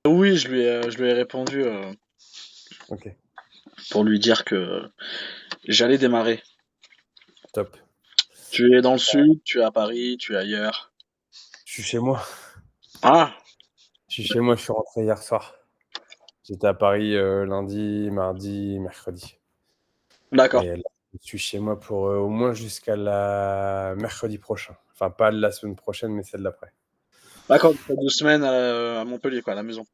Oui, je lui ai répondu Ok, pour lui dire que j'allais démarrer. top. Tu es dans le sud, tu es à Paris, tu es ailleurs. Je suis chez moi. Ah, Je suis chez moi, je suis rentré hier soir. J'étais à Paris lundi, mardi, mercredi. d'accord. Et là, je suis chez moi pour au moins jusqu'à la mercredi prochain. Enfin, pas la semaine prochaine, mais celle d'après. D'accord, tu fais 2 semaines à Montpellier, quoi, à la maison.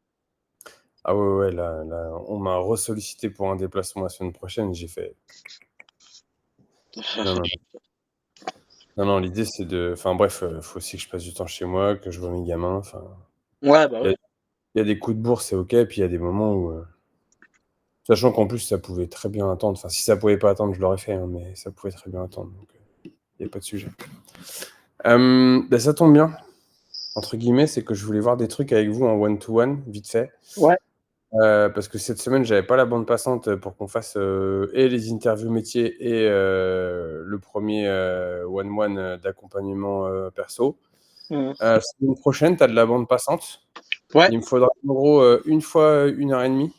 Ah ouais, ouais, là, on m'a ressollicité pour un déplacement la semaine prochaine. J'ai fait non, non, non, non, l'idée c'est de. Enfin bref, faut aussi que je passe du temps chez moi, que je vois mes gamins. Enfin, Ouais, bah il y oui. a, il y a des coups de bourse, c'est ok, puis il y a des moments où. Sachant qu'en plus, ça pouvait très bien attendre. Enfin, si ça pouvait pas attendre, je l'aurais fait, hein, mais ça pouvait très bien attendre. Donc, il n'y a pas de sujet. Bah, ça tombe bien, entre guillemets, c'est que je voulais voir des trucs avec vous en one-to-one, vite fait. Ouais. Parce que cette semaine, j'avais pas la bande passante pour qu'on fasse et les interviews métiers et le premier one-one d'accompagnement perso. Mmh. Semaine prochaine, tu as de la bande passante. Ouais, Il me faudra en gros une fois 1 heure et demie.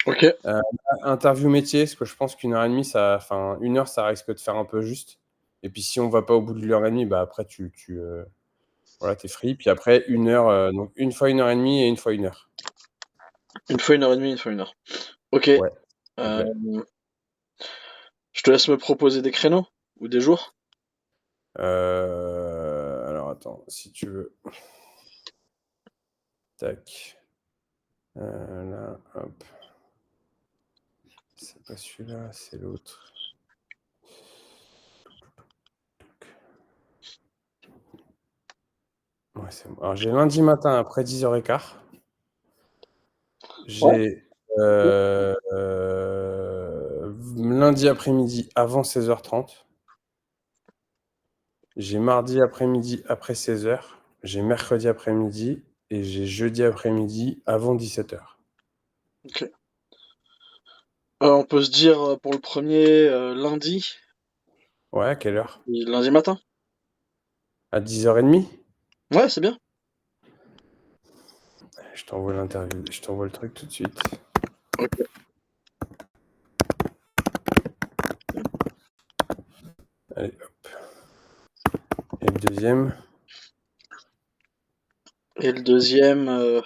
OK. Euh, Interview métier, parce que je pense qu'1 heure et demie, enfin 1 heure, ça risque de faire un peu juste. Et puis si on va pas au bout de l'1 heure et demie, bah après voilà, t'es free. Puis après 1 heure, donc une fois 1 heure et demie et une fois 1 heure. Une fois 1 heure et demie, une fois 1 heure. OK. Ouais, s'il te plaît. Je te laisse me proposer des créneaux ou des jours? Alors attends, si tu veux. Tac. Là, hop. C'est pas celui-là, c'est l'autre. Ouais, c'est bon. Alors j'ai lundi matin après 10h15. Ouais. J'ai lundi après-midi avant 16h30. J'ai mardi après-midi après 16h. J'ai mercredi après-midi et j'ai jeudi après-midi avant 17h. OK. On peut se dire, pour le premier lundi Ouais, à quelle heure? et lundi matin? À 10h30? Ouais, c'est bien. Je t'envoie l'interview, je t'envoie le truc tout de suite. OK. Allez, hop. Et le deuxième? Et le deuxième,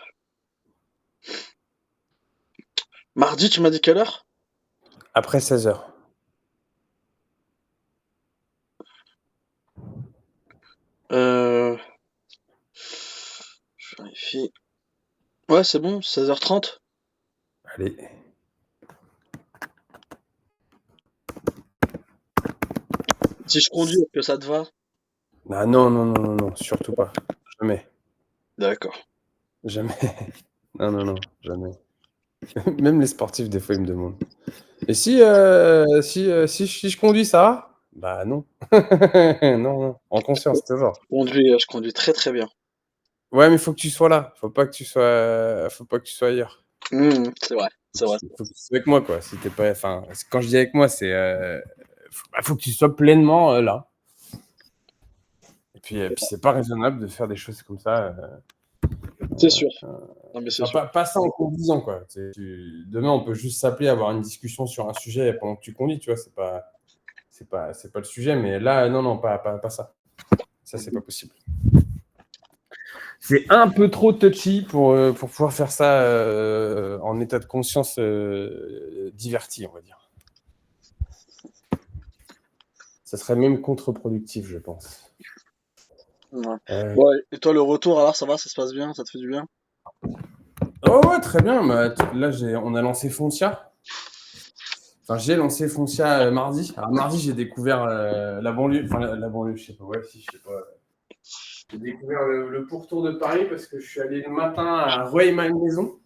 mardi, tu m'as dit quelle heure? Après 16h. Euh, je vérifie. Ouais, c'est bon, 16h30. Allez. Si je conduis, est-ce que ça te va? Ah non, non, non, non, non, surtout pas. Jamais. D'accord. Jamais. Non, non, non, jamais. Même les sportifs, des fois, ils me demandent. Et si je conduis, ça va? Bah non. Non, non. En conscience, toujours. Je conduis très, très bien. Ouais, mais il faut que tu sois là. Faut pas que tu sois ailleurs. C'est vrai, c'est vrai. Faut que tu sois avec moi, quoi. Si t'es pas, enfin, quand je dis avec moi, c'est, faut que tu sois pleinement là. Et puis c'est pas raisonnable de faire des choses comme ça. C'est sûr. Non, mais c'est Enfin, sûr. pas ça en conduisant, quoi. Demain, on peut juste s'appeler, avoir une discussion sur un sujet pendant que tu conduis, tu vois. C'est pas le sujet, mais là, non, non, pas ça. Ça, c'est pas possible. C'est un peu trop touchy pour pouvoir faire ça en état de conscience diverti, on va dire. Ça serait même contre-productif, je pense. Ouais. Euh, Ouais, et toi, le retour, alors, ça va, ça se passe bien, ça te fait du bien? Oh ouais, très bien. Bah, là, on a lancé Foncia. Enfin, j'ai lancé Foncia mardi. Alors, mardi, j'ai découvert la banlieue. Enfin, la banlieue, je sais pas. Ouais, si, je sais pas. J'ai découvert le pourtour de Paris parce que je suis allé le matin à Rueil-Malmaison.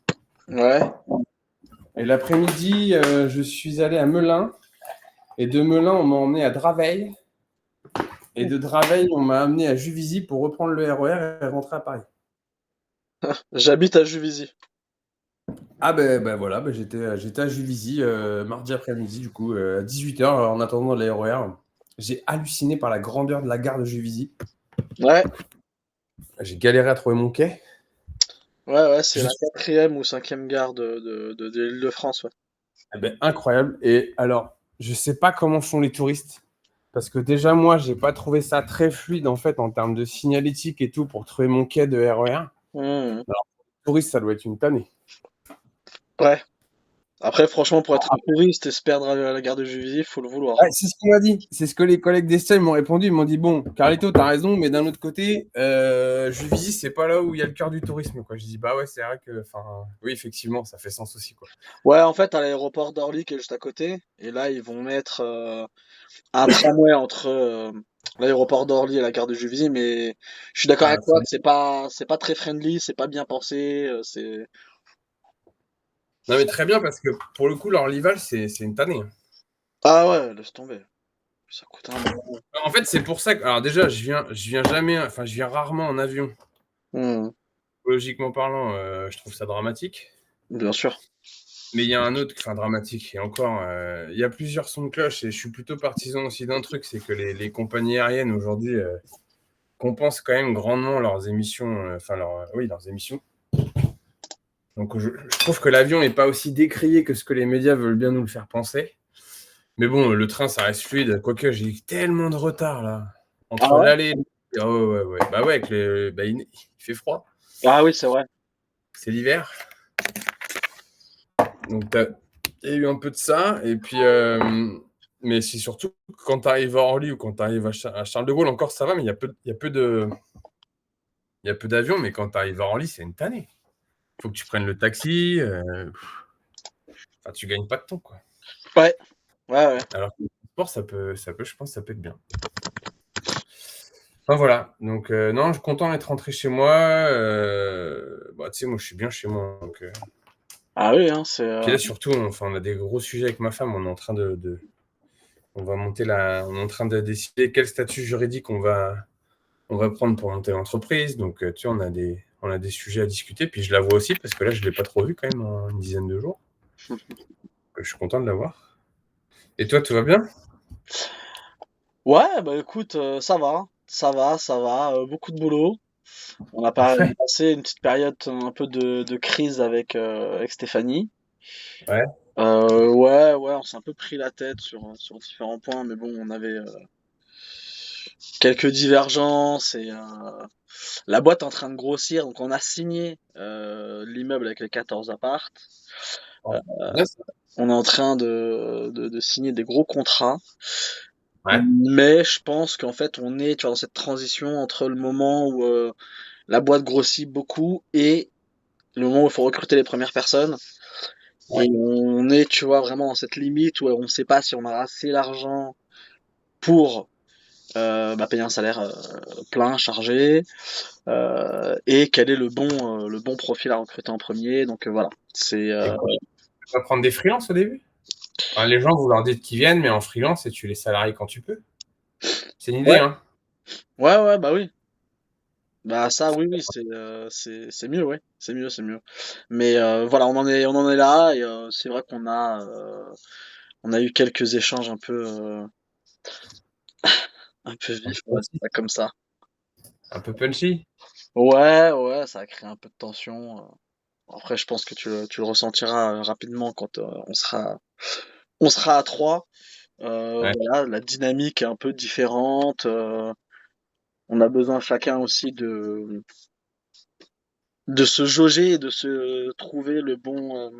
Ouais. Et l'après-midi, je suis allé à Melun. Et de Melun, on m'a emmené à Draveil. Et de Draveil, on m'a amené à Juvisy pour reprendre le RER et rentrer à Paris. J'habite à Juvisy. Ah ben voilà, j'étais à Juvisy mardi après-midi, du coup, à 18h, en attendant le RER. J'ai halluciné par la grandeur de la gare de Juvisy. Ouais, J'ai galéré à trouver mon quai. Ouais, c'est Je la suis 4e ou 5e gare de l'Île-de-France, ouais. eh ben, incroyable. Et alors, je sais pas comment font les touristes. Parce que déjà, moi, j'ai pas trouvé ça très fluide en fait en termes de signalétique et tout pour trouver mon quai de RER. Mmh. Alors, pour les touristes, ça doit être une tannée. Ouais. Après, franchement, pour être un touriste et se perdre à la gare de Juvisy, faut le vouloir. Ouais, c'est ce qu'on m'a dit. C'est ce que les collègues d'Estelle m'ont répondu. Ils m'ont dit, bon, Carlito, t'as raison, mais d'un autre côté, Juvisy, c'est pas là où il y a le cœur du tourisme, quoi. Je dis, bah ouais, c'est vrai que, enfin, oui, effectivement, ça fait sens aussi, quoi. Ouais, en fait, à l'aéroport d'Orly qui est juste à côté, et là, ils vont mettre un tramway entre l'aéroport d'Orly et la gare de Juvisy, mais je suis d'accord Ah, avec toi que c'est pas très friendly, c'est pas bien pensé, c'est. non, mais très bien, parce que pour le coup, leur Lival, c'est une tannée, hein. Ah ouais, laisse tomber. Ça coûte un bras. En fait, c'est pour ça que, alors déjà, je viens jamais, enfin, je viens rarement en avion. Hmm, Logiquement parlant, je trouve ça dramatique. bien sûr. Mais il y a un autre, enfin dramatique, et encore, il y a plusieurs sons de cloche, et je suis plutôt partisan aussi d'un truc, c'est que les compagnies aériennes aujourd'hui compensent quand même grandement leurs émissions, enfin oui, leurs émissions. Donc je trouve que l'avion n'est pas aussi décrié que ce que les médias veulent bien nous le faire penser. Mais bon, le train, ça reste fluide, quoique j'ai eu tellement de retard là, Ah entre ouais? l'aller. Ah ouais, ouais, ouais. Bah ouais, avec il fait froid, Ah oui, c'est vrai. c'est l'hiver. Donc, il y a eu un peu de ça. Et puis, mais c'est surtout quand tu arrives à Orly ou quand tu arrives à Charles de Gaulle, encore ça va, mais il y a peu d'avions. Mais quand tu arrives à Orly, c'est une tannée. Il faut que tu prennes le taxi. Enfin, tu gagnes pas de temps, quoi. Ouais, ouais. Alors que le transport, ça peut, je pense, ça peut être bien. Enfin, voilà. Donc, non, je suis content d'être rentré chez moi. Bah, tu sais, moi, je suis bien chez moi. Donc, Ah oui, hein, c'est. puis là, surtout, on a des gros sujets avec ma femme. On est en train on va monter on est en train de décider quel statut juridique on va prendre pour monter l'entreprise. Donc, tu vois, on a des sujets à discuter. Puis je la vois aussi parce que là, je ne l'ai pas trop vue quand même en une dizaine de jours. Je suis content de la voir. Et toi, tout va bien? Ouais, bah écoute, ça va, beaucoup de boulot. On a Ouais. passé une petite période un peu de crise avec Stéphanie. Ouais. Ouais, on s'est un peu pris la tête sur différents points, mais bon, on avait quelques divergences et la boîte est en train de grossir, donc on a signé l'immeuble avec les 14 appartes. Euh, Oh, c'est bien ça. on est en train de signer des gros contrats, Ouais. mais je pense qu'en fait on est, tu vois, dans cette transition entre le moment où la boîte grossit beaucoup et le moment où il faut recruter les premières personnes. Ouais. Et on est, tu vois, vraiment dans cette limite où on ne sait pas si on a assez d'argent pour payer un salaire plein, chargé, et quel est le bon profil à recruter en premier. Donc voilà, c'est Et quoi, tu vas prendre des freelances au début? Enfin, les gens, vous leur dites qu'ils viennent, mais en freelance, et tu les salaries quand tu peux. C'est une idée, ouais, hein. ouais, bah oui. Bah ça, oui, c'est mieux, ouais, c'est mieux. Mais voilà, on en est là et c'est vrai on a eu quelques échanges un peu Un peu vifs, on va dire punchy. ça comme ça. Un peu punchy. Ouais, ça a créé un peu de tension. Après, je pense que tu le ressentiras rapidement quand on sera à trois. Ouais. Voilà, la dynamique est un peu différente. On a besoin chacun aussi de se jauger et de se trouver le bon.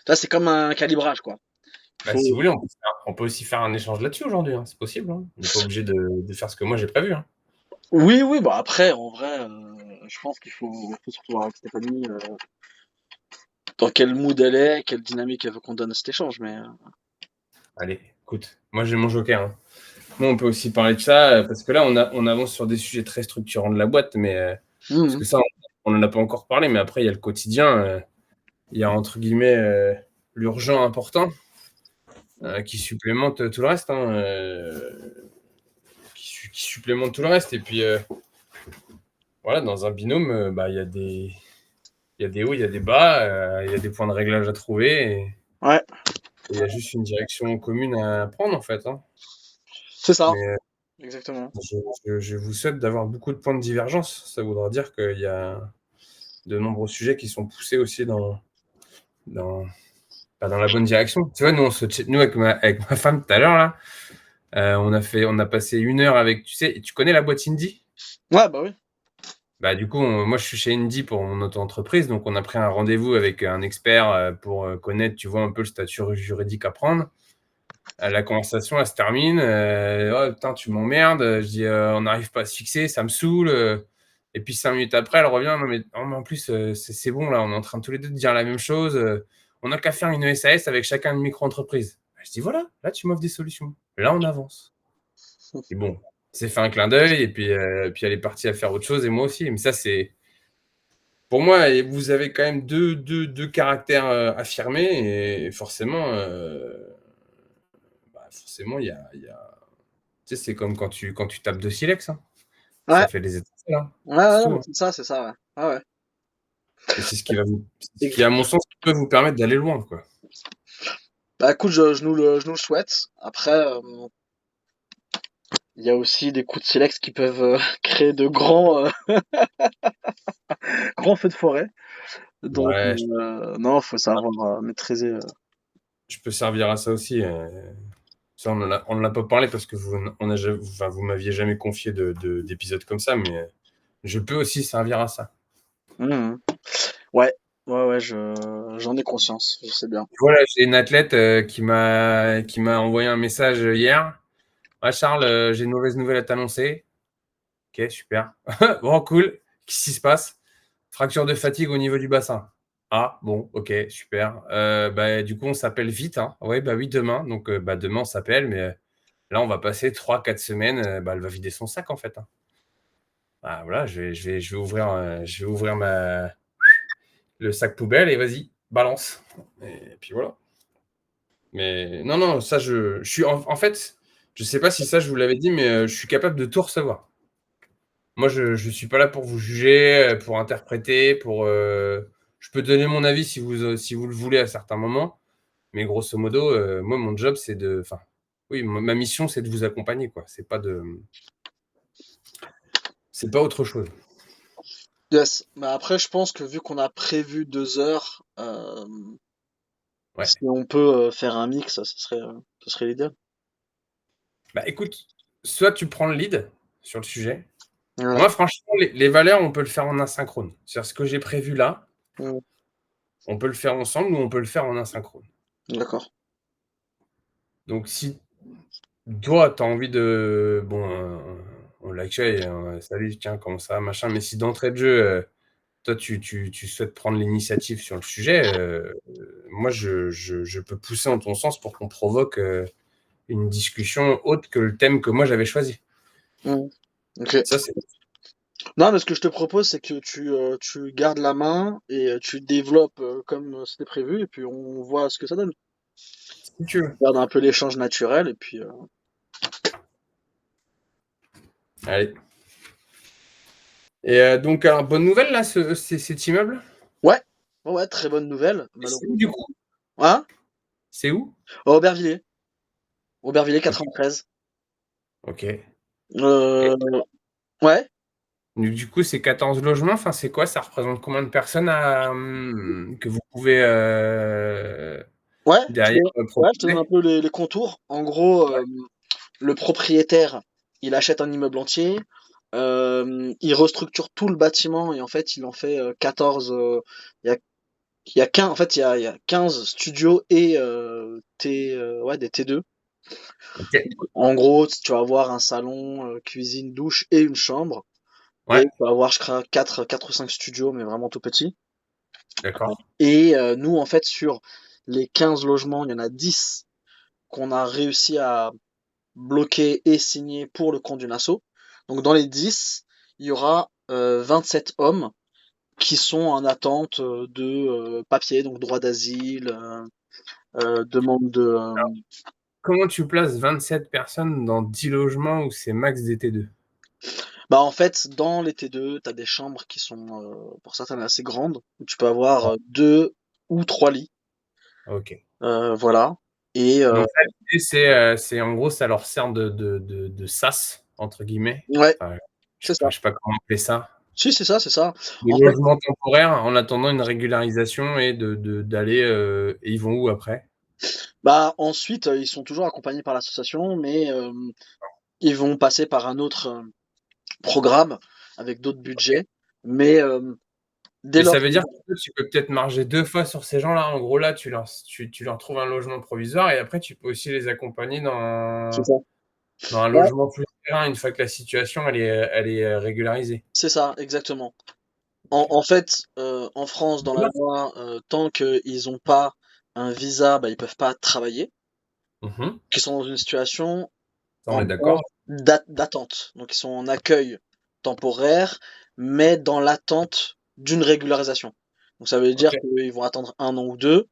Là, c'est comme un calibrage, quoi. Bah, si Faut. vous voulez, on peut aussi faire un échange là-dessus aujourd'hui, hein. C'est possible, hein. On n'est pas obligé de faire ce que moi j'ai prévu, hein. Oui, bah après, en vrai, je pense faut surtout voir avec Stéphanie dans quel mood elle est, quelle dynamique elle veut qu'on donne à cet échange. Mais Allez, écoute, moi j'ai mon joker, hein. Moi, on peut aussi parler de ça, parce que là, on avance sur des sujets très structurants de la boîte, mais parce que Mhm. ça, on n'en a pas encore parlé, mais après, il y a le quotidien, il y a entre guillemets l'urgent important qui supplémente tout le reste, hein, qui supplémente tout le reste. Et puis, voilà, dans un binôme, bah, il y a des hauts, il y a des bas, il y a des points de réglage à trouver, Ouais, et il y a juste une direction commune à prendre, en fait, hein. c'est ça. Mais exactement. Je vous souhaite d'avoir beaucoup de points de divergence. Ça voudra dire qu'il y a de nombreux sujets qui sont poussés aussi dans, dans la bonne direction. Tu vois, nous avec ma femme tout à l'heure, là, on a passé 1 heure avec, tu connais la boîte Indie? Ouais, bah oui. Bah, du coup, moi, je suis chez Indie pour mon auto-entreprise, donc on a pris un rendez-vous avec un expert pour connaître, tu vois, un peu le statut juridique à prendre. La conversation, elle se termine. Oh putain, tu m'emmerdes. Je dis, on n'arrive pas à se fixer, ça me saoule. Et puis 5 minutes après, elle revient. Non, mais en plus, c'est bon, là, on est en train tous les deux de dire la même chose. On n'a qu'à faire une SAS avec chacun une micro-entreprise. Je dis, voilà, là, tu m'offres des solutions. Là, on avance. Et bon, c'est fait un clin d'œil, et puis elle est partie à faire autre chose, et moi aussi. Mais ça, c'est. Pour moi, vous avez quand même deux caractères affirmés, et forcément, forcément, tu sais, c'est comme quand tu tapes de silex, hein. Ouais, Ça fait des étincelles, hein. ouais, C'est ouais, tout, mais hein. c'est ça, ouais. Ouais, ouais. Et c'est ce qui, à mon sens, peut vous permettre d'aller loin, quoi. Bah écoute, je nous le souhaite. Après, il y a aussi des coups de silex qui peuvent créer de grands feux de forêt. Donc, Ouais, non, faut savoir maîtriser. je peux servir à ça aussi. Ça, on ne l'a pas parlé parce que vous m'aviez jamais confié d'épisodes comme ça, mais je peux aussi servir à ça. Mhm. Ouais, ouais, ouais, j'en ai conscience, je sais bien. Voilà, j'ai une athlète qui m'a envoyé un message hier. Ah, Charles, j'ai une mauvaise nouvelle à t'annoncer. Ok, super. Bon, cool. Qu'est-ce qui se passe? Fracture de fatigue au niveau du bassin. Ah, bon, ok, super. Bah, du coup, on s'appelle vite, hein. Ouais, bah oui, demain. Donc, bah, demain, on s'appelle, mais là, on va passer 3, 4 semaines. Bah, elle va vider son sac, en fait, hein. Bah, voilà, je vais ouvrir le sac poubelle et vas-y, balance. Et puis voilà. Mais non, non, ça, je suis en fait, je sais pas si ça, je vous l'avais dit, mais je suis capable de tout recevoir. Moi, je suis pas là pour vous juger, pour interpréter, je peux donner mon avis si vous le voulez à certains moments, mais grosso modo, moi, mon job, enfin, oui, ma mission, c'est de vous accompagner, quoi. C'est pas autre chose. Yes. Mais après, je pense que vu qu'on a prévu 2 heures, Ouais. si on peut faire un mix, ce serait l'idéal. Bah, écoute, soit tu prends le lead sur le sujet. Ouais. Moi, franchement, les valeurs, on peut le faire en asynchrone. C'est-à-dire ce que j'ai prévu là, Mm. on peut le faire ensemble ou on peut le faire en asynchrone. D'accord. Donc, si toi, tu as envie de. Bon, on l'accueille, salut, tiens, comment ça, machin. Mais si d'entrée de jeu, toi, tu souhaites prendre l'initiative sur le sujet, moi, je peux pousser en ton sens pour qu'on provoque une discussion autre que le thème que moi j'avais choisi. Mm. Ok. Ça, c'est. Non, mais ce que je te propose, c'est que tu gardes la main et tu développes comme c'était prévu, et puis on voit ce que ça donne. Si tu veux. Garde un peu l'échange naturel, et puis. Allez. Et donc, alors, bonne nouvelle, là, cet immeuble? Ouais, ouais, ouais, très bonne nouvelle, C'est où, du malheureusement. coup? Hein? C'est où? Aubervilliers. Aubervilliers Ok. 93. Ok. Euh, Et ouais, du coup, c'est 14 logements. Enfin, c'est quoi? Ça représente combien de personnes que vous pouvez ouais, derrière je te donne un proposer? peu les contours. En gros, le propriétaire, il achète un immeuble entier, il restructure tout le bâtiment, et en fait, il en fait 14. Il y a, il y a 15, en fait, il y a 15 studios et ouais, des T2. Ok. En gros, tu vas avoir un salon, cuisine, douche et une chambre. Et Ouais, tu vas avoir, je crois, 4 ou 5 studios, mais vraiment tout petits. d'accord. Et nous, en fait, sur les 15 logements, il y en a 10 qu'on a réussi à bloquer et signer pour le compte d'une asso. Donc dans les 10, il y aura 27 hommes qui sont en attente de papier, donc droit d'asile, demande de. Comment tu places 27 personnes dans 10 logements où c'est max des T2? Bah en fait, dans les T2, tu as des chambres qui sont pour certaines assez grandes, où tu peux avoir Ouais. 2 ou 3 lits. Ok. Voilà. Et Donc, ça, l'idée, c'est en gros, ça leur sert de sas. entre guillemets. Ouais, Enfin, c'est ça. je sais pas comment appeler ça. Si, c'est ça, c'est ça. Des En fait, logements temporaires en attendant une régularisation et d'aller. Et ils vont où après? bah, ensuite, ils sont toujours accompagnés par l'association, mais ils vont passer par un autre programme avec d'autres budgets. Mais dès Mais lors ça veut qu'ils dire que tu peux peut-être marger 2 fois sur ces gens-là. En gros, là, tu leur trouves un logement provisoire et après, tu peux aussi les accompagner c'est ça. dans un Ouais, logement plus terrain une fois que la situation elle est régularisée. c'est ça, exactement. OK. En fait, en France, dans la loi, tant qu'ils ont pas un visa, bah, ils peuvent pas travailler, Mmh. qu'ils sont dans une situation Ça, on en est gros d'accord. d'attente. Donc ils sont en accueil temporaire, mais dans l'attente d'une régularisation. Donc ça veut dire OK. qu'ils vont attendre 1 an ou 2,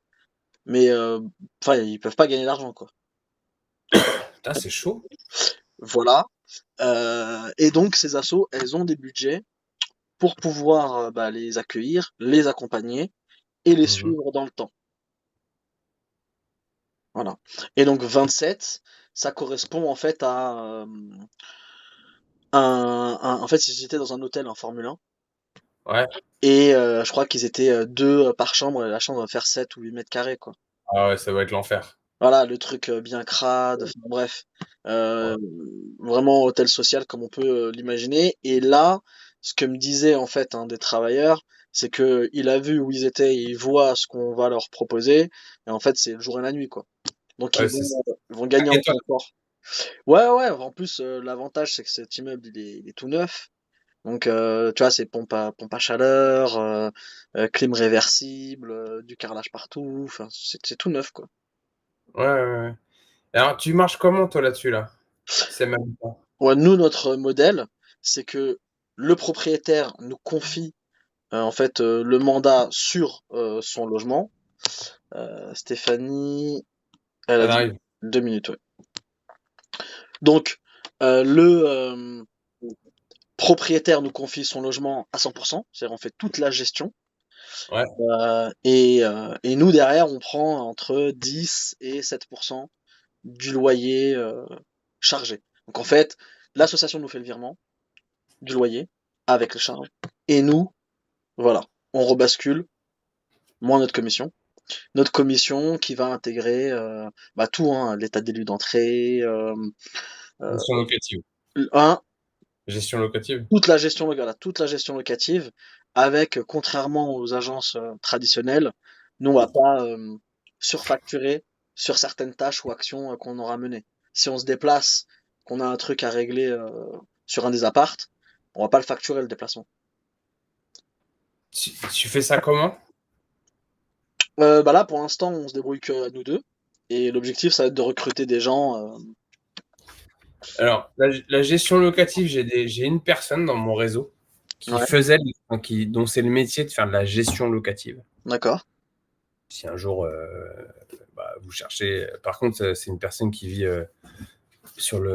mais enfin, ils peuvent pas gagner d'argent, quoi. Putain, c'est chaud. Voilà, et donc ces assos, elles ont des budgets pour pouvoir, bah, les accueillir, les accompagner et les Mmh. suivre dans le temps. Voilà, et donc 27, ça correspond en fait à, en fait, ils étaient dans un hôtel en Formule 1 Ouais. et je crois qu'ils étaient, 2 par chambre et la chambre doit faire 7 ou 8 m², quoi. Ah ouais, ça va être l'enfer. Voilà, le truc, bien crade, enfin bref, Ouais. heu, vraiment hôtel social comme on peut, l'imaginer, et là, ce que me disait en fait un des travailleurs, c'est qu'il a vu où ils étaient, il voit ce qu'on va leur proposer et en fait, c'est le jour et la nuit, quoi. Donc Ouais, c'est ça. ils vont gagner 5 en étoiles. confort. Ouais, ouais, en plus, l'avantage, c'est que cet immeuble, il est tout neuf. Donc, tu vois, c'est pompe à chaleur, clim réversible, du carrelage partout, enfin, c'est tout neuf, quoi. Ouais, ouais, ouais. Alors, tu marches comment toi là-dessus là? C'est même pas. Ouais, nous, notre modèle, c'est que le propriétaire nous confie, en fait, le mandat sur, son logement. Stéphanie, elle a Elle dit arrive. 2 minutes, ouais. Donc, le, propriétaire nous confie son logement à 100, c'est-à-dire on fait toute la gestion. Ouais. Et nous derrière on prend entre 10 et 7 du loyer, chargé. Donc en fait, l'association nous fait le virement du loyer avec les charges et nous, voilà, on rebascule, moins notre commission. Notre commission qui va intégrer, bah, tout, hein, l'état des lieux d'entrée, heu, Gestion locative. un Gestion locative? toute la gestion locative avec, contrairement aux agences, traditionnelles, nous on va pas, surfacturer sur certaines tâches ou actions, qu'on aura menées. Si on se déplace, qu'on a un truc à régler, sur un des apparts, on va pas le facturer le déplacement. Tu fais ça comment? Bah, là pour l'instant on se débrouille que nous 2 et l'objectif ça va être de recruter des gens, Alors, la gestion locative, j'ai une personne dans mon réseau qui ouais, faisait enfin, dont c'est le métier de faire de la gestion locative. d'accord, Si un jour, bah, vous cherchez par contre, c'est une personne qui vit,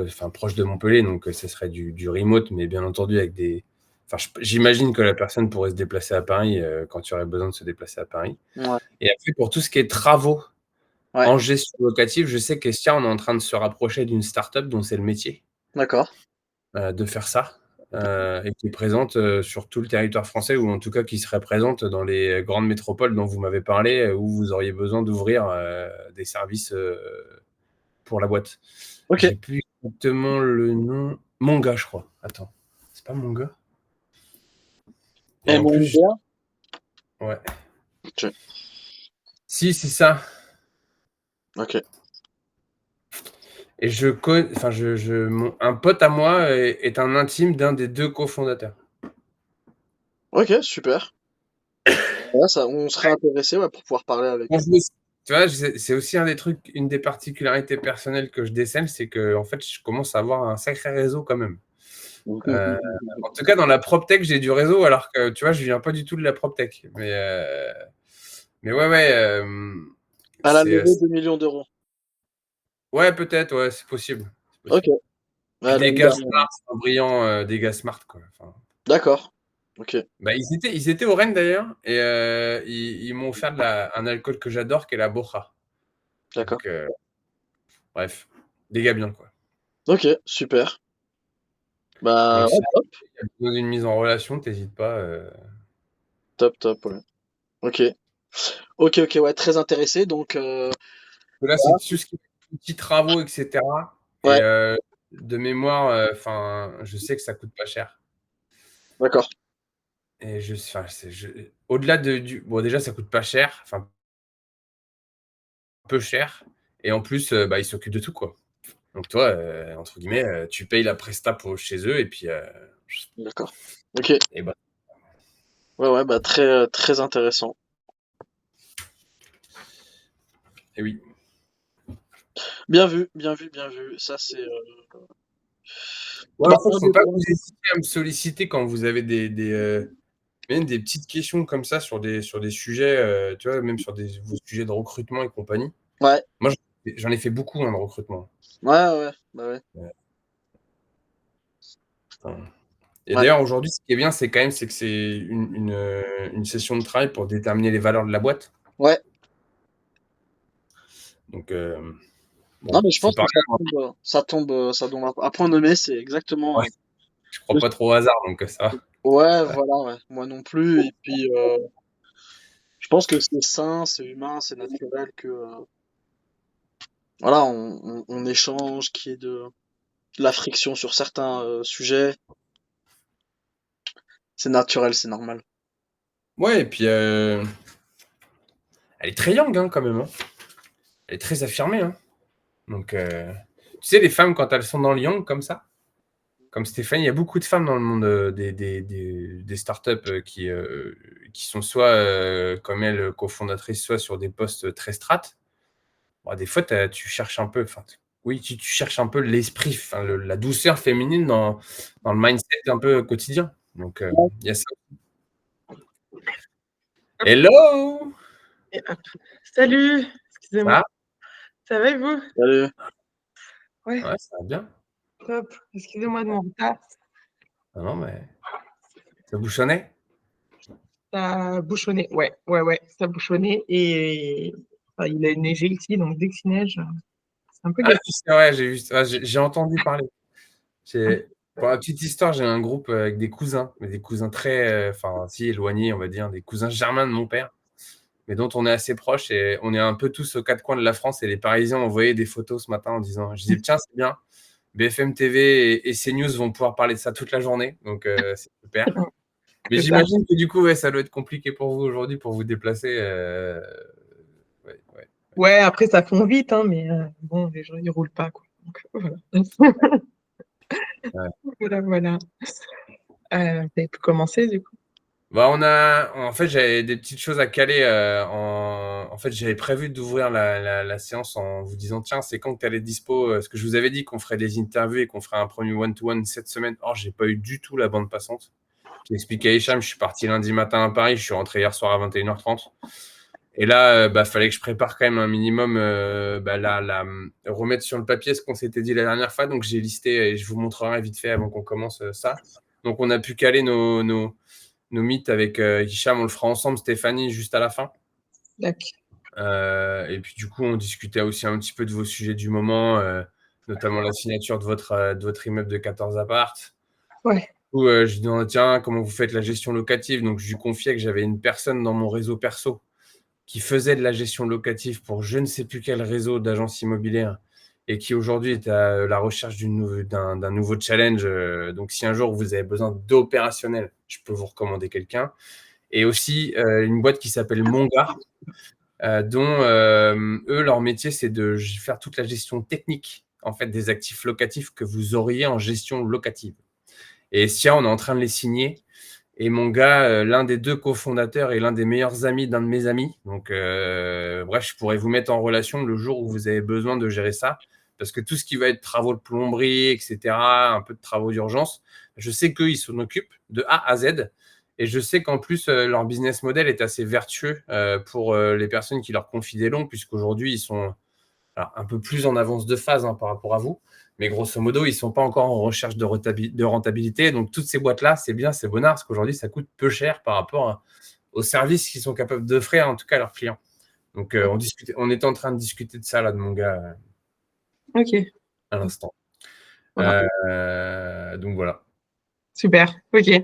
enfin, proche de Montpellier, donc ce serait du remote, mais bien entendu avec des enfin, j'imagine que la personne pourrait se déplacer à Paris, quand tu aurais besoin de se déplacer à Paris. ouais, Et après pour tout ce qui est travaux ouais, en gestion locative, je sais qu'Estia, on est en train de se rapprocher d'une start-up dont c'est le métier. d'accord, De faire ça, et qui est présente, sur tout le territoire français ou en tout cas qui serait présente dans les grandes métropoles dont vous m'avez parlé, où vous auriez besoin d'ouvrir, des services, pour la boîte. OK. J'ai plus exactement le nom. Monga, je crois. Attends, c'est pas Monga? Et en plus MONDA? ouais. OK, Si, c'est ça. OK. Et enfin un pote à moi est un intime d'un des 2 cofondateurs. OK, super. Ouais, ça on serait intéressé, ouais, pour pouvoir parler avec Moi, eux. tu vois, c'est aussi un des trucs, une des particularités personnelles que je décèle, c'est que en fait, je commence à avoir un sacré réseau quand même. Heu, En tout cas, dans la PropTech, j'ai du réseau alors que, tu vois, je viens pas du tout de la PropTech. Mais ouais, ouais, À la levée, 2 millions d'euros. ouais, peut-être, ouais, c'est possible, c'est OK. possible. Puis Ouais, des l'année gars dernière, ouais. smart, en brillant, des gars smart, quoi. Enfin, D'accord. OK, bah, ils étaient au Rennes d'ailleurs et ils m'ont offert un alcool que j'adore qui est la Bocha. d'accord. Donc bref, des gars bien, quoi. OK, super. Bah, Donc, ouais, si tu as besoin d'une mise en relation, t'hésites pas. top, ouais. Ok. Ok, ouais, très intéressé. Donc, Là, c'est tout ce qui est petits travaux, etc. Et ouais, de mémoire, enfin, je sais que ça coûte pas cher. d'accord. Et enfin, au-delà bon, déjà, ça coûte pas cher, enfin, peu cher. Et en plus, bah, ils s'occupent de tout, quoi. Donc, toi, entre guillemets, tu payes la presta pour chez eux, et puis, D'accord. Ok. et bah, Ouais, bah, très, très intéressant. et oui. Bien vu, bien vu, bien vu. Ça, c'est. Ouais, Bah, en fait, un faut des pas que points. vous hésitiez à me solliciter quand vous avez même des petites questions comme ça sur des sujets, tu vois, même sur vos sujets de recrutement et compagnie. Ouais, Moi, j'en ai fait beaucoup, hein, de recrutement. ouais, bah ouais. Ouais. Enfin, et Ouais, d'ailleurs, aujourd'hui, ce qui est bien, c'est que c'est une session de travail pour déterminer les valeurs de la boîte. ouais. Donc, Non, bon, mais je c'est pense que pareil. ça tombe à point nommé. C'est exactement. Ouais, je crois pas trop au hasard, donc ça va. Ouais, voilà, ouais. Moi non plus. Et puis, je pense que c'est sain, c'est humain, c'est naturel que, voilà, on échange, qu'il y ait de la friction sur certains sujets. C'est naturel, c'est normal. Ouais, et puis, elle est très young, hein, quand même, hein. Elle est très affirmée, hein. Donc, tu sais, les femmes, quand elles sont dans le young comme ça, comme Stéphanie, il y a beaucoup de femmes dans le monde des startups qui sont soit, comme elle, cofondatrices, soit sur des postes très strates. Bon, des fois, tu cherches un peu, enfin, oui, tu cherches un peu l'esprit, enfin, la douceur féminine dans le mindset un peu quotidien. Donc, il y a ça. Hello! Et hop. Salut, Ça excusez-moi. va? Ça va et vous? Salut. Ouais, Ouais, ça va bien. top. Excusez-moi de mon retard. Non, non, mais ça bouchonnait? Ça a bouchonné. Ouais, ça a bouchonné. Et enfin, il a neigé ici, donc dès qu'il neige, c'est un peu Ah, galère. oui, c'est vrai, j'ai entendu parler. Pour la petite histoire, j'ai un groupe avec des cousins, mais des cousins très, enfin, si éloignés, on va dire, des cousins germains de mon père, mais dont on est assez proches et on est un peu tous aux quatre coins de la France. Et les Parisiens ont envoyé des photos ce matin en disant, je disais, tiens, c'est bien, BFM TV et CNews vont pouvoir parler de ça toute la journée, donc c'est super. Mais C'est ça. j'imagine que du coup, ouais, ça doit être compliqué pour vous aujourd'hui pour vous déplacer. Ouais, ouais. Ouais, après, ça fond vite, hein, mais bon, les gens, ils roulent pas, quoi. Donc, voilà. Ouais. Voilà. Vous avez pu commencer, du coup? Bah, en fait, j'avais des petites choses à caler. En fait, j'avais prévu d'ouvrir la séance en vous disant, tiens, c'est quand que tu allais dispo? Parce que je vous avais dit qu'on ferait des interviews et qu'on ferait un premier one-to-one cette semaine. Or, j'ai pas eu du tout la bande passante. J'ai expliqué à Hicham, je suis parti lundi matin à Paris, je suis rentré hier soir à 21h30. Et là, bah, fallait que je prépare quand même un minimum, bah, remettre sur le papier ce qu'on s'était dit la dernière fois. Donc, j'ai listé et je vous montrerai vite fait avant qu'on commence ça. Donc, on a pu caler nos mythes avec Hicham, on le fera ensemble, Stéphanie, juste à la fin. D'accord. Et puis du coup, on discutait aussi un petit peu de vos sujets du moment, notamment la signature de votre immeuble de 14 appart. Ouais, Du coup, je lui demandais, tiens, comment vous faites la gestion locative? Donc, je lui confiais que j'avais une personne dans mon réseau perso qui faisait de la gestion locative pour je ne sais plus quel réseau d'agences immobilières et qui aujourd'hui est à la recherche d'un nouveau challenge. Donc, si un jour vous avez besoin d'opérationnel, je peux vous recommander quelqu'un. Et aussi une boîte qui s'appelle Monga, dont eux, leur métier, c'est de faire toute la gestion technique en fait des actifs locatifs que vous auriez en gestion locative. Et SIA, on est en train de les signer. Et mon gars, l'un des deux cofondateurs et l'un des meilleurs amis d'un de mes amis. Donc, bref, je pourrais vous mettre en relation le jour où vous avez besoin de gérer ça. Parce que tout ce qui va être travaux de plomberie, etc., un peu de travaux d'urgence, je sais qu'eux, ils s'en occupent de A à Z. Et je sais qu'en plus, leur business model est assez vertueux pour les personnes qui leur confient des loans, puisqu'aujourd'hui, ils sont alors, un peu plus en avance de phase par rapport à vous. Mais grosso modo, ils ne sont pas encore en recherche de rentabilité. Donc, toutes ces boîtes-là, c'est bien, c'est bonnard, parce qu'aujourd'hui, ça coûte peu cher par rapport aux services qu'ils sont capables d'offrir, en tout cas à leurs clients. Donc, on était en train de discuter de ça, là, de mon gars, ok. à l'instant. Voilà. Donc, voilà. Super, ok.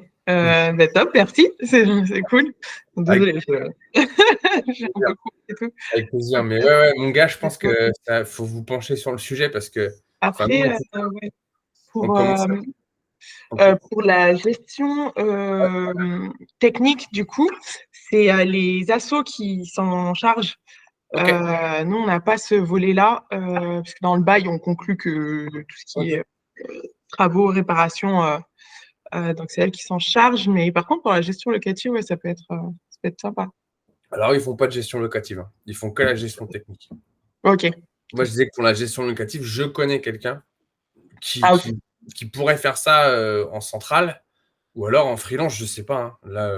Top, merci, c'est cool. Désolée, j'ai un peu coupé et tout. Avec plaisir. Mais ouais, mon gars, je pense que faut vous pencher sur le sujet parce que, enfin, nous, Après, ouais, on pour, commence. Ok. pour la gestion technique, du coup, c'est les assos qui s'en chargent. Ok. Nous, on n'a pas ce volet-là, parce que dans le bail, on conclut que tout ce qui Ok. est travaux, réparations, donc c'est elle qui s'en charge. Mais par contre, pour la gestion locative, ouais, ça peut être sympa. Alors, ils font pas de gestion locative. Hein. Ils font que la gestion technique. Ok. Moi, je disais que pour la gestion locative, je connais quelqu'un qui, Ah, ok. qui, qui pourrait faire ça en centrale ou alors en freelance, je sais pas. Hein. Là,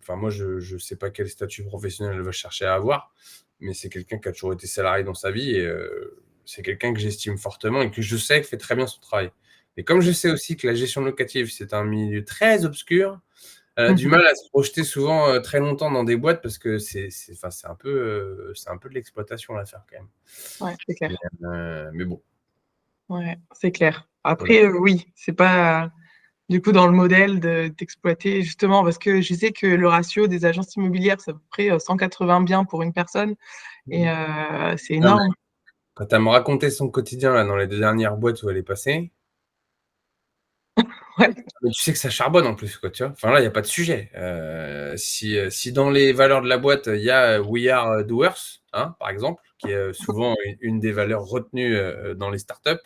enfin, moi, je sais pas quel statut professionnel elle va chercher à avoir, mais c'est quelqu'un qui a toujours été salarié dans sa vie et c'est quelqu'un que j'estime fortement et que je sais fait très bien son travail. Et comme je sais aussi que la gestion locative, c'est un milieu très obscur, elle a du Mhm. mal à se projeter souvent très longtemps dans des boîtes parce que enfin, c'est un peu de l'exploitation à faire quand même. Ouais, c'est clair. Mais bon, Ouais, c'est clair. voilà. Après, oui, c'est pas du coup dans le modèle d'exploiter justement parce que je sais que le ratio des agences immobilières, c'est à peu près 180 biens pour une personne et c'est Non, mais énorme. quand elle me racontait son quotidien là, dans les 2 dernières boîtes où elle est passée, Ouais, mais tu sais que ça charbonne en plus, quoi, tu vois. Enfin là, il n'y a pas de sujet. Si dans les valeurs de la boîte, il y a We Are Doers, hein, par exemple, qui est souvent une des valeurs retenues dans les startups,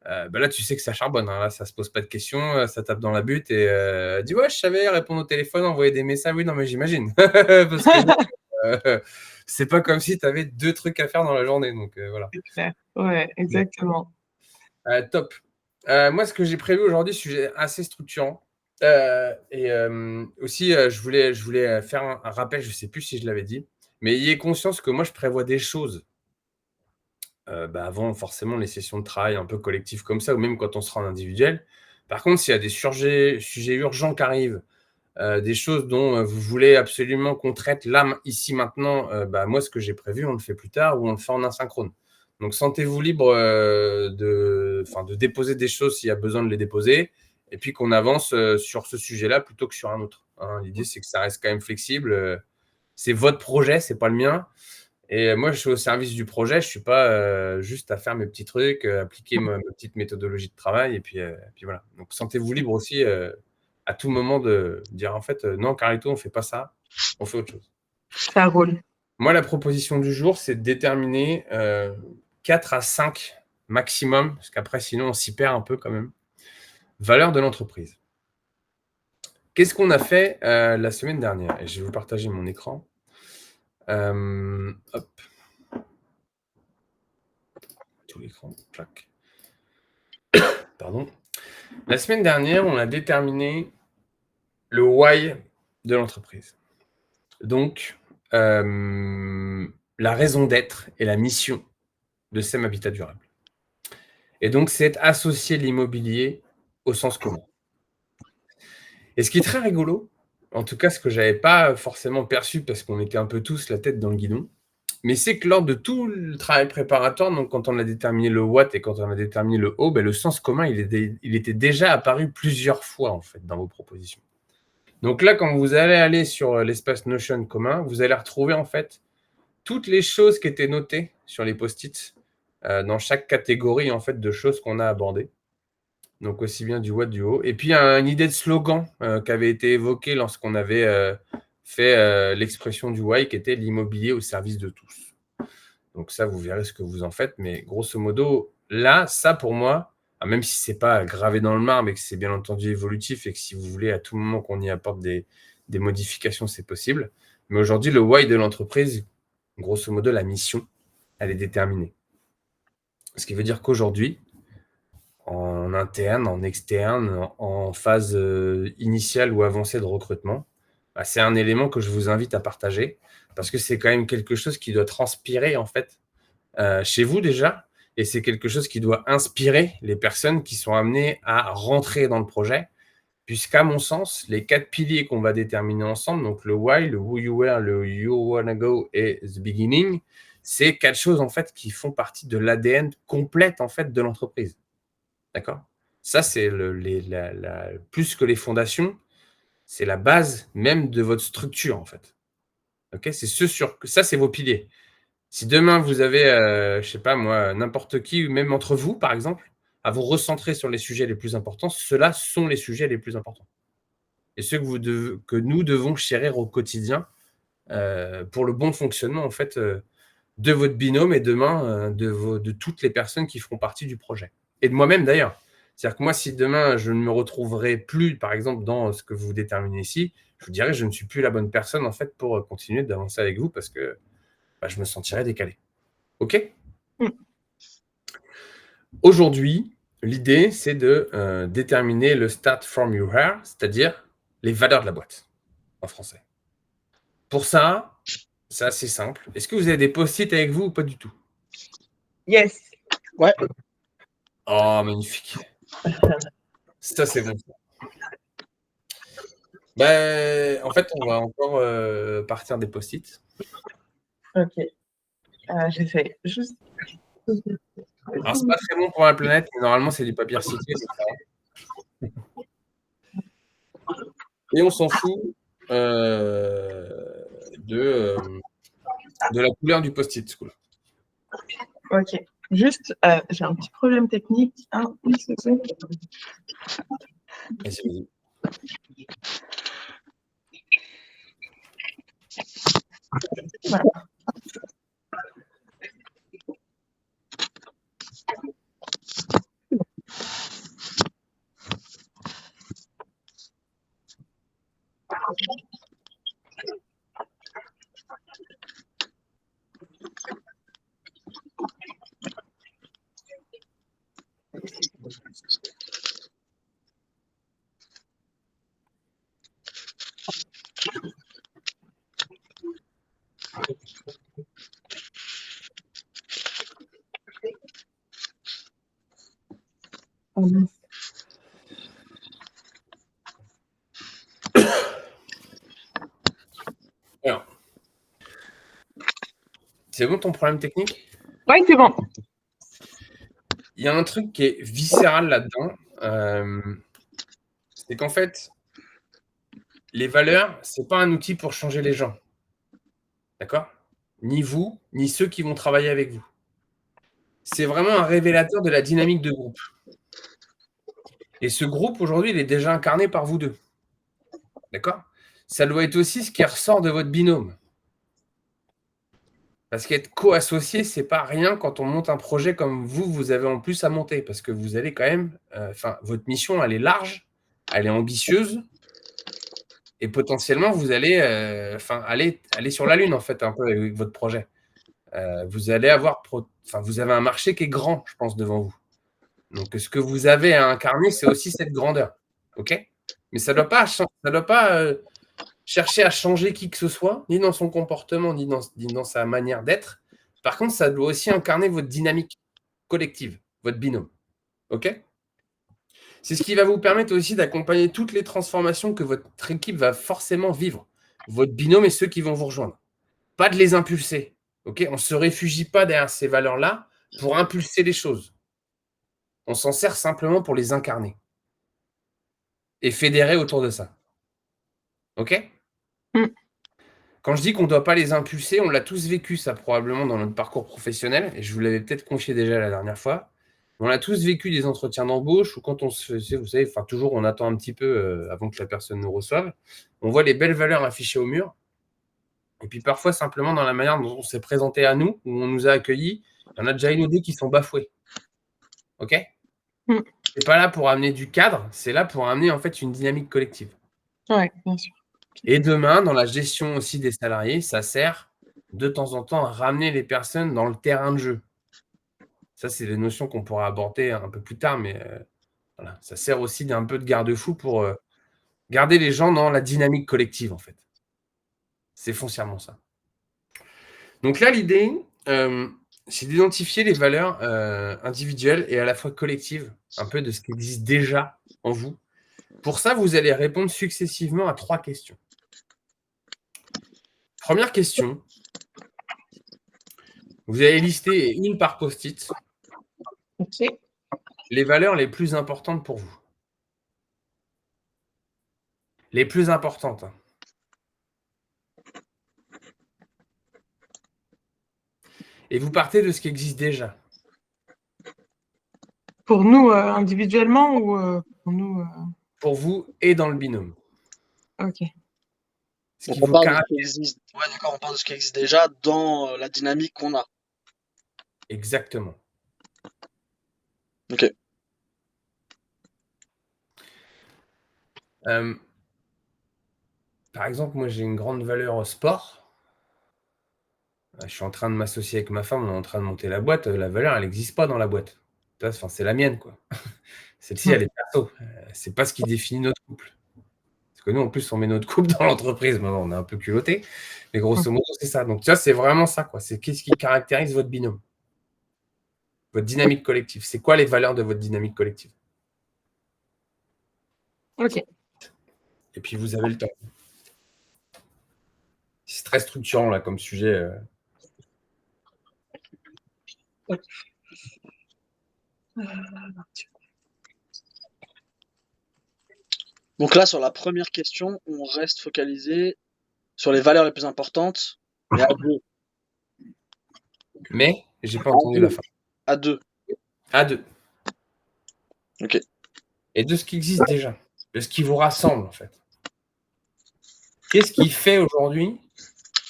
bah là, tu sais que ça charbonne. Hein. Là, ça se pose pas de questions, ça tape dans la butte et elle dit ouais, je savais répondre au téléphone, envoyer des messages. Oui, non, mais j'imagine, parce que bon, euh, c'est pas comme si tu avais 2 trucs à faire dans la journée, donc voilà. c'est clair. Ouais, exactement. Top. Moi, ce que j'ai prévu aujourd'hui, sujet assez structurant. Et aussi, je voulais faire un rappel, je ne sais plus si je l'avais dit, mais ayez conscience que moi, je prévois des choses avant forcément les sessions de travail un peu collectives comme ça, ou même quand on sera en individuel. Par contre, s'il y a des sujets urgents qui arrivent, des choses dont vous voulez absolument qu'on traite là, ici, maintenant, moi, ce que j'ai prévu, on le fait plus tard ou on le fait en asynchrone. Donc, sentez-vous libre de déposer des choses s'il y a besoin de les déposer, et puis qu'on avance sur ce sujet-là plutôt que sur un autre. Hein. L'idée, c'est que ça reste quand même flexible. C'est votre projet, c'est pas le mien. Et moi, je suis au service du projet. Je suis pas juste à faire mes petits trucs, appliquer ma petite méthodologie de travail, et puis voilà. Donc, sentez-vous libre aussi à tout moment de dire en fait, non, Carlito, on fait pas ça, on fait autre chose. Ça roule. Moi, la proposition du jour, c'est de déterminer 4 à 5 maximum, parce qu'après, sinon, on s'y perd un peu quand même, valeurs de l'entreprise. Qu'est-ce qu'on a fait la semaine dernière? Et je vais vous partager mon écran. Hop. Tout l'écran. Clac. Pardon. La semaine dernière, on a déterminé le why de l'entreprise. Donc, la raison d'être et la mission de SEM Habitat Durable. Et donc, c'est associer l'immobilier au sens commun. Et ce qui est très rigolo, en tout cas ce que je n'avais pas forcément perçu parce qu'on était un peu tous la tête dans le guidon, mais c'est que lors de tout le travail préparatoire, donc quand on a déterminé le what et quand on a déterminé le how, le sens commun, il était déjà apparu plusieurs fois en fait dans vos propositions. Donc là, quand vous allez aller sur l'espace Notion commun, vous allez retrouver en fait toutes les choses qui étaient notées sur les post-it dans chaque catégorie en fait de choses qu'on a abordées. Donc aussi bien du what, du how. Et puis une idée de slogan qui avait été évoquée lorsqu'on avait fait l'expression du why, qui était l'immobilier au service de tous. Donc ça, vous verrez ce que vous en faites. Mais grosso modo, là, ça pour moi, même si c'est pas gravé dans le marbre et que c'est bien entendu évolutif et que si vous voulez à tout moment qu'on y apporte des modifications, c'est possible. Mais aujourd'hui, le why de l'entreprise, grosso modo, la mission, elle est déterminée. Ce qui veut dire qu'aujourd'hui, en interne, en externe, en phase initiale ou avancée de recrutement, c'est un élément que je vous invite à partager parce que c'est quand même quelque chose qui doit transpirer en fait chez vous déjà, et c'est quelque chose qui doit inspirer les personnes qui sont amenées à rentrer dans le projet, puisqu'à mon sens, les 4 piliers qu'on va déterminer ensemble, donc le why, le who you were, le you wanna go et the beginning, c'est 4 choses en fait qui font partie de l'ADN complète en fait de l'entreprise. D'accord ? Ça, c'est plus que les fondations, c'est la base même de votre structure, en fait. Okay, ça, c'est vos piliers. Si demain, vous avez, je sais pas moi, n'importe qui, ou même entre vous, par exemple, à vous recentrer sur les sujets les plus importants, ceux-là sont les sujets les plus importants. Et ceux que nous devons chérir au quotidien pour le bon fonctionnement, en fait, de votre binôme et demain, de toutes les personnes qui feront partie du projet. Et de moi-même, d'ailleurs. C'est-à-dire que moi, si demain, je ne me retrouverai plus, par exemple, dans ce que vous déterminez ici, je vous dirais que je ne suis plus la bonne personne, en fait, pour continuer d'avancer avec vous parce que je me sentirais décalé. OK ? Aujourd'hui, l'idée, c'est de déterminer le start from your heart, c'est-à-dire les valeurs de la boîte, en français. Pour ça, c'est assez simple. Est-ce que vous avez des post-it avec vous ou pas du tout ? Yes. Ouais. Oh, magnifique. Ça, c'est bon. En fait, on va encore partir des post-it. Ok. J'essaie juste. Alors, c'est pas très bon pour la planète, mais normalement, c'est du papier recyclé. Et on s'en fout de la couleur du post-it. Ok. Juste, j'ai un petit problème technique. Une seconde. Vas-y. Voilà. Alors, c'est bon ton problème technique ? Oui, c'est bon. Il y a un truc qui est viscéral là-dedans. C'est qu'en fait, les valeurs, c'est pas un outil pour changer les gens. D'accord ? Ni vous, ni ceux qui vont travailler avec vous. C'est vraiment un révélateur de la dynamique de groupe. Et ce groupe, aujourd'hui, il est déjà incarné par vous deux. D'accord ? Ça doit être aussi ce qui ressort de votre binôme. Parce qu'être co-associé, c'est pas rien quand on monte un projet comme vous avez en plus à monter. Parce que vous allez quand même... votre mission, elle est large, elle est ambitieuse. Et potentiellement, vous allez aller sur la Lune, en fait, un peu avec votre projet. Vous allez vous avez un marché qui est grand, je pense, devant vous. Donc, ce que vous avez à incarner, c'est aussi cette grandeur. OK ? Mais ça ne doit pas chercher à changer qui que ce soit, ni dans son comportement, ni dans sa manière d'être. Par contre, ça doit aussi incarner votre dynamique collective, votre binôme. OK ? C'est ce qui va vous permettre aussi d'accompagner toutes les transformations que votre équipe va forcément vivre. Votre binôme et ceux qui vont vous rejoindre. Pas de les impulser. Okay ? On ne se réfugie pas derrière ces valeurs-là pour impulser les choses. On s'en sert simplement pour les incarner et fédérer autour de ça. OK ? Quand je dis qu'on ne doit pas les impulser, on l'a tous vécu ça probablement dans notre parcours professionnel, et je vous l'avais peut-être confié déjà la dernière fois. On a tous vécu des entretiens d'embauche où quand on se faisait, vous savez, toujours on attend un petit peu avant que la personne nous reçoive. On voit les belles valeurs affichées au mur. Et puis parfois, simplement dans la manière dont on s'est présenté à nous, où on nous a accueillis, il y en a déjà une ou deux qui sont bafoués. OK ? C'est pas là pour amener du cadre, c'est là pour amener en fait une dynamique collective. Oui, bien sûr. Et demain, dans la gestion aussi des salariés, ça sert de temps en temps à ramener les personnes dans le terrain de jeu. Ça, c'est des notions qu'on pourra aborder un peu plus tard, mais voilà, ça sert aussi d'un peu de garde-fou pour garder les gens dans la dynamique collective, en fait. C'est foncièrement ça. Donc là, l'idée, c'est d'identifier les valeurs individuelles et à la fois collectives, un peu de ce qui existe déjà en vous. Pour ça, vous allez répondre successivement à 3 questions. Première question, vous allez lister une par post-it. OK. les valeurs les plus importantes pour vous. Les plus importantes. Hein. Et vous partez de ce qui existe déjà. Pour nous, individuellement ou pour nous Pour vous et dans le binôme. Ok. Ce Donc qui on vous parle de ce qui caractérise. existe. Ouais, d'accord, on parle de ce qui existe déjà dans la dynamique qu'on a. Exactement. Ok. Par exemple, moi j'ai une grande valeur au sport. Je suis en train de m'associer avec ma femme, on est en train de monter la boîte. La valeur, elle n'existe pas dans la boîte. Enfin, c'est la mienne, quoi. Celle-ci, elle est perso. C'est pas ce qui définit notre couple. Parce que nous, en plus, on met notre couple dans l'entreprise. Maintenant, on est un peu culotté. Mais grosso modo, c'est ça. Donc, tu vois, c'est vraiment ça, quoi. C'est qu'est-ce qui caractérise votre binôme, votre dynamique collective. C'est quoi les valeurs de votre dynamique collective? Ok. Et puis, vous avez le temps. C'est très structurant, là, comme sujet. Donc là, sur la première question, on reste focalisé sur les valeurs les plus importantes, mais à deux. Mais, j'ai pas À entendu la deux. fin. À deux. À deux. Ok. Et de ce qui existe déjà. De ce qui vous rassemble, en fait. Qu'est-ce qui fait aujourd'hui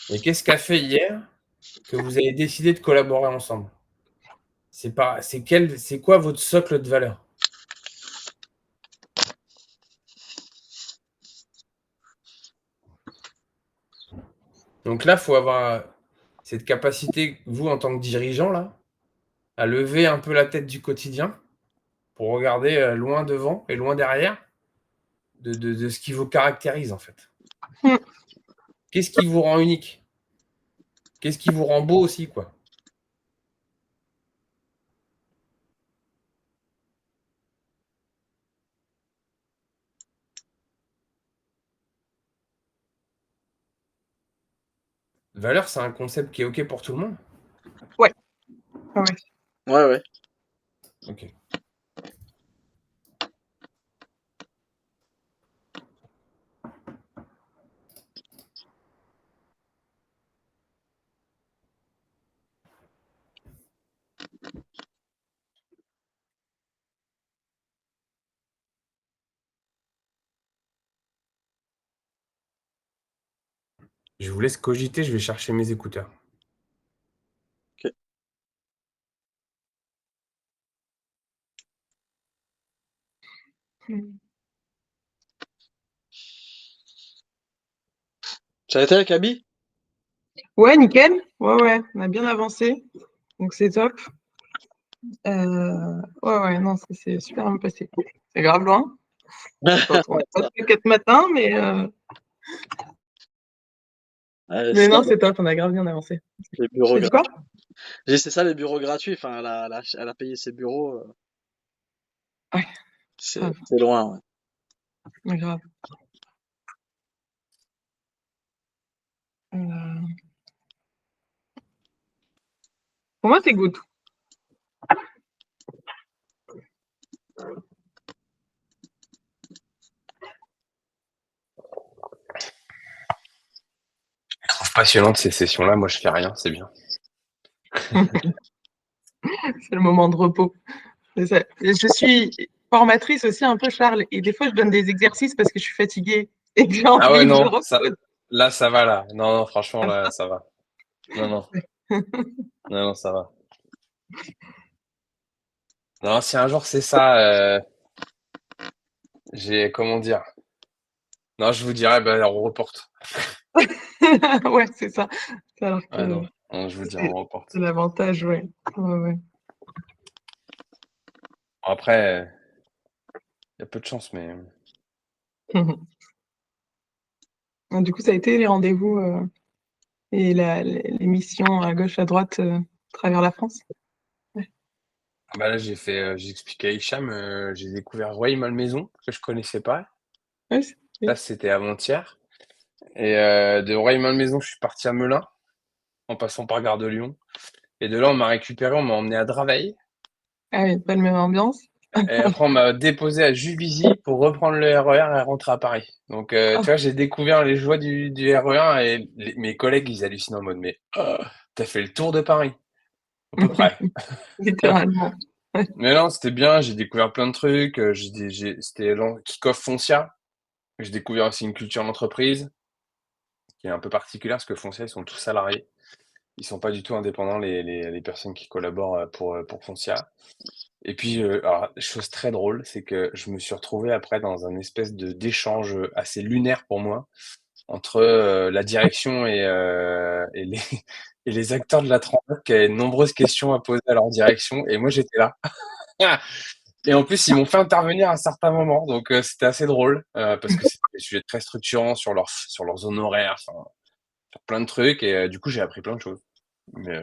et qu'est-ce qu'a fait hier que vous avez décidé de collaborer ensemble? C'est quoi votre socle de valeur? Donc là, il faut avoir cette capacité, vous, en tant que dirigeant, là, à lever un peu la tête du quotidien pour regarder loin devant et loin derrière de ce qui vous caractérise, en fait. Mm. Qu'est-ce qui vous rend unique? Qu'est-ce qui vous rend beau aussi, quoi? Valeur, c'est un concept qui est OK pour tout le monde? Ouais. Ouais. Ouais, ouais. OK. Je vous laisse cogiter, je vais chercher mes écouteurs. Ok. Mm. Ça a été avec Abby? Ouais, nickel. Ouais, on a bien avancé. Donc c'est top. Ouais, non, ça s'est super bien passé. C'est grave loin. On est pas tous les 4 matins, mais non, c'est top, on a grave bien avancé. Les bureaux T'as dit quoi? gratuits. C'est ça, les bureaux gratuits. Enfin, elle a payé ses bureaux. Ouais, C'est grave, loin, ouais. grave. Euh, Pour moi, c'est good. Je trouve passionnante ces sessions-là. Moi, je fais rien, c'est bien. C'est le moment de repos. C'est ça. Et je suis formatrice aussi un peu, Charles, et des fois, je donne des exercices parce que je suis fatiguée et que j'ai Ah ouais, envie que je non, repose. là, ça va, là. Non, franchement, là, ça va. Non, ça va. Non, si un jour c'est ça, comment dire? Non, je vous dirais, ben, on reporte. Ouais, c'est ça. Alors Ouais, que non, je vous dirais, c'est on reporte. l'avantage, ouais. Ouais. Après, il y a peu de chance, mais Du coup, ça a été les rendez-vous et les missions à gauche, à droite, à travers la France. Ouais. bah là, j'ai expliqué à Hicham, j'ai découvert Rueil-Malmaison, que je connaissais pas. Ouais, Là, oui. c'était avant-hier. Et de Rueil-Malmaison, je suis parti à Melun, en passant par Gare de Lyon. Et de là, on m'a récupéré, on m'a emmené à Draveil. Ah oui, pas la même ambiance. Et après, on m'a déposé à Juvisy pour reprendre le RER et rentrer à Paris. Donc, tu vois, j'ai découvert les joies du RER et mes collègues, ils hallucinent en mode, mais t'as fait le tour de Paris, à peu près. Littéralement. Ouais. Mais non, c'était bien, j'ai découvert plein de trucs. C'était kick-off Foncia. J'ai découvert aussi une culture d'entreprise qui est un peu particulière parce que Foncia, ils sont tous salariés. Ils sont pas du tout indépendants, les personnes qui collaborent pour Foncia. Et puis, alors, chose très drôle, c'est que je me suis retrouvé après dans un espèce d'échange assez lunaire pour moi entre la direction et les, et les acteurs de la Transat qui avaient de nombreuses questions à poser à leur direction. Et moi, j'étais là. Et en plus, ils m'ont fait intervenir à un certain moment. Donc, c'était assez drôle parce que c'était des sujets très structurants sur leurs honoraires, enfin, sur plein de trucs. Et du coup, j'ai appris plein de choses. Mais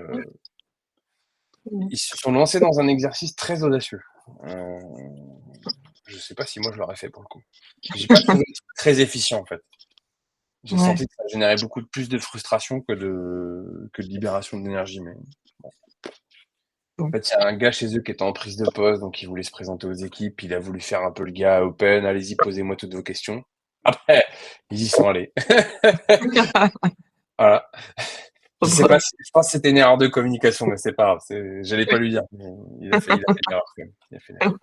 ils se sont lancés dans un exercice très audacieux. Euh, je sais pas si moi je l'aurais fait pour le coup. J'ai pas trouvé très efficient en fait. J'ai Ouais. senti que ça générait beaucoup plus de frustration que de libération d'énergie. Mais en fait, il y a un gars chez eux qui était en prise de poste, donc il voulait se présenter aux équipes. Il a voulu faire un peu le gars open. Allez-y, posez-moi toutes vos questions. Après, ils y sont allés. Voilà. Trop Je sais pas drôle. si, je pense que c'était une erreur de communication, mais c'est pas grave. J'allais pas lui dire. Mais il a fait une erreur quand même. Il a fait une erreur.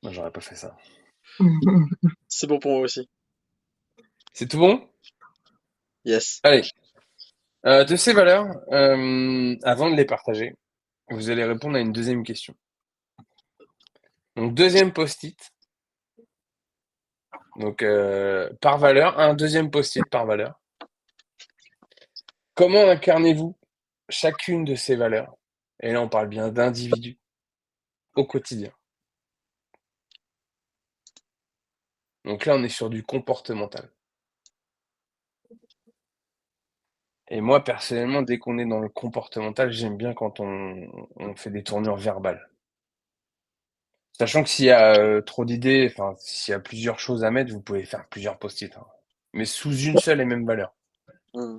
Moi, j'aurais pas fait ça. C'est bon pour moi aussi. C'est tout bon? Yes. Allez. De ces valeurs, avant de les partager, vous allez répondre à une deuxième question. Donc, deuxième post-it. Donc, par valeur, un deuxième post-it par valeur. Comment incarnez-vous chacune de ces valeurs? Et là, on parle bien d'individus au quotidien. Donc là, on est sur du comportemental. Et moi, personnellement, dès qu'on est dans le comportemental, j'aime bien quand on fait des tournures verbales. Sachant que s'il y a trop d'idées, enfin, s'il y a plusieurs choses à mettre, vous pouvez faire plusieurs post-it, hein. Mais sous une seule et même valeur. Hmm.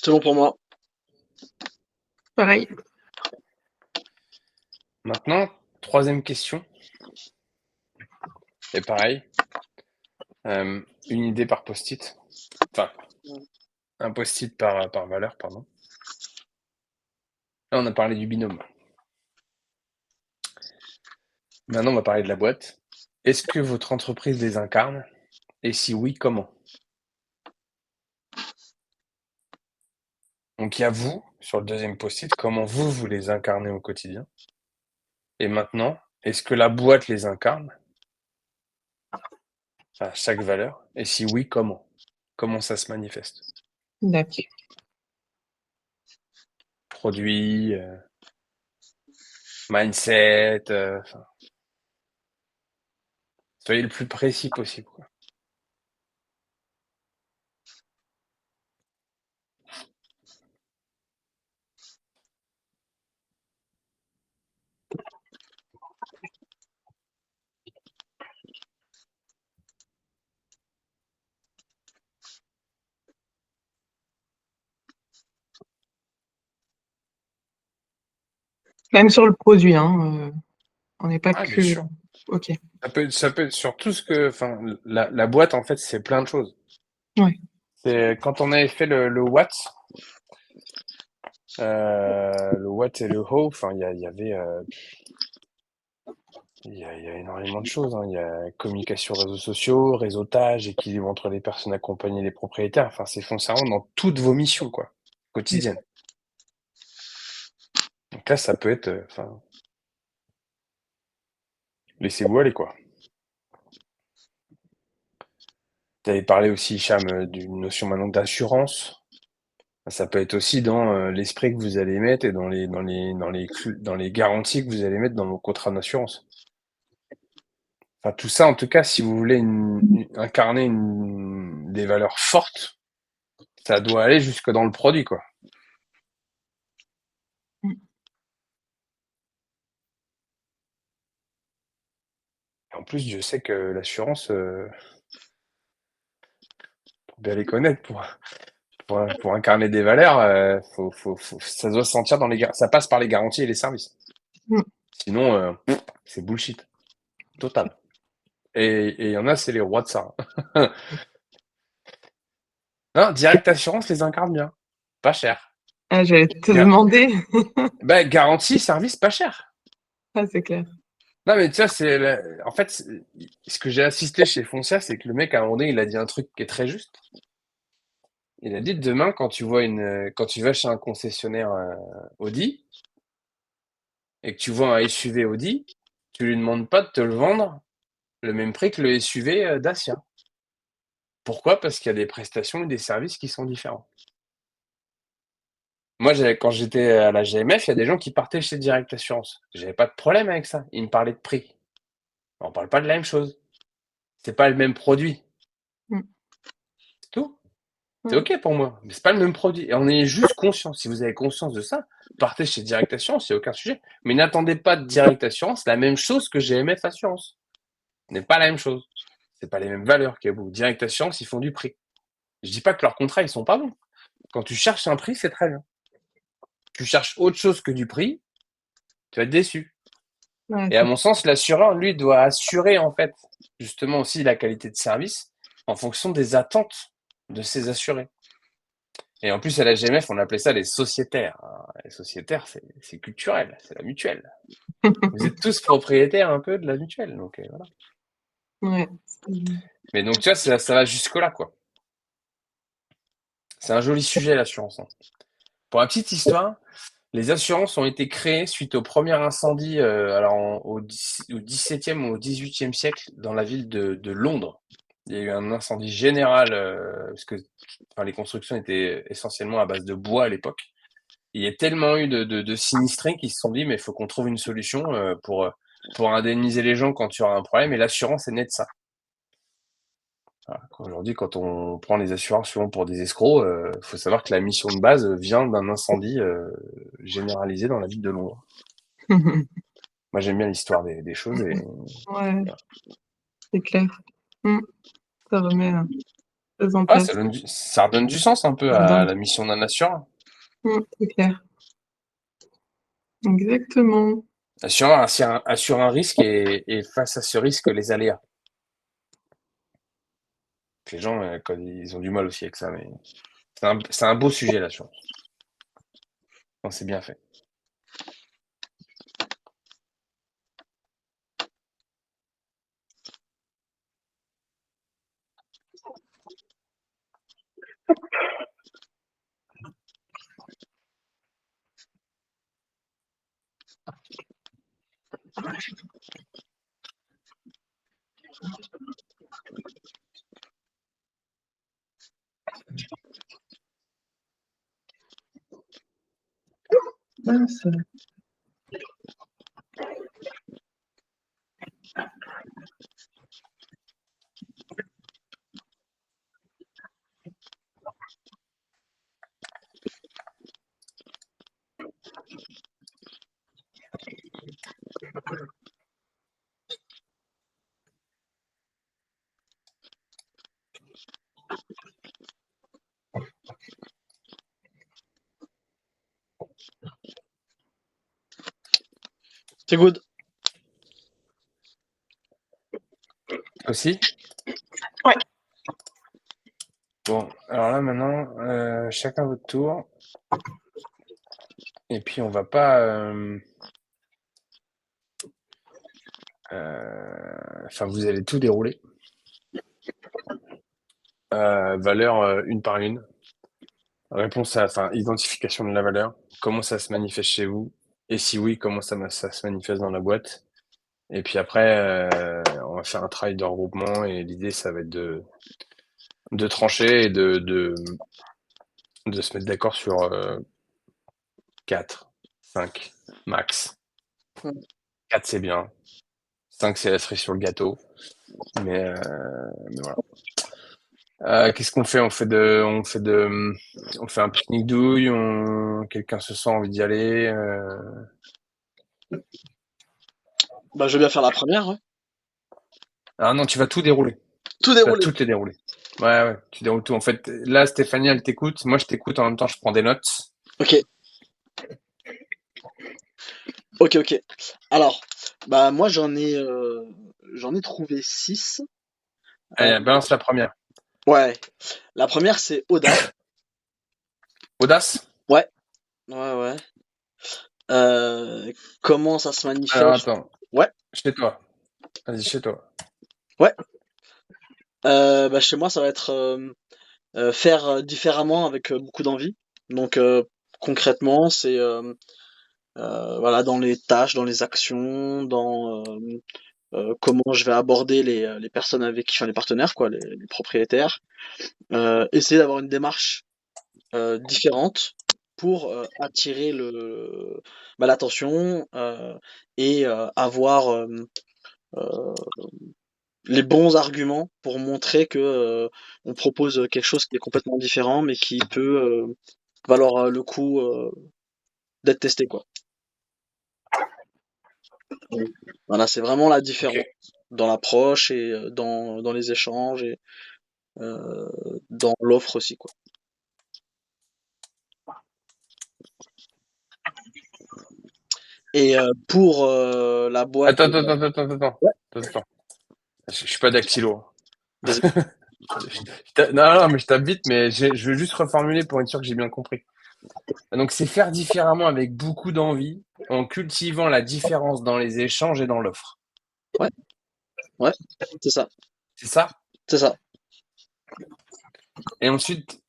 C'est bon pour moi. Pareil. Maintenant, troisième question. Et pareil, une idée par post-it. Enfin, un post-it par valeur, pardon. Là, on a parlé du binôme. Maintenant, on va parler de la boîte. Est-ce que votre entreprise les incarne? Et si oui, comment? Donc, il y a vous, sur le deuxième post-it, comment vous les incarnez au quotidien. Et maintenant, est-ce que la boîte les incarne à chaque valeur? Et si oui, comment? Comment ça se manifeste? D'accord. Produit, mindset, soyez le plus précis possible, quoi. Même sur le produit, hein, on n'est pas Ah, bien que. sûr. Ok. Ça peut être sur tout ce que, enfin, la boîte, en fait, c'est plein de choses. Ouais. C'est quand on avait fait le what, le what et le how, enfin, il y avait, il y a énormément de choses, hein. Il y a communication réseaux sociaux, réseautage, équilibre entre les personnes accompagnées et les propriétaires. Enfin, c'est foncièrement dans toutes vos missions, quoi, quotidiennes. Donc là, ça peut être, enfin, laissez-vous aller, quoi. Tu avais parlé aussi, Hicham, d'une notion maintenant d'assurance. Ça peut être aussi dans l'esprit que vous allez mettre et dans les garanties que vous allez mettre dans vos contrats d'assurance. Enfin, tout ça, en tout cas, si vous voulez incarner des valeurs fortes, ça doit aller jusque dans le produit, quoi. En plus, je sais que l'assurance, pour bien les connaître, pour incarner des valeurs, ça doit se sentir ça passe par les garanties et les services. Mm. Sinon, c'est bullshit. Total. Et il y en a, c'est les rois de ça. Non, Direct Assurance les incarne bien. Pas cher. Ah, j'allais te Ga- demander. Garantie, service, pas cher. Ah, c'est clair. Non, mais tu vois, en fait, ce que j'ai assisté chez Foncia, c'est que le mec, à un moment donné, il a dit un truc qui est très juste. Il a dit, demain, quand tu vas chez un concessionnaire Audi et que tu vois un SUV Audi, tu lui demandes pas de te le vendre le même prix que le SUV Dacia. Pourquoi? Parce qu'il y a des prestations et des services qui sont différents. Moi, quand j'étais à la GMF, il y a des gens qui partaient chez Direct Assurance. J'avais pas de problème avec ça. Ils me parlaient de prix. On parle pas de la même chose. C'est pas le même produit. Mm. C'est tout. C'est Ouais. OK pour moi. Mais c'est pas le même produit. Et on est juste conscient. Si vous avez conscience de ça, partez chez Direct Assurance, il n'y a aucun sujet. Mais n'attendez pas de Direct Assurance la même chose que GMF Assurance. Ce n'est pas la même chose. C'est pas les mêmes valeurs qu'il y a beaucoup. Direct Assurance, ils font du prix. Je dis pas que leurs contrats, ils sont pas bons. Quand tu cherches un prix, c'est très bien. Tu cherches autre chose que du prix, tu vas être déçu. Ouais, Et à mon sens, l'assureur, lui, doit assurer, en fait, justement aussi la qualité de service en fonction des attentes de ses assurés. Et en plus, à la GMF, on appelait ça les sociétaires. Les sociétaires, c'est culturel, c'est la mutuelle. Vous êtes tous propriétaires un peu de la mutuelle, donc voilà. ouais. Mais donc, tu vois, ça va jusque-là, quoi. C'est un joli sujet, l'assurance, hein. Pour la petite histoire, les assurances ont été créées suite au premier incendie au XVIIe ou au XVIIIe siècle dans la ville de Londres. Il y a eu un incendie général parce que les constructions étaient essentiellement à base de bois à l'époque. Il y a tellement eu de sinistrés qui se sont dit mais il faut qu'on trouve une solution pour indemniser les gens quand il y aura un problème et l'assurance est née de ça. Voilà. Aujourd'hui, quand on prend les assurances souvent pour des escrocs, faut savoir que la mission de base vient d'un incendie généralisé dans la ville de Londres. Moi, j'aime bien l'histoire des choses et Ouais, voilà. c'est clair. Mm. Ça remet très Ah, ça intéressant. ça redonne du sens un peu à Donc, la mission d'un assureur. c'est clair. Exactement. Assureur assure un risque et face à ce risque, les aléas. Les gens, quand ils ont du mal aussi avec ça, mais c'est un beau sujet l'assurance. Quand c'est bien fait. Mince. C'est good. Aussi? Ouais. Bon, alors là maintenant, chacun votre tour. Et puis on va pas. Enfin, vous allez tout dérouler. Valeur une par une. Réponse à, enfin, identification de la valeur. Comment ça se manifeste chez vous? Et si oui, comment ça se manifeste dans la boîte? Et puis après, on va faire un travail de regroupement et l'idée, ça va être de trancher et de se mettre d'accord sur 4, 5 max. 4 c'est bien. 5 c'est la cerise sur le gâteau. Mais voilà. Qu'est-ce qu'on fait? On fait un pique-nique douille. Quelqu'un se sent envie d'y aller. Bah, je vais bien faire la première, ouais. Ah non, tu vas tout dérouler. Tout Tu vas dérouler. tout les dérouler. Ouais, ouais, tu déroules tout. En fait, là, Stéphanie, elle t'écoute. Moi, je t'écoute en même temps, je prends des notes. Ok, ok, ok. Alors, bah moi j'en ai trouvé 6. Allez, balance la première. Ouais. La première c'est audace. Audace? Ouais, ouais, ouais. Euh, Comment ça se Alors, manifeste? attends. Ouais, Chez toi. Vas-y, chez toi. ouais. Bah chez moi ça va être faire différemment avec beaucoup d'envie. Donc concrètement c'est voilà dans les tâches, dans les actions, dans comment je vais aborder les personnes avec qui, enfin les partenaires quoi, les propriétaires. Essayer d'avoir une démarche différentes pour attirer l'attention et avoir les bons arguments pour montrer que on propose quelque chose qui est complètement différent mais qui peut valoir le coup d'être testé quoi. Donc, voilà, c'est vraiment la Ok. différence dans l'approche et dans les échanges et euh, dans l'offre aussi quoi. Et pour la boîte, Attends, attends, attends, attends, attends. ouais, Attends. Je suis pas dactylo. vas-y. Non, non, mais je tape vite, mais je veux juste reformuler pour être sûr que j'ai bien compris. Donc, c'est faire différemment avec beaucoup d'envie, en cultivant la différence dans les échanges et dans l'offre. Ouais, ouais, c'est ça, C'est ça? c'est ça. Et ensuite,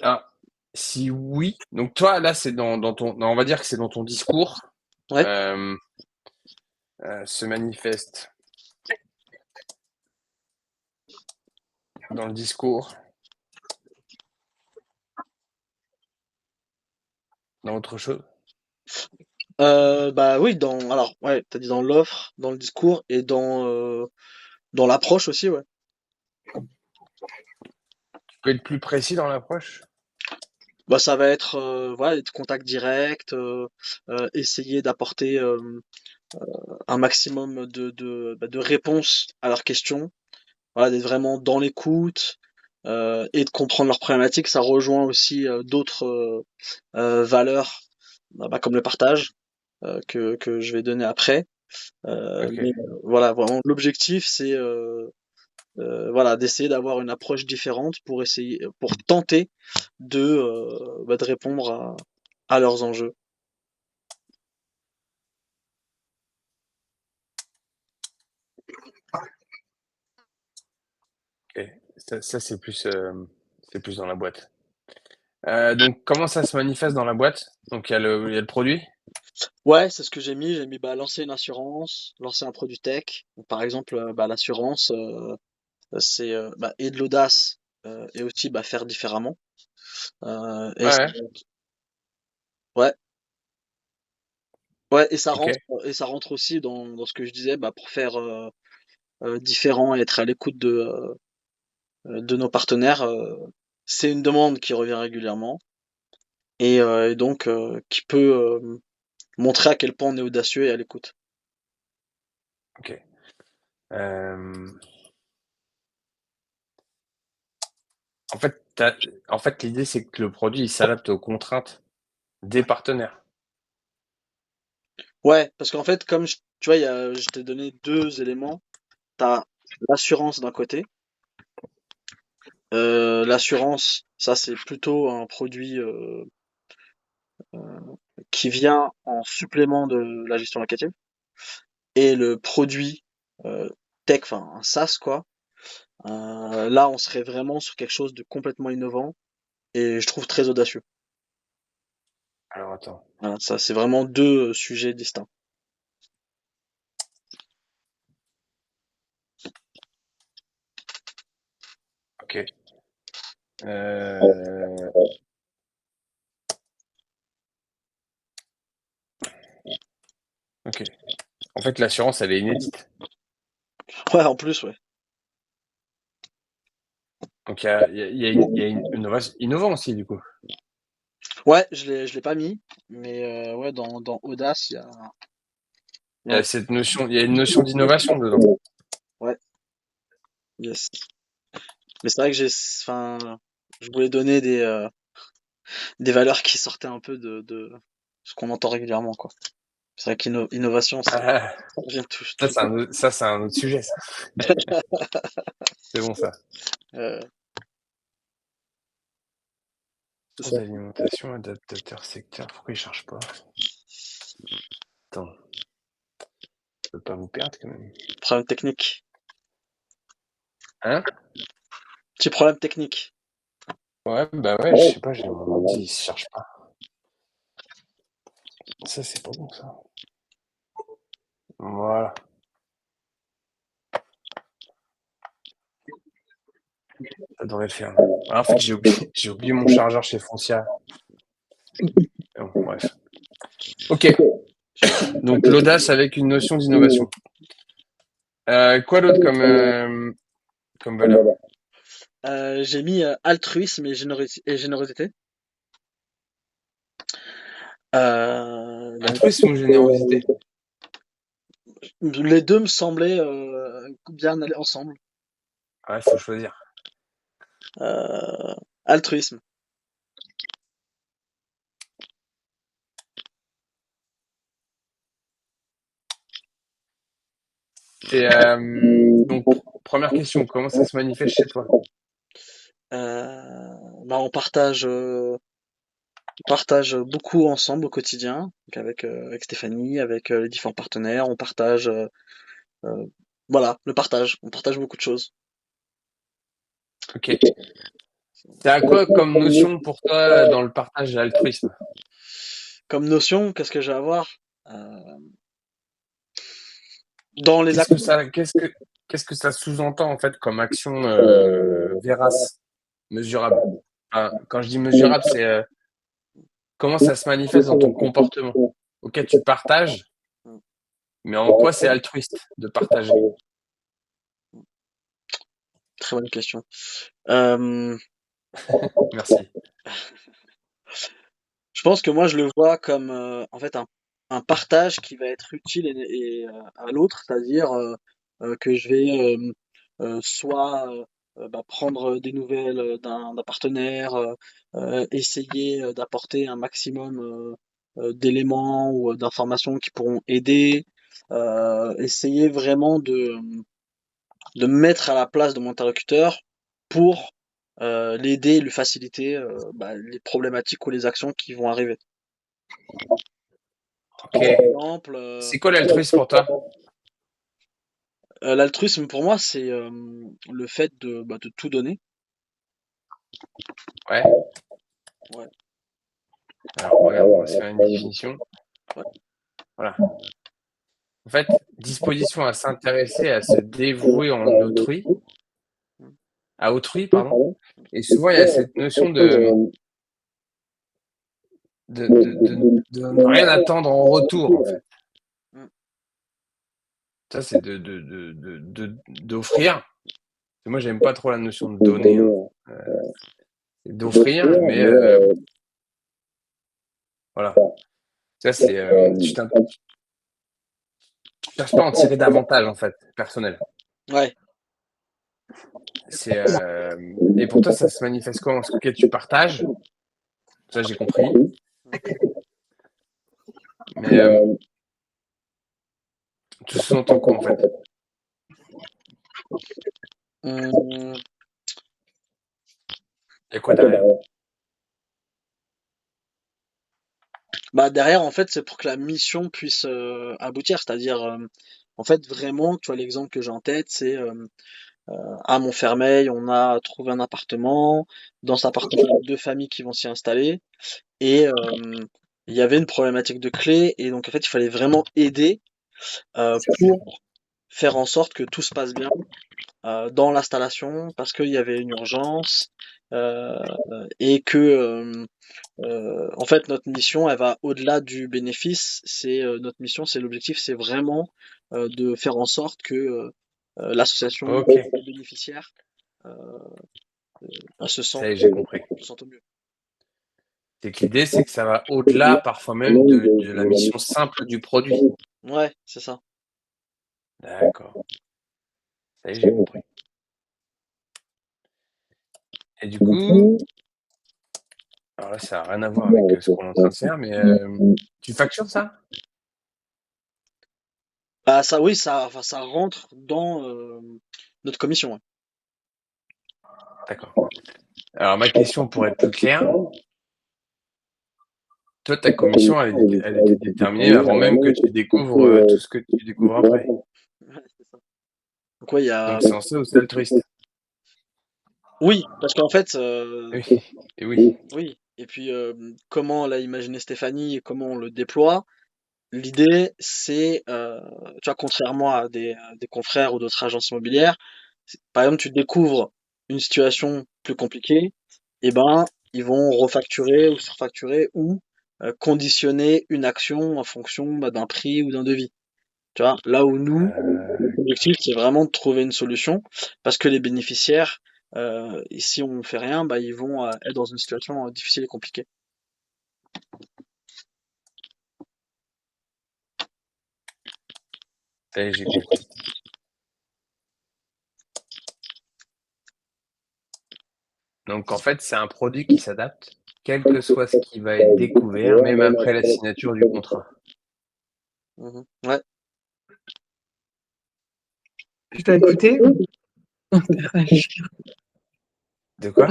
si oui, donc toi, là, c'est dans ton, non, on va dire que c'est dans ton discours, Ouais. euh, se manifeste dans le discours, dans autre chose. Bah oui, alors ouais, t'as dit dans l'offre, dans le discours et dans l'approche aussi, ouais. Tu peux être plus précis dans l'approche? Bah ça va être voilà, être contact direct, essayer d'apporter un maximum de réponses à leurs questions. Voilà, d'être vraiment dans l'écoute, et de comprendre leurs problématiques. Ça rejoint aussi d'autres valeurs, comme le partage, que je vais donner après. Ok. Mais voilà, vraiment l'objectif c'est voilà, d'essayer d'avoir une approche différente pour tenter de répondre à leurs enjeux. Ok. Ça, c'est plus dans la boîte. Donc, comment ça se manifeste dans la boîte? Donc, il y a le produit. Ouais, c'est ce que j'ai mis. J'ai mis lancer une assurance, lancer un produit tech. Donc, par exemple, l'assurance, c'est et de l'audace et aussi faire différemment. Et Ouais, ouais. ouais, ouais, Ok. et ça rentre aussi dans ce que je disais, pour faire différent et être à l'écoute de nos partenaires. C'est une demande qui revient régulièrement et donc qui peut montrer à quel point on est audacieux et à l'écoute. Ok. Euh, en fait, en fait, l'idée, c'est que le produit, il s'adapte aux contraintes des partenaires. Ouais, parce qu'en fait, tu vois, je t'ai donné deux éléments. T'as l'assurance d'un côté. L'assurance, ça c'est plutôt un produit qui vient en supplément de la gestion locative. Et le produit euh, tech, enfin un SaaS quoi, là on serait vraiment sur quelque chose de complètement innovant et je trouve très audacieux. Alors, attends. Voilà, ça c'est vraiment deux sujets distincts. Ok. Euh, ok. En fait, l'assurance, elle est inédite. Ouais, en plus, ouais. Donc, il y a une innovant aussi, du coup. Ouais, je l'ai pas mis, mais ouais, dans Audace, il Il y y a a cette notion, il y a une notion d'innovation dedans. ouais, yes. Mais c'est vrai que enfin, je voulais donner des valeurs qui sortaient un peu de ce qu'on entend régulièrement, quoi. C'est vrai qu'innovation, Ah, ça revient tout ça, le temps. ça, c'est un autre sujet, ça. C'est bon, ça. Euh, c'est ça. D'alimentation, adaptateur secteur. Pourquoi il charge pas? Attends, je peux pas vous perdre quand même. Problème technique. Hein? Petit problème technique. Ouais, bah ouais, je sais pas, j'ai mon ordi, il se charge pas. Ça, c'est pas bon, ça. Voilà. Ça devrait le faire. Ah, en fait, j'ai oublié mon chargeur chez Foncia. Bon, bref. Ok. Donc, l'audace avec une notion d'innovation. Quoi d'autre comme valeur? J'ai mis altruisme et générosité. Donc, Altruisme ou générosité? les deux me semblaient bien aller ensemble. Ouais, faut choisir. Euh, altruisme. Et donc, première question, comment ça se manifeste chez toi? On partage beaucoup ensemble au quotidien, donc avec Stéphanie, avec les différents partenaires. On partage, voilà, le partage. On partage beaucoup de choses. Ok. T'as quoi comme notion pour toi dans le partage et l'altruisme? Comme notion, qu'est-ce que j'ai à voir? Euh, dans les Qu'est-ce ac- que ça, qu'est-ce que ça sous-entend en fait comme action vérace, mesurable? Enfin, quand je dis mesurable, c'est comment ça se manifeste dans ton comportement? Ok, tu partages, mais en quoi c'est altruiste de partager? Très bonne question. Euh, Merci. je pense que moi je le vois comme en fait un partage qui va être utile à l'autre, c'est-à-dire que je vais soit prendre des nouvelles d'un partenaire, essayer d'apporter un maximum d'éléments ou d'informations qui pourront aider, essayer vraiment de me mettre à la place de mon interlocuteur pour l'aider, lui faciliter les problématiques ou les actions qui vont arriver. Ok. Par exemple, C'est quoi l'altruisme pour toi? l'altruisme pour moi, c'est le fait de tout donner. Ouais. Ouais. Alors, regarde, on va se faire une définition. Ouais. Voilà. En fait, disposition à s'intéresser, à se dévouer en autrui, à autrui, pardon. Et souvent, il y a cette notion de ne rien attendre en retour, en fait. Mm. Ça, c'est d'offrir. Moi, j'aime pas trop la notion de donner, hein. C'est d'offrir, mais voilà. Ça, c'est. Tu cherches pas à en tirer davantage, en fait, personnel. Ouais. C'est et pour toi, ça se manifeste comment? Ce que tu partages, ça j'ai compris. Mais tu sous-entends quoi en fait? Hum, Il y a quoi derrière? derrière, en fait, c'est pour que la mission puisse aboutir. C'est-à-dire, en fait, vraiment, tu vois, l'exemple que j'ai en tête, c'est à Montfermeil, on a trouvé un appartement. Dans cet appartement, il y a deux familles qui vont s'y installer. Et il y avait une problématique de clé. Et donc, en fait, il fallait vraiment aider pour faire en sorte que tout se passe bien dans l'installation parce qu'il y avait une urgence et que en fait notre mission elle va au-delà du bénéfice. C'est notre mission, c'est l'objectif, c'est vraiment de faire en sorte que l'association, Ok, les bénéficiaires euh, se ça y est, sentent, j'ai compris. au mieux. C'est que l'idée, c'est que ça va au-delà, parfois même, de la mission simple du produit. Ouais, c'est ça. D'accord. Ça y est, j'ai compris. Et du coup, alors là, ça n'a rien à voir avec ce qu'on est en train de faire, mais tu factures ça? Ça, oui, enfin, ça rentre dans notre commission. Ouais. D'accord. Alors ma question pour être plus claire, toi, ta commission, elle était déterminée avant même que tu découvres tout ce que tu découvres après. Ouais, c'est ça. Donc ouais, il y a Donc c'est en ça où c'est altruiste. oui, parce qu'en fait, Oui, et oui. oui. Et puis comment l'a imaginé Stéphanie et comment on le déploie, l'idée c'est, tu vois, contrairement à des confrères ou d'autres agences immobilières, par exemple, tu découvres une situation plus compliquée, et ben ils vont refacturer ou surfacturer ou conditionner une action en fonction d'un prix ou d'un devis. Tu vois, là où nous, l'objectif, c'est vraiment de trouver une solution parce que les bénéficiaires, et si on ne fait rien, ils vont être dans une situation difficile et compliquée. Ça y est, j'ai compris. Donc en fait, c'est un produit qui s'adapte, quel que soit ce qui va être découvert, même après la signature du contrat. Mhm. Ouais. Je dois écouter. De quoi?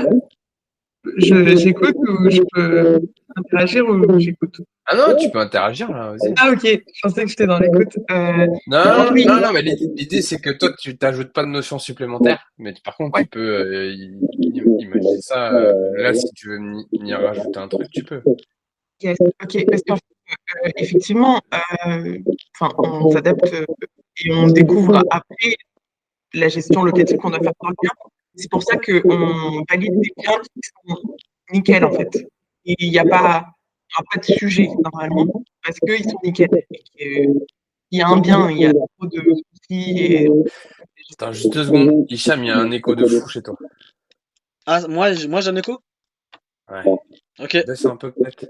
J'écoute ou je peux interagir ou j'écoute? Ah non, tu peux interagir là, vas-y. Ah ok, je pensais que j'étais dans l'écoute. Non, Oui, non, non, mais l'idée c'est que toi tu t'ajoutes pas de notions supplémentaires, mais par contre ouais, tu peux imaginer ça. Là, si tu veux m'y rajouter un truc, tu peux. yes, ok, parce qu'en fait, effectivement, on s'adapte et on découvre après la gestion locative qu'on doit faire pour le bien. C'est pour ça qu'on valide des biens qui sont nickel en fait. Et il y a pas de sujet normalement parce qu'ils sont nickel. Et il y a un bien, il y a trop de soucis et Attends, juste 2 secondes. Hicham, il y a un écho de fou chez toi. Ah, moi j'ai un écho? Ouais. Ok. Descends un peu peut-être.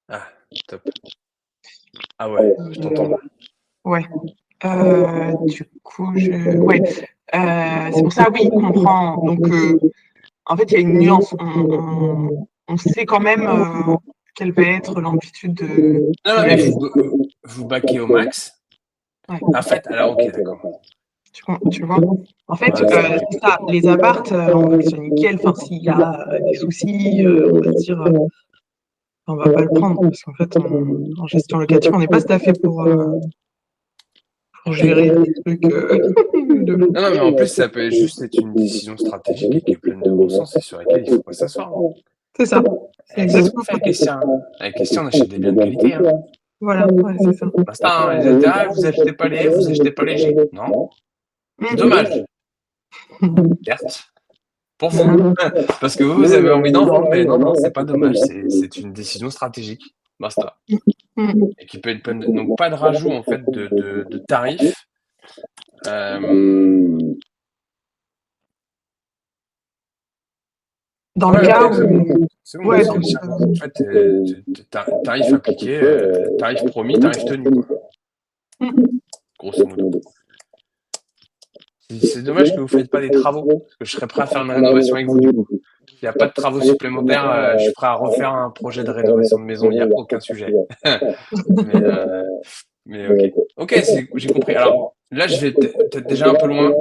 Ah, top. Ah ouais, je t'entends là. ouais. Du coup, ouais. C'est pour ça, oui, comprend. Donc, en fait, il y a une nuance. On sait quand même quelle va être l'amplitude Non, de non, la mais gestion. vous baquez au max. Ouais. En fait, alors, ok, d'accord. Tu vois? En fait, Ouais, c'est bon, j'ai c'est ça. Les appartes, on veut qu'ils soient nickel. Enfin, s'il y a des soucis, on va se dire, on va pas le prendre parce qu'en fait, en gestion locative, on n'est pas staffé pour gérer des trucs de fou. Non, non, mais en plus, ça peut juste être une décision stratégique et qui est pleine de bon sens et sur laquelle il faut pas s'asseoir. C'est ça. C'est Et c'est ce qu'on exactement fait ça. avec Christian. Avec Christian, on achète des biens de qualité. Hein. Voilà, ouais, c'est ça. Basta, hein, les intérêts, vous achetez pas les F, vous achetez pas les G. Non, c'est dommage. Certes, pour vous. Parce que vous avez envie d'en vendre, mais non, non, c'est pas dommage. C'est une décision stratégique. Basta. Mm. Et qui peut être pleine de... Donc, pas de rajout, en fait, de tarifs. Euh, Dans le Ouais, cas ok, c'est bon. où, C'est bon, ouais, c'est Christian. En fait, tarif appliqué, tarif promis, tarif tenu, quoi. Mm. Grosso modo. C'est dommage que vous ne faites pas des travaux, parce que je serais prêt à faire une rénovation avec vous, du coup. S'il n'y a pas de travaux supplémentaires, je suis prêt à refaire un projet de rénovation de maison, il n'y a aucun sujet. mais, mais ok. Ok, j'ai compris. Alors, là, je vais peut-être déjà un peu loin.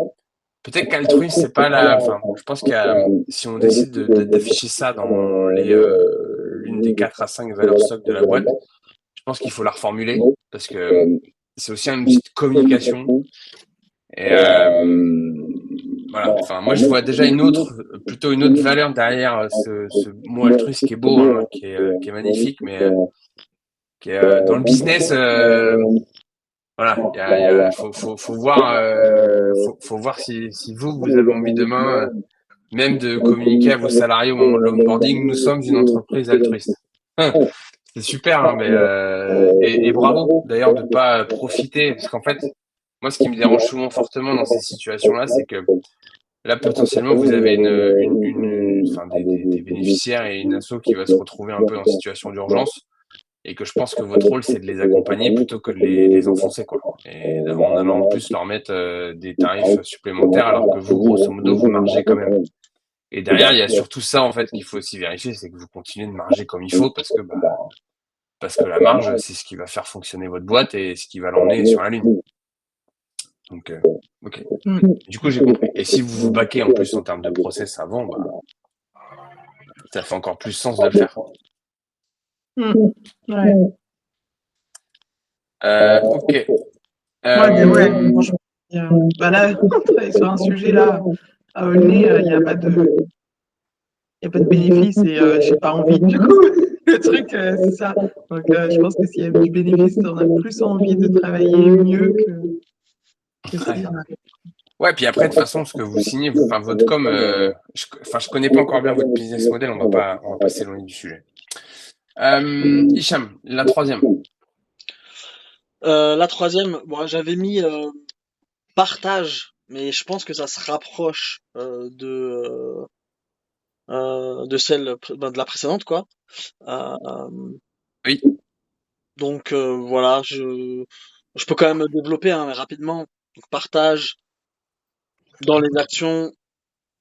Peut-être qu'altruisme, c'est pas la. Enfin, je pense que si on décide d'afficher ça dans l'une des 4 à 5 valeurs stock de la boîte, je pense qu'il faut la reformuler parce que c'est aussi un outil de communication. Et voilà. Enfin, moi, je vois déjà plutôt une autre valeur derrière ce mot altruiste qui est beau, hein, qui est magnifique, mais qui est dans le business. Voilà, faut voir, faut voir si vous avez envie demain, même de communiquer à vos salariés au moment de l'onboarding, nous sommes une entreprise altruiste. C'est super, hein, mais et bravo d'ailleurs de pas profiter, parce qu'en fait, moi, ce qui me dérange souvent fortement dans ces situations-là, c'est que là, potentiellement, vous avez enfin, des bénéficiaires et une asso qui va se retrouver un peu en situation d'urgence et que je pense que votre rôle, c'est de les accompagner plutôt que de les enfoncer, quoi. Et en allant en plus leur mettre des tarifs supplémentaires alors que vous, grosso modo, vous margez quand même. Et derrière, il y a surtout ça, en fait, qu'il faut aussi vérifier, c'est que vous continuez de marger comme il faut parce que la marge, c'est ce qui va faire fonctionner votre boîte et ce qui va l'emmener sur la ligne. Donc, ok. Mm. Du coup, j'ai compris. Et si vous vous baquez en plus en termes de process avant, ça fait encore plus sens de le faire. Mm. Ouais. Ok. Ouais, franchement, bah là, on travaille sur un sujet là, à Aulnay, il n'y a pas de bénéfice et j'ai pas envie. Du coup, le truc, c'est ça. Donc, je pense que s'il y avait du bénéfice, on a plus envie de travailler mieux que si. Ouais, puis après, de toute façon, ce que vous signez, enfin, votre com, je connais pas encore bien votre business model, on va pas s'éloigner du sujet. Hicham, la troisième. La troisième, bon, j'avais mis partage, mais je pense que ça se rapproche de celle de la précédente, quoi. Euh, Oui. donc voilà, je peux quand même développer hein, mais rapidement. Donc, partage dans les actions,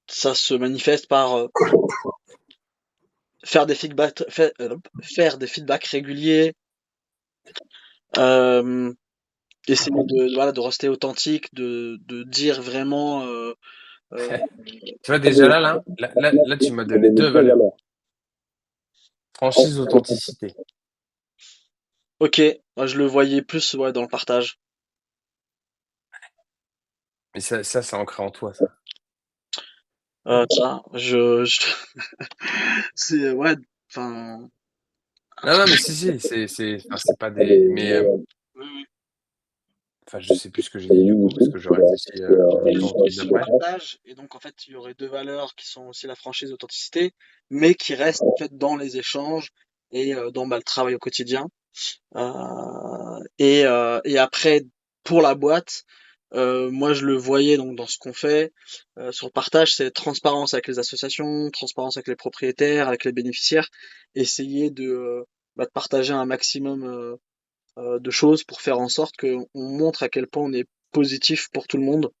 ça se manifeste par faire des feedbacks réguliers, euh, essayer voilà, de rester authentique, de dire vraiment. Euh, Tu vois, déjà là, tu m'as donné deux valeurs. Franchise, authenticité. ok, moi je le voyais plus ouais, dans le partage. Mais ça, c'est ancré en toi, ça. Ça, c'est ouais, enfin, Non, non, mais si, enfin, c'est pas des, mais, oui, oui. enfin, je sais plus ce que j'ai dit du coup, parce que je réfléchis en même J'ai temps dit au truc aussi d'après. partage, et donc en fait il y aurait deux valeurs qui sont aussi la franchise et l'authenticité, mais qui restent en fait dans les échanges et dans bah, le travail au quotidien. Et après, pour la boîte, moi je le voyais donc dans ce qu'on fait sur le partage, c'est transparence avec les associations, transparence avec les propriétaires, avec les bénéficiaires, essayer de partager un maximum de choses pour faire en sorte qu'on montre à quel point on est positif pour tout le monde.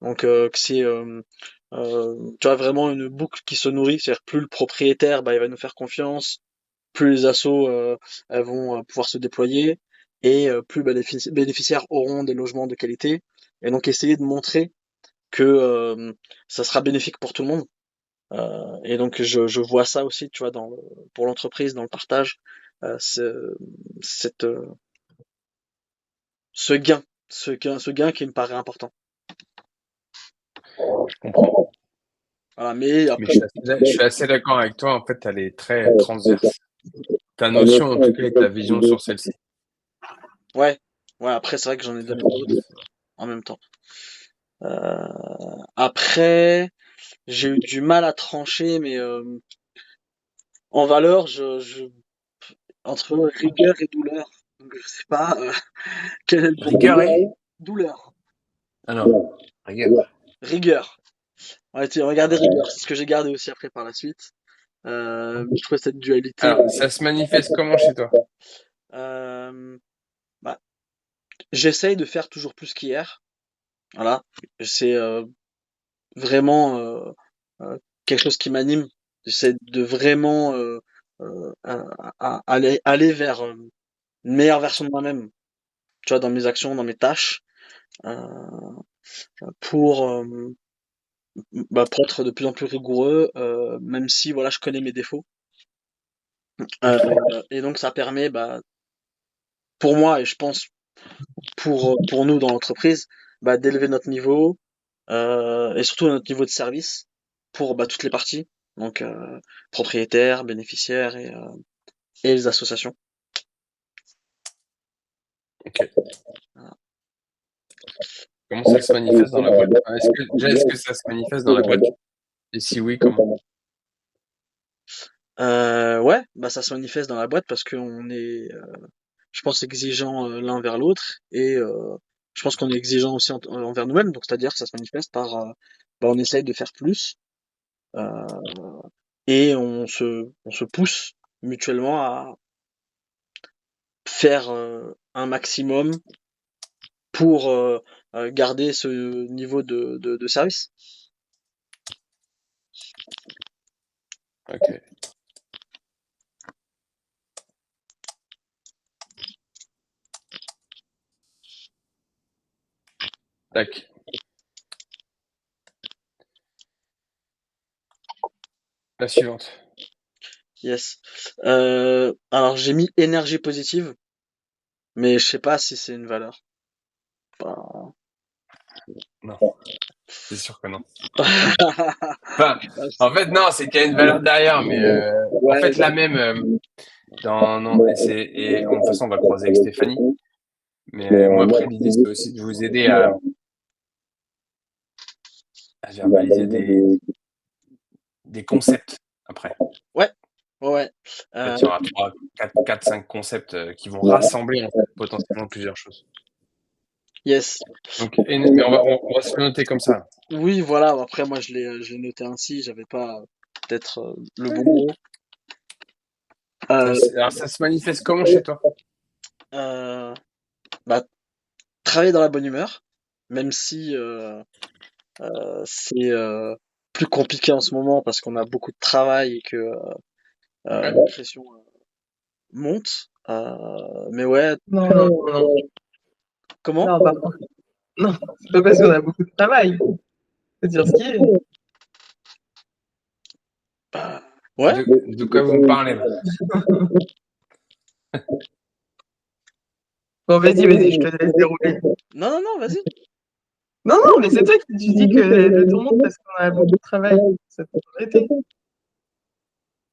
Donc que c'est tu vois vraiment une boucle qui se nourrit, c'est-à-dire plus le propriétaire il va nous faire confiance, plus les assos elles vont pouvoir se déployer et plus les bénéficiaires auront des logements de qualité et donc essayer de montrer que ça sera bénéfique pour tout le monde. Et donc je vois ça aussi, tu vois, pour l'entreprise, dans le partage, cette ce gain qui me paraît important. Je comprends. Voilà, mais Mais après, je suis assez d'accord avec toi. En fait, elle est très transverse. Ta notion, en tout cas, et ta vision sur celle-ci. ouais, après c'est vrai que j'en ai déjà fait d'autres en même temps. Après, j'ai eu du mal à trancher, mais en valeur, entre rigueur et douleur. Donc je sais pas quel est le bon Rigueur et douleur. Ah non, rigueur. Rigueur. Ouais, regardez rigueur, c'est ce que j'ai gardé aussi après par la suite. Je trouvais cette dualité. Alors, ça se manifeste comment chez toi? Euh, bah, j'essaye de faire toujours plus qu'hier. Voilà, c'est vraiment quelque chose qui m'anime. J'essaie de vraiment aller vers une meilleure version de moi-même. Tu vois, dans mes actions, dans mes tâches, euh, pour pour être de plus en plus rigoureux, même si voilà, je connais mes défauts. Euh, et donc ça permet, pour moi et je pense pour nous dans l'entreprise, d'élever notre niveau et surtout notre niveau de service pour toutes les parties, donc propriétaires, bénéficiaires et les associations. Ok. Voilà. Comment ça se manifeste dans la boîte? Enfin, est-ce que ça se manifeste dans la boîte? Et si oui, comment? Ouais, ça se manifeste dans la boîte parce qu'on est, je pense, exigeant l'un vers l'autre et je pense qu'on est exigeant aussi envers nous-mêmes. Donc c'est-à-dire que ça se manifeste par, on essaye de faire plus euh, et on se pousse mutuellement à faire un maximum pour garder ce niveau de service. Ok. Tac. La suivante. Yes. Alors j'ai mis énergie positive, mais je sais pas si c'est une valeur. Bah, Non, c'est sûr que non. Enfin, en fait, non, c'est qu'il y a une valeur derrière, mais en Ouais, fait, la même, non, et de toute façon, on va croiser avec Stéphanie. Mais moi, après, l'idée, c'est aussi de vous aider à verbaliser des concepts après. ouais, ouais. En fait, il y aura 3, 4, 5 concepts qui vont rassembler en fait, potentiellement plusieurs choses. Yes. Donc, mais on va se le noter comme ça. Oui, voilà. Après, moi, je l'ai noté ainsi. J'avais pas peut-être le bon mot. Euh, Alors, ça se manifeste comment chez toi? euh, travailler dans la bonne humeur, même si c'est plus compliqué en ce moment parce qu'on a beaucoup de travail et que la pression monte. Mais ouais, Non, non, non. comment? Non, par contre, non, c'est pas parce qu'on a beaucoup de travail. Faut dire ce qui est. Bah, ouais. De quoi vous me parlez là? Bon, vas-y, je te laisse dérouler. Non, non, non, vas-y. Non, non, mais c'est toi qui dis que de tout le monde parce qu'on a beaucoup de travail. Ça peut arrêter.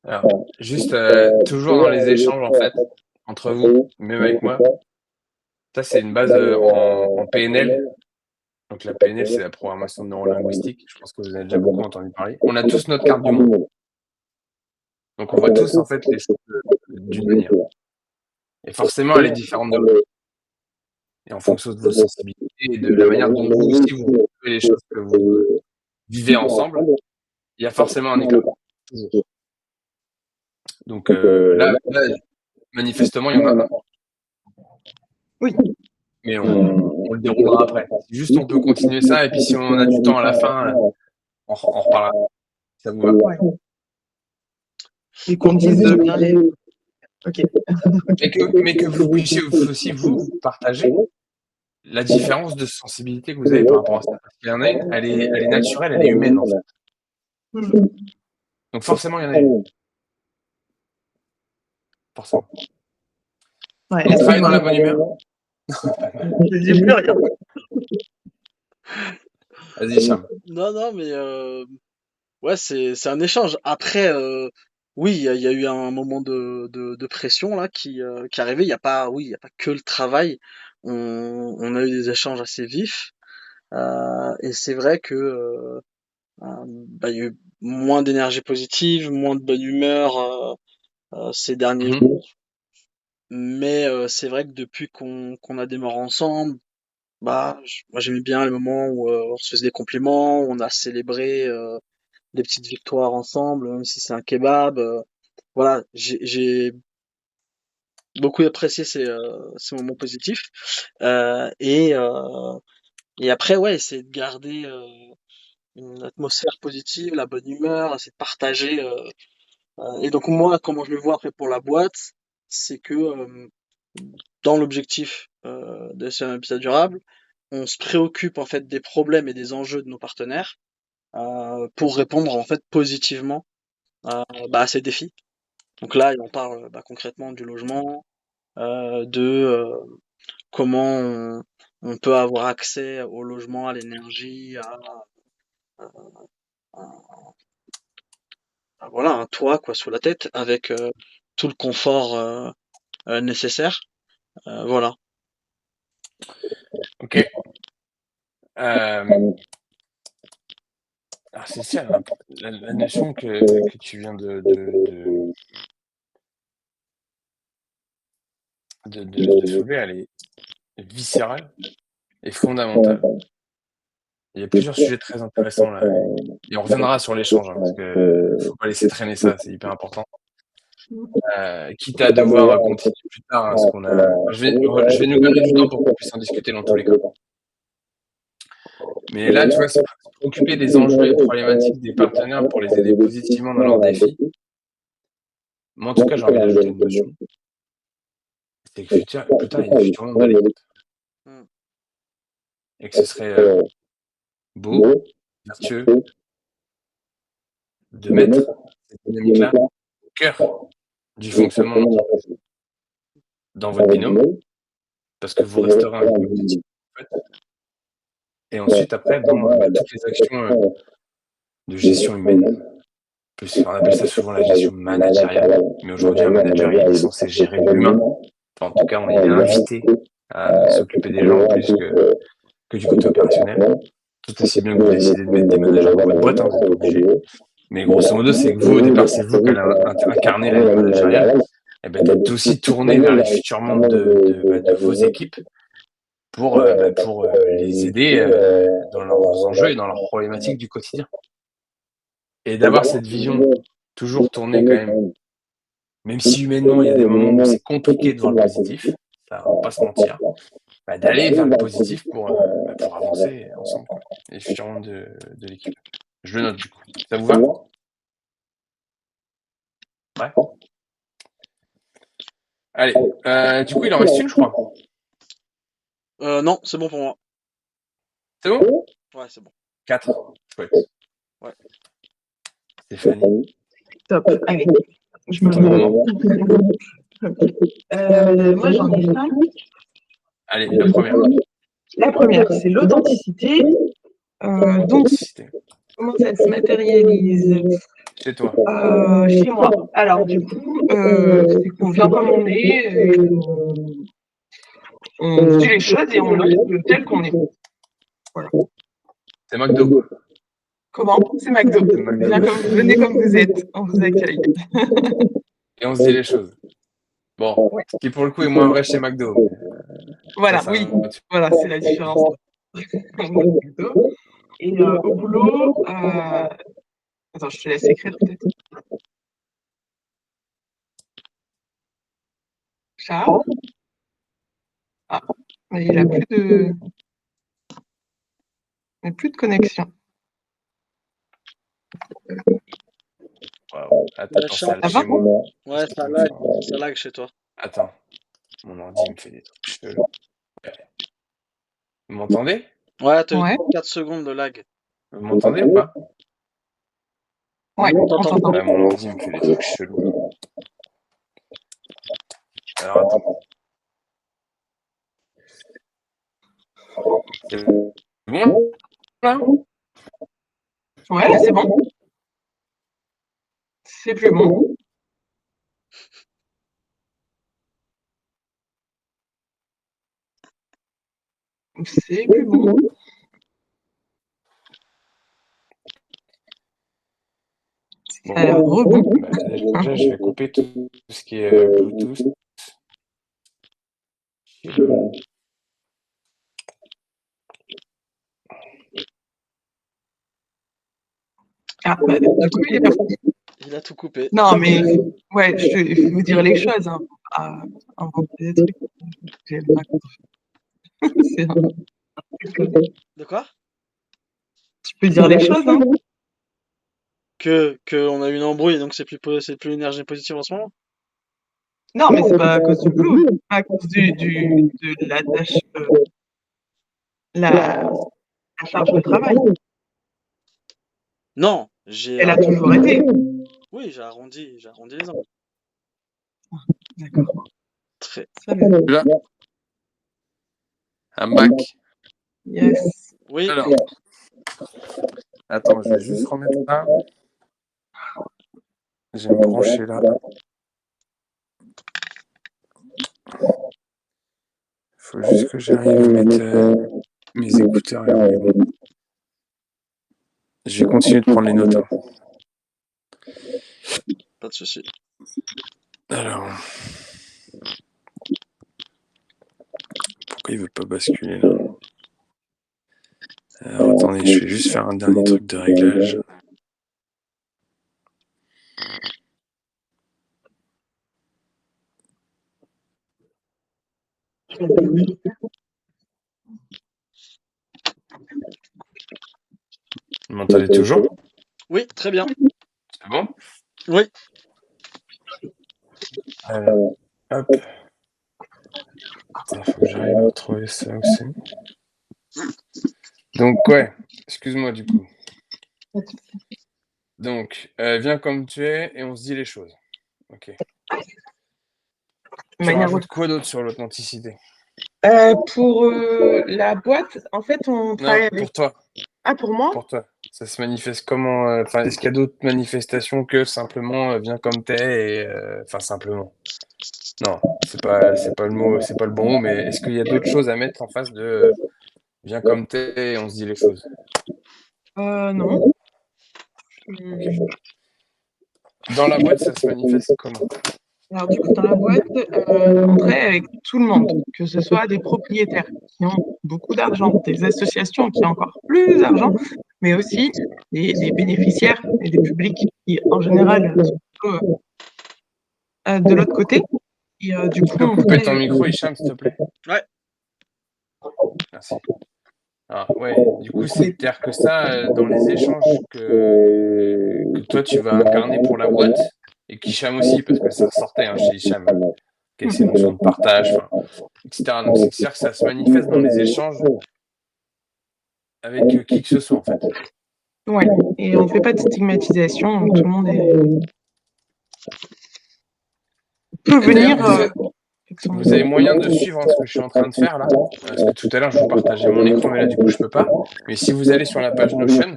Alors, juste toujours dans les échanges en fait, entre vous, même avec moi, ça c'est une base en PNL. Donc la PNL, c'est la programmation neurolinguistique. Je pense que vous en avez déjà beaucoup entendu parler. On a tous notre carte du monde. Donc on voit tous en fait les choses d'une manière. Et forcément, elle est différente de l'autre. Et en fonction de vos sensibilités et de la manière dont vous aussi vous vivez les choses que vous vivez ensemble, il y a forcément un écart. Toujours. Donc là, manifestement, il y en a un. Oui. Mais on le déroulera après. C'est juste, on peut continuer ça, et puis si on a du temps à la fin, on reparlera. Ça vous va? Ouais. Et qu'on dise bien les. Ok. Mais que vous puissiez aussi, vous, partager la différence de sensibilité que vous avez par rapport à ça. Parce qu'il y en a une, elle est naturelle, elle est humaine, en fait. Mhm. Donc forcément, il y en a une. Forcément. Ouais, On travaille dans excuse-moi. la bonne humeur. Je dis plus rien. Vas-y, Cham. Non, mais ouais, c'est un échange. Après, oui, il y a eu un moment de pression là qui est arrivé. Il y a pas, oui, il y a pas que le travail. On a eu des échanges assez vifs. Et c'est vrai que bah, il y a eu moins d'énergie positive, moins de bonne humeur ces derniers Mhm. jours. Mais c'est vrai que depuis qu'on a démarré ensemble, bah, moi j'aimais bien les moments où on se faisait des compliments, où on a célébré des petites victoires ensemble, même si c'est un kebab. Voilà, j'ai beaucoup apprécié ces moments positifs. Et après, ouais, essayer de garder une atmosphère positive, la bonne humeur, essayer de partager. Et donc moi, comment je le vois après pour la boîte, c'est que dans l'objectif de ce habitat durable, on se préoccupe en fait des problèmes et des enjeux de nos partenaires pour répondre en fait positivement à ces défis. Donc là, on parle concrètement du logement, de comment on peut avoir accès au logement, à l'énergie, voilà, un toit quoi sous la tête avec tout le confort nécessaire. Voilà. Ok. C'est ça, la notion que tu viens de soulever, elle est viscérale et fondamentale. Il y a plusieurs sujets très intéressants là, et on reviendra sur l'échange, hein, parce que faut pas laisser traîner ça, c'est hyper important. Quitte à devoir continuer plus tard, hein, ce qu'on a. Je vais nous garder du temps pour qu'on puisse en discuter dans tous les cas. Mais là, tu vois, se préoccuper des enjeux et problématiques des partenaires pour les aider positivement dans leurs défis. Moi, en tout cas, j'ai envie d'ajouter une notion, c'est que plus tard, il y a futur monde de l'équipe. Mm. Et que ce serait beau, vertueux, de mettre cette dynamique-là au cœur du fonctionnement de l'entreprise, dans votre binôme, parce que vous resterez un collectif, en fait. Et ensuite, après, dans toutes les actions de gestion humaine, on appelle ça souvent la gestion managériale, mais aujourd'hui, un manager, il est censé gérer de l'humain. Enfin, en tout cas, on est invité à s'occuper des gens plus que du côté opérationnel. Tout aussi bien que vous décidez de mettre des managers dans votre boîte, hein, vous n'êtes pas obligé. Mais grosso modo, c'est que vous, au départ, c'est vous qui allez incarner la ligne managériale. Et ben, d'être aussi tourné vers les futurs membres de vos équipes pour les aider dans leurs enjeux et dans leurs problématiques du quotidien. Et d'avoir cette vision toujours tournée quand même si humainement, il y a des moments où c'est compliqué de voir le positif, ça, on va pas se mentir, d'aller vers le positif pour avancer ensemble, quoi, et les futurs membres de l'équipe. Je le note du coup. Ça vous va? Ouais. Allez, du coup, il en reste une, je crois. Non, c'est bon pour moi. C'est bon? Ouais, c'est bon. 4. Chouette. Ouais. Stéphanie. Top. Allez, je me remets. Moi, j'en ai 5. Allez, la première. La première, c'est l'authenticité. Donc, comment ça se matérialise Chez toi. chez moi? Alors, du coup, c'est qu'on vient comme on est, et on dit les choses et on reste tel qu'on est. Voilà. C'est McDo. Comment? C'est McDo. Venez comme vous êtes, on vous accueille. Et on se dit les choses. Bon, Ouais. ce qui pour le coup est moins vrai chez McDo. Voilà, Ça, oui, voilà, c'est la différence. Et au boulot, attends, je te laisse écrire peut-être. Charles? Ah, Mais il n'a plus de connexion. Wow. Attends, ça Ça va chez moi. Ouais, ça lag chez toi. Attends, mon ordi me fait des trucs chelous. Vous m'entendez? Ouais, t'as eu Ouais. 4 secondes de lag. Vous m'entendez ou pas? Ouais, On on t'entend. t'entend. Ouais, mon ordi me fait des trucs chelous. Alors attends. C'est bon là? Ouais, là, c'est bon. C'est plus bon. C'est plus bon. Bon. Ça a l'air rebond. Bah, déjà, je vais couper tout ce qui est Bluetooth. Ah, bah, du coup, il est parti. Il a tout coupé. Non, mais ouais, il faut vous dire les choses. Hein, pas inventer des trucs. Je vais le raconter. C'est un- De quoi? Tu peux dire les choses, hein. Que on a eu une embrouille, donc c'est plus l'énergie positive en ce moment? Non, mais c'est pas à cause du blue, à cause de la tâche, la charge de travail. Non, Elle a toujours été. Oui, j'ai arrondi les angles. D'accord. Très. Ça va. Là, un bac. Yes. Oui. Alors, attends, je vais juste remettre ça. Je vais me brancher là. Faut juste que j'arrive à mettre mes écouteurs. Je vais continuer de prendre les notes. Hein. Pas de souci. Alors, pourquoi il veut pas basculer là? Alors, attendez, je vais juste faire un dernier truc de réglage. Vous m'entendez toujours? Oui, très bien. C'est bon? Oui. Hop. Attends, faut que j'arrive à retrouver ça aussi. Donc, ouais, excuse-moi du coup. Donc, viens comme tu es et on se dit les choses. Ok. Tu rajoutes quoi d'autre sur l'authenticité? Pour la boîte, en fait, on travaille avec... pour toi. Ah, pour moi? Pour toi. Ça se manifeste comment? Est-ce qu'il y a d'autres manifestations que simplement viens comme t'es et simplement. Non, c'est pas le mot, c'est pas le bon mot, mais est-ce qu'il y a d'autres choses à mettre en face de viens comme t'es et on se dit les choses? Non. Okay. Dans la boîte, ça se manifeste comment? Alors, du coup, dans la boîte, on travaille avec tout le monde, que ce soit des propriétaires qui ont beaucoup d'argent, des associations qui ont encore plus d'argent, mais aussi des bénéficiaires et des publics qui, en général, sont plutôt, de l'autre côté. Et, du Tu coup, peux on couper travaille ton micro, Hicham, s'il te plaît? Ouais. Merci. Ah, ouais, du coup, c'est clair que ça, dans les échanges que toi, tu vas incarner pour la boîte, et qu'Hicham aussi, parce que ça ressortait chez Hicham, ces notions de partage, etc. Donc, c'est clair que ça se manifeste dans les échanges avec qui que ce soit, en fait. Ouais, et on ne fait pas de stigmatisation, tout le monde peut venir. Vous avez moyen de suivre ce que je suis en train de faire là? Parce que tout à l'heure, je vous partageais mon écran, mais là, du coup, je peux pas. Mais si vous allez sur la page Notion,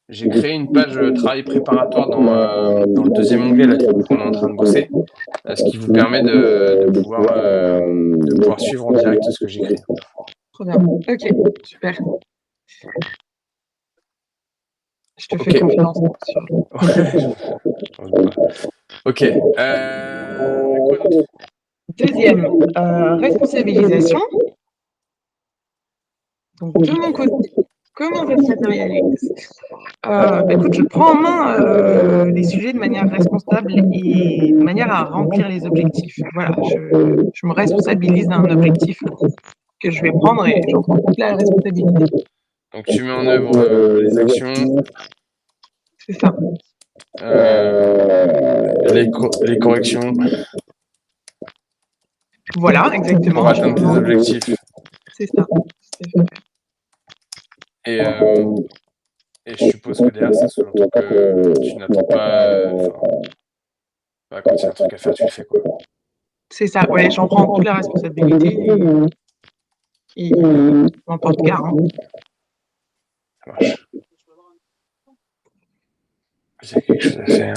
j'ai créé une page travail préparatoire dans le deuxième onglet là, du coup, qu'on est en train de bosser, ce qui vous permet de pouvoir suivre en direct ce que j'écris. Trop bien. Ok, super. Je te fais confiance. Ok. Quoi d'autre? Deuxième, responsabilisation. Donc, de mon côté, comment ça se matérialise? Écoute, je prends en main les sujets de manière responsable et de manière à remplir les objectifs. Voilà, je me responsabilise d'un objectif que je vais prendre et j'en prends toute la responsabilité. Donc tu mets en œuvre les actions, C'est ça. les corrections Voilà, exactement. pour atteindre tes objectifs. C'est ça. Et je suppose que derrière, ça sous-entend que tu n'attends pas. Quand il y a un truc à faire, tu le fais, quoi. C'est ça, ouais, j'en prends toute la responsabilité et m'en porte garant. Ça marche. J'ai quelque chose à faire.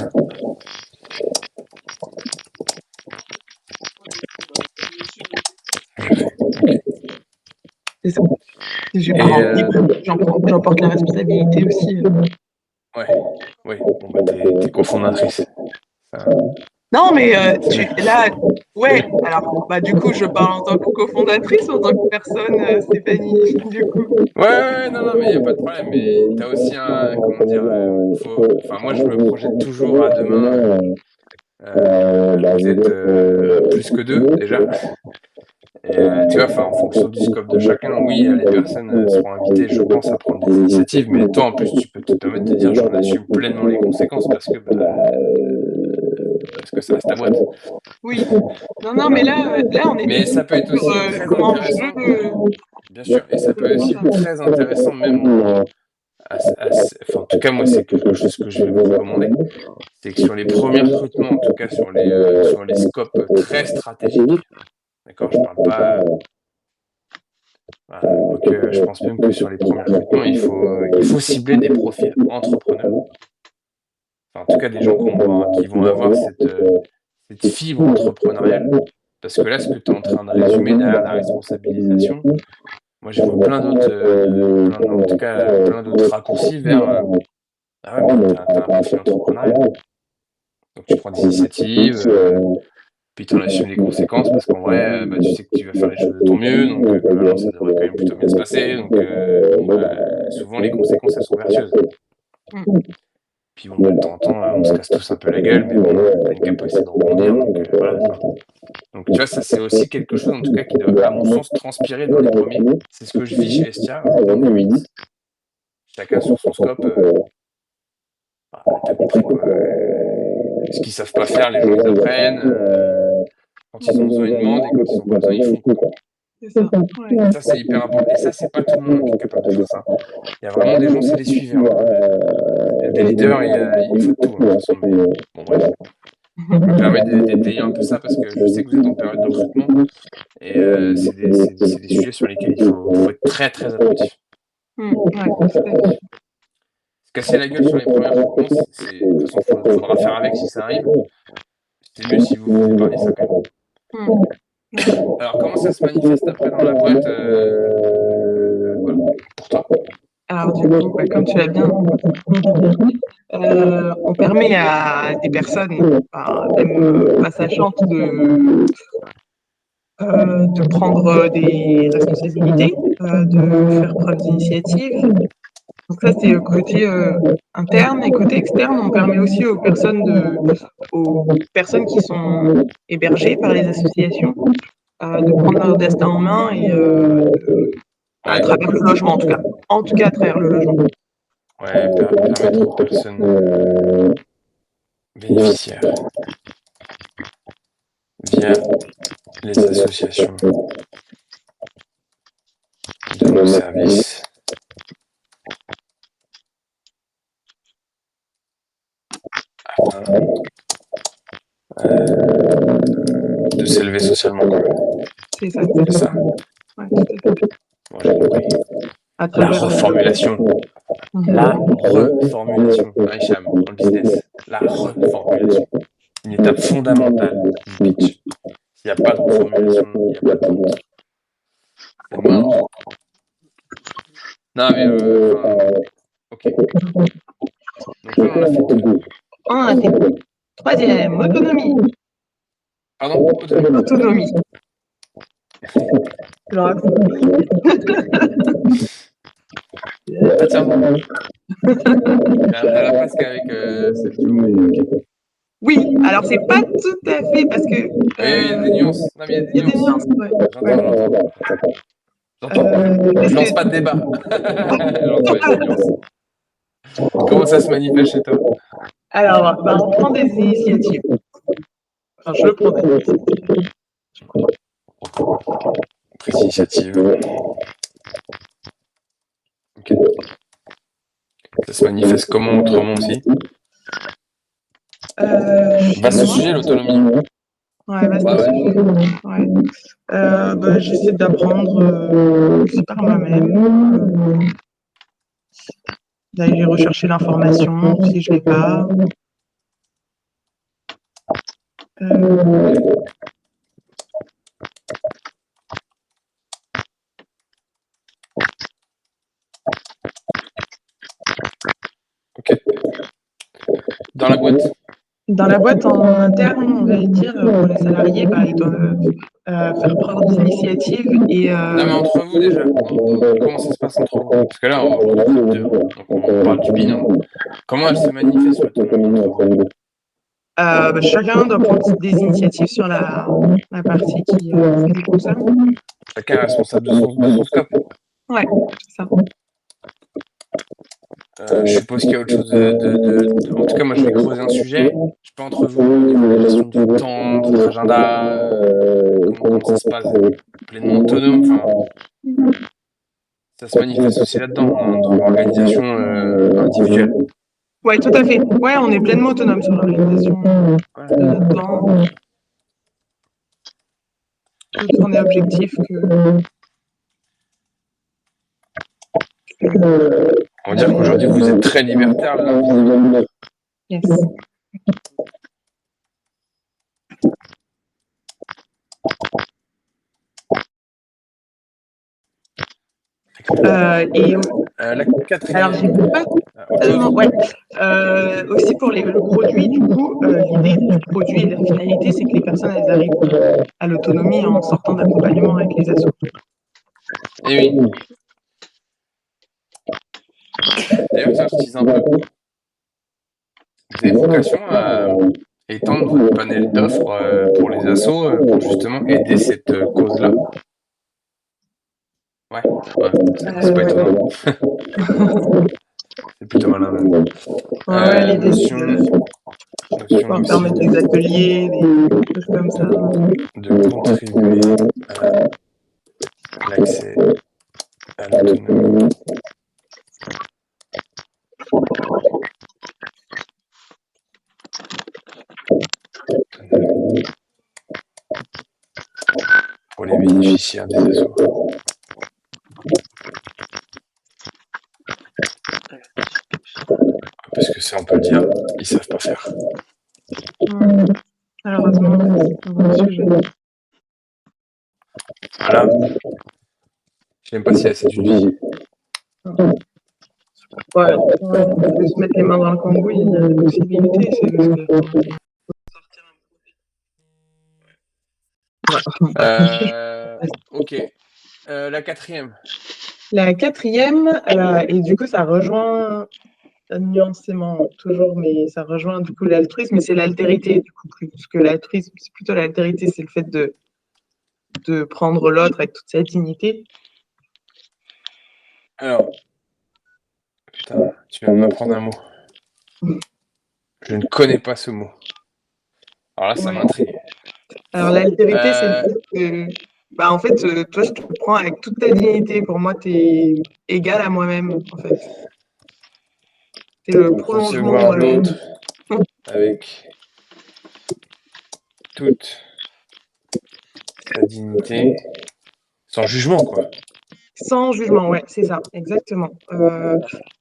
C'est ça. J'en porte la responsabilité aussi. Ouais, oui. Bon, bah, t'es cofondatrice. Non, mais là, ouais, alors, bah, du coup, je parle en tant que cofondatrice ou en tant que personne, Stéphanie, du coup. Ouais, non, mais il n'y a pas de problème. Mais t'as aussi un, comment dire, moi, je me projette toujours à demain. Vous êtes plus que 2, déjà. Et tu vois, en fonction du scope de chacun, oui, les personnes seront invitées, je pense, à prendre des initiatives, mais toi, en plus, tu peux te permettre de dire j'en assume pleinement les conséquences parce que ça reste ta boîte. Oui. Non, mais là, on est. Mais ça peut être aussi très intéressant. Bien sûr, et ça peut aussi être très intéressant, même en tout cas, moi, c'est quelque chose que je vais vous recommander. C'est que sur les premiers recrutements, en tout cas sur les scopes très stratégiques, d'accord, je parle pas. Quoique, je pense même que sur les premiers recrutements, il faut cibler des profils entrepreneurs. En tout cas, des gens qui vont avoir cette fibre entrepreneuriale. Parce que là, ce que tu es en train de résumer derrière la responsabilisation, moi, je vois plein d'autres raccourcis vers ah ouais, mais t'as un profil entrepreneurial. Donc tu prends des initiatives, puis tu en assumes les conséquences parce qu'en vrai, tu sais que tu vas faire les choses de ton mieux, donc alors ça devrait quand même plutôt bien se passer. Donc souvent les conséquences elles sont vertueuses. Puis bon, de temps en temps, on se casse tous un peu la gueule, mais bon, t'as une capacité de rebondir, donc voilà. Donc tu vois, ça c'est aussi quelque chose en tout cas qui doit, à mon sens, transpirer dans les premiers. C'est ce que je vis chez Estia. On est 8. Chacun sur son scope. T'as compris quoi. Ce qu'ils savent pas faire, les gens ils apprennent. Quand ils ont besoin, ils demandent, et quand ils ont pas besoin, ils font. C'est ça. Ouais. Ça, c'est hyper important. Et ça, c'est pas tout le monde qui est capable de faire ça. Il y a vraiment des gens, c'est des suiveurs. Il y a des leaders, il faut tout. Hein, bon, bref. Je me permets d'étayer un peu ça parce que je sais que vous êtes en période de recrutement et c'est des sujets sur lesquels il faut être très très attentif. Ouais, se casser la gueule sur les premiers recrutements, de toute façon, il faudra faire avec si ça arrive. C'est mieux si vous vous épargnez ça quand même. Alors, comment ça se manifeste après dans la boîte voilà, pour toi? Alors, du coup, comme tu l'as bien on permet à des personnes, même pas sachantes, de prendre des responsabilités, de faire preuve d'initiative. Donc ça, c'est côté interne, et côté externe, on permet aussi aux personnes qui sont hébergées par les associations de prendre leur destin en main et à travers le logement en tout cas à travers le logement. Ouais, permettre aux personnes bénéficiaires via les associations de nos services de s'élever socialement quand même. C'est ça. C'est ça. Ouais, tout à fait. Bon, j'ai compris. La reformulation. La reformulation. Hicham, dans le business. La reformulation. Une étape fondamentale du pitch. S'il n'y a pas de reformulation, il n'y a pas de vente. C'est mort. Non, mais ok. Donc là, on a fait deux. On a fait troisième, autonomie. Pardon, autonomie. Tiens, elle a presque avec celle du okay. Oui, alors c'est pas tout à fait parce que. Il y a des nuances. Non, mais il y a des nuances. Ouais. J'entends. Je lance pas de débat. Je lance. Comment ça se manifeste chez toi? Alors, on prend des initiatives. Enfin, je prends des initiatives. Prise d'initiative. Ok. Ça se manifeste comment autrement aussi? Vaste sujet, l'autonomie. Ouais, vaste sujet. Ouais. J'essaie d'apprendre aussi par moi-même, d'aller rechercher l'information si je l'ai pas. Ok. Dans la boîte? Dans la boîte en interne, on va dire, pour les salariés, ils doivent faire preuve d'initiative et Non, mais entre vous déjà, comment ça se passe entre vous? Parce que là, on est deux, donc on parle du binôme. Comment elle se manifeste l'autonomie entre vous? chacun doit prendre des initiatives sur la partie qui lui concerne. Chacun est responsable de son scope. Ouais, c'est ça. Je suppose qu'il y a autre chose En tout cas, moi, je vais creuser un sujet. Je sais pas entre vous, au niveau de la gestion du temps, de votre agenda, comment ça se passe? Pleinement autonome, ça se manifeste aussi là-dedans, dans l'organisation individuelle. Ouais, tout à fait. Ouais, on est pleinement autonome sur l'organisation de notre temps. Plus on est objectif que. On va dire qu'aujourd'hui, vous êtes très libertaire l'un vis-à-vis de l'autre. Yes. La Alors, quatrième. j'ai pas tellement. Ouais. Aussi pour le produit, du coup, l'idée du produit et la finalité, c'est que les personnes elles arrivent à l'autonomie en sortant d'accompagnement avec les assos. Eh oui. D'ailleurs, tiens, je tease un peu. Vous avez vocation à étendre votre panel d'offres pour les assos pour justement aider cette cause-là? Ouais, c'est pas étonnant. C'est plutôt malin même. Ouais, l'idée c'est Notion pouvoir permettre des ateliers, des choses comme ça. de contribuer à l'accès à l'autonomie. Pour les bénéficiaires des assos. Parce que ça, on peut le dire, ils savent pas faire. Malheureusement, c'est un bon sujet. Voilà. Je sais même pas si elle c'est une vie. Ouais, on peut se mettre les mains dans le cambouis, il y a des possibilités, c'est juste que Ok. La quatrième. La quatrième, et du coup, ça rejoint nuancément toujours, mais ça rejoint du coup l'altruisme, mais c'est l'altérité du coup plus que l'altruisme, c'est plutôt l'altérité, c'est le fait de prendre l'autre avec toute sa dignité. Alors, putain, tu viens de m'apprendre un mot. Je ne connais pas ce mot. Alors là, ça m'intrigue. Alors l'altérité, c'est le fait que, en fait, toi, je te prends avec toute ta dignité. Pour moi, tu es égal à moi-même, en fait. C'est le prolongement. L'autre avec toute sa dignité, sans jugement, quoi. Sans jugement, ouais, c'est ça, exactement.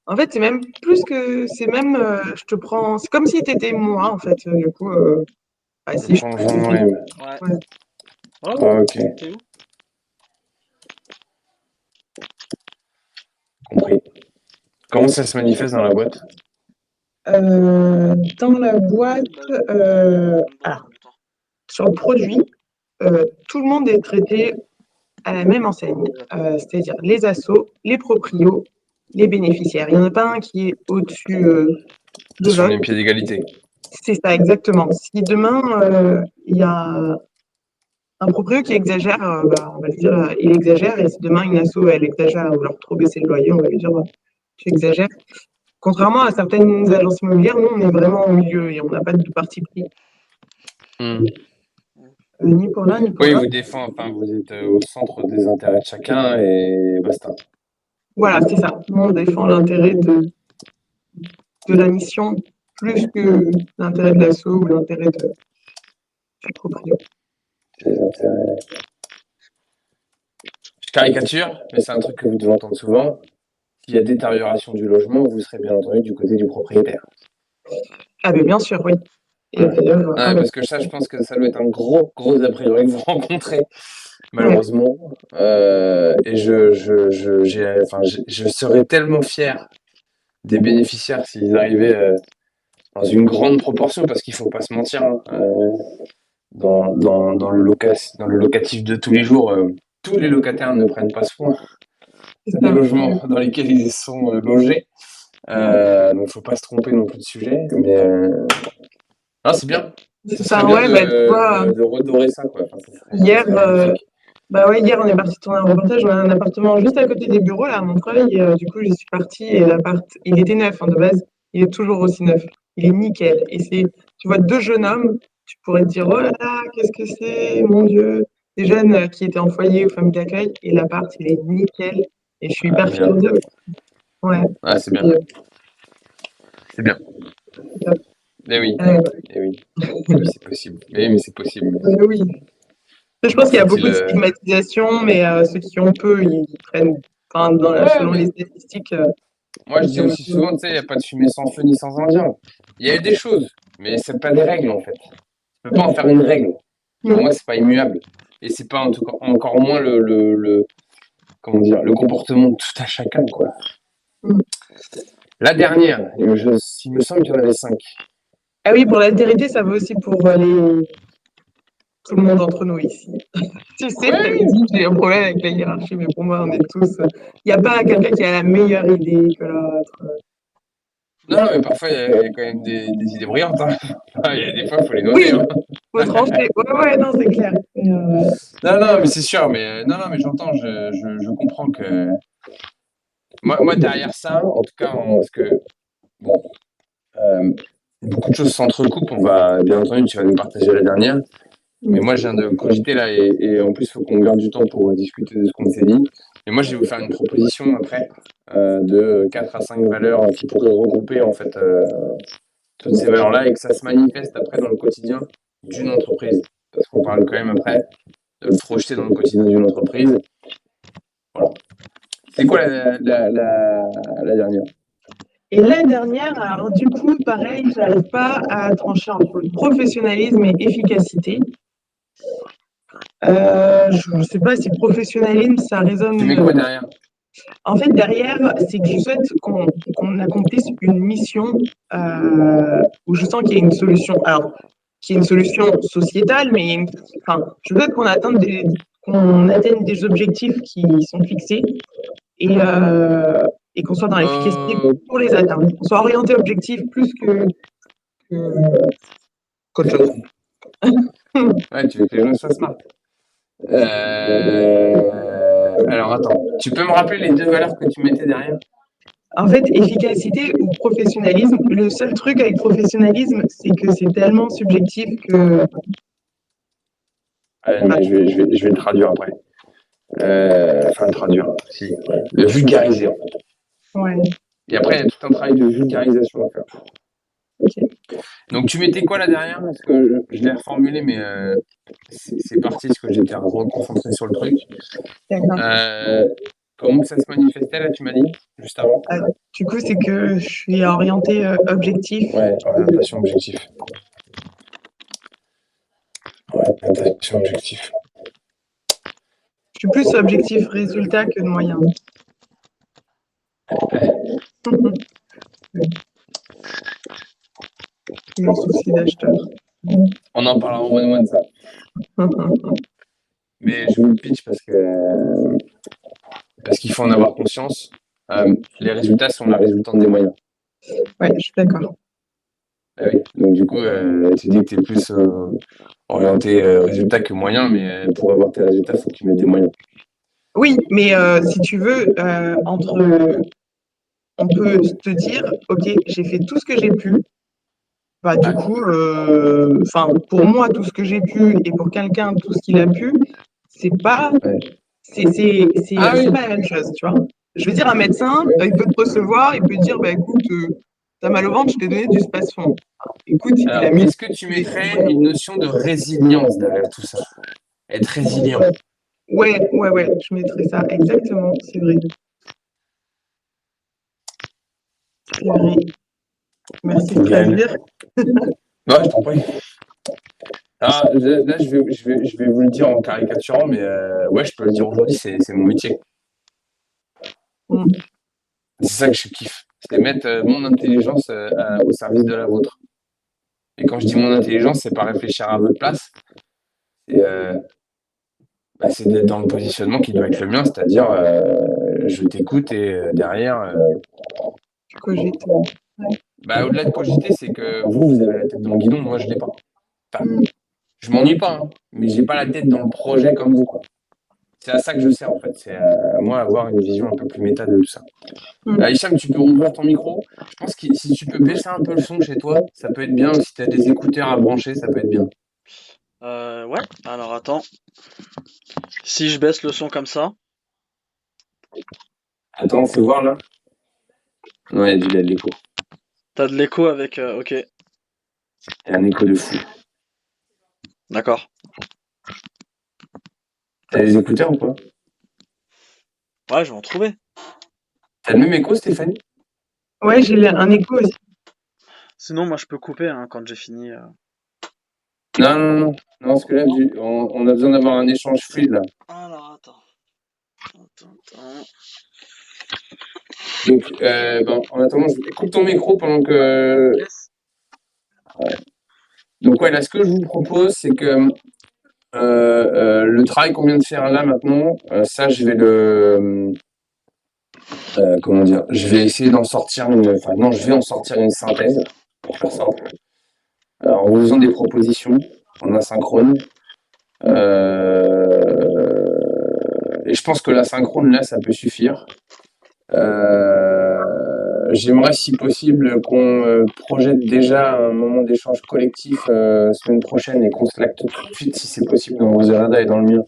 En fait, c'est même plus que, c'est même, je te prends, c'est comme si tu étais moi, en fait. Du coup, si je prends moi-même. Ouais. Ok. Compris. Comment ça se manifeste dans la boîte? Dans la boîte, alors, sur le produit, tout le monde est traité à la même enseigne, c'est-à-dire les assos, les proprios, les bénéficiaires. Il n'y en a pas un qui est au-dessus de Sur les l'autre. pieds d'égalité. C'est ça, exactement. Si demain, il y a Un proprio qui exagère, on va lui dire, il exagère, et si demain une asso, elle exagère, ou leur trop baisser le loyer, on va lui dire, bah, tu exagères. Contrairement à certaines agences immobilières, nous, on est vraiment au milieu et on n'a pas de parti pris, ni pour l'un ni pour Oui, l'autre. vous êtes au centre des intérêts de chacun et basta. Voilà, c'est ça. Nous, on défend l'intérêt de la mission plus que l'intérêt de l'asso ou l'intérêt du proprio. Les intérêts. Je caricature, mais c'est un truc que vous devez entendre souvent. S'il y a détérioration du logement, vous serez bien entendu du côté du propriétaire. Ah, mais bien sûr, oui. Et d'ailleurs, Ouais, parce que ça, je pense que ça doit être un gros a priori que vous rencontrez, malheureusement. Et je serais tellement fier des bénéficiaires s'ils arrivaient dans une grande proportion, parce qu'il faut pas se mentir, hein, dans dans le locatif de tous les jours, tous les locataires ne prennent pas soin c'est des ça. logements dans lesquels ils sont logés. Donc, faut pas se tromper non plus de sujet. Mais non, c'est bien. Ce C'est serait ça, bien ouais, bah, tu vois, de redorer ça, quoi. Enfin, ça hier, serait magnifique. bah ouais, hier, on est parti tourner un reportage. On a un appartement juste à côté des bureaux, là, à Montreuil. Et, du coup, j'y suis partie et l'appart, il était neuf, hein, de base. Il est toujours aussi neuf. Il est nickel. Et c'est, tu vois, deux jeunes hommes. Tu pourrais te dire, oh là là, qu'est-ce que c'est, mon Dieu. Des jeunes qui étaient en foyer ou famille d'accueil. Et l'appart, il est nickel. Et je suis Ah, hyper bien. fière d'eux. Ouais. Ah, c'est bien. Et, C'est bien. top. Eh oui. Euh, Eh oui. Oui, c'est possible. Eh, mais c'est possible. oui. Je pense Encore qu'il y a beaucoup faut-il. de stigmatisation, mais ceux qui ont peu, ils prennent, enfin, Ouais, selon mais les statistiques, moi, je ceux dis qui ont aussi peu. souvent, tu sais, il n'y a pas de fumée sans feu ni sans indien. Il y a eu des choses, mais c'est pas des règles, en fait. Tu peux pas en faire une règle. Pour moi, c'est pas immuable. Et c'est pas en tout cas, encore moins comment dire, le comportement de tout à chacun, quoi. La dernière, il me semble qu'il y en avait 5. Ah oui, pour l'altérité, ça vaut aussi pour tout le monde entre nous ici. Tu sais, je t'avais Oui. dit, j'ai un problème avec la hiérarchie, mais pour moi, on est tous. Il n'y a pas quelqu'un qui a la meilleure idée que l'autre. Non, non, mais parfois, il y a quand même des idées brillantes, hein. Il y a des fois, il faut les noter, Oui, hein. faut trancher. Ouais, ouais, non, c'est clair. Et, Non, non, mais c'est sûr, mais non, non, mais j'entends, je comprends que. Moi, derrière ça, en tout cas, parce que, bon, beaucoup de choses s'entrecoupent, on va, bien entendu, tu vas nous partager la dernière. Mais moi, je viens de cogiter là, et en plus, il faut qu'on garde du temps pour discuter de ce qu'on s'est dit. Et moi, je vais vous faire une proposition après de 4 à 5 valeurs qui pourraient regrouper en fait toutes ces valeurs-là et que ça se manifeste après dans le quotidien d'une entreprise. Parce qu'on parle quand même après de le projeter dans le quotidien d'une entreprise. Voilà. C'est quoi la dernière? et la dernière, alors du coup, pareil, je n'arrive pas à trancher entre professionnalisme et efficacité. Je ne sais pas si professionnalisme, ça Tu mets résonne. quoi derrière? En fait, derrière, c'est que je souhaite qu'on accomplisse une mission où je sens qu'il y a une solution. Alors, qui est une solution sociétale, mais enfin, je veux qu'on atteigne des objectifs qui sont fixés et, euh, et qu'on soit dans l'efficacité Euh, pour les atteindre. Qu'on soit orienté objectif plus qu'autre chose. ouais, tu veux que les gens soient smart. Alors attends, tu peux me rappeler les deux valeurs que tu mettais derrière? En fait, efficacité ou professionnalisme, le seul truc avec professionnalisme, c'est que c'est tellement subjectif que Mais je vais le traduire après. Enfin, le traduire, si. Ouais. Le vulgariser, en fait. ouais, Et après, il y a tout un travail de vulgarisation à faire. ok. Donc, tu mettais quoi là derrière? Parce que je l'ai reformulé, mais c'est parti parce que j'étais reconcentré sur le truc. D'accord. Euh, Comment que ça se manifestait là, tu m'as dit, juste avant? Du coup, c'est que je suis orientée objectif. Ouais, orientation objectif. Orientation objectif. Je suis plus objectif résultat que de moyen. Le souci d'acheteur. On en parlera en moins de ça. Mais je vous le pitch parce qu'il faut en avoir conscience. Les résultats sont la résultante des moyens. Ouais, je suis d'accord. Ah oui. Donc du coup, tu dis que tu es plus orienté résultat que moyen, mais pour avoir tes résultats, il faut que tu mettes des moyens. Oui, mais si tu veux, on peut te dire, OK, j'ai fait tout ce que j'ai pu. Bah, du coup, pour moi, tout ce que j'ai pu et pour quelqu'un, tout ce qu'il a pu, c'est pas, Ouais. Ah c'est oui, pas la même chose, tu vois. Je veux dire, un médecin, oui. il peut te recevoir, il peut te dire, bah, écoute, t'as mal au ventre, je t'ai donné du Spasfon. Écoute, il Alors, a mis est-ce que tu mettrais une notion de résilience derrière tout ça? Être résilient. Ouais, je mettrais ça, exactement, c'est vrai. C'est vrai. Merci Génial. Strasbourg. Ouais, je t'en prie. Ah, là, je vais vous le dire en caricaturant, mais ouais, je peux le dire aujourd'hui, c'est mon métier. Mm. C'est ça que je kiffe. C'est mettre mon intelligence au service de la vôtre. Et quand je dis mon intelligence, c'est pas réfléchir à votre place. C'est c'est d'être dans le positionnement qui doit être le mien, c'est-à-dire je t'écoute et derrière, Tu cogites. Ouais. au-delà de cogiter, c'est que vous avez la tête dans le guidon, moi je l'ai pas. Enfin, Mm. je m'ennuie pas, hein, mais j'ai pas la tête dans le projet comme vous, quoi. C'est à ça que je sers en fait, c'est à moi avoir une vision un peu plus méta de tout ça. Mm. Hicham, tu peux ouvrir ton micro. Je pense que si tu peux baisser un peu le son chez toi, ça peut être bien. Si tu as des écouteurs à brancher, ça peut être bien. Ouais, alors attends. Si je baisse le son comme ça, Attends, fais voir là. Ouais, il y a de l'écho. t'as de l'écho avec. Ok, Il y a un écho de fou. d'accord. T'as des écouteurs ou pas? Ouais, je vais en trouver. T'as le même écho, Stéphanie? Ouais, j'ai un écho aussi. Sinon, moi, je peux couper hein, quand j'ai fini. Non, non, non. Non, parce que là, on a besoin d'avoir un échange fluide là. Alors, attends. Attends. Donc, en attendant, coupe ton micro pendant que. Yes. Donc, ouais, là, ce que je vous propose, c'est que le travail qu'on vient de faire là maintenant, ça, je vais le. Comment dire? Je vais essayer d'en sortir une. Enfin, non, je vais en sortir une synthèse, pour faire simple. Alors, en vous faisant des propositions en asynchrone. Et je pense que l'asynchrone, là, ça peut suffire. J'aimerais, si possible, qu'on projette déjà un moment d'échange collectif semaine prochaine et qu'on se l'acte tout de suite, si c'est possible, dans vos agendas et dans le mien,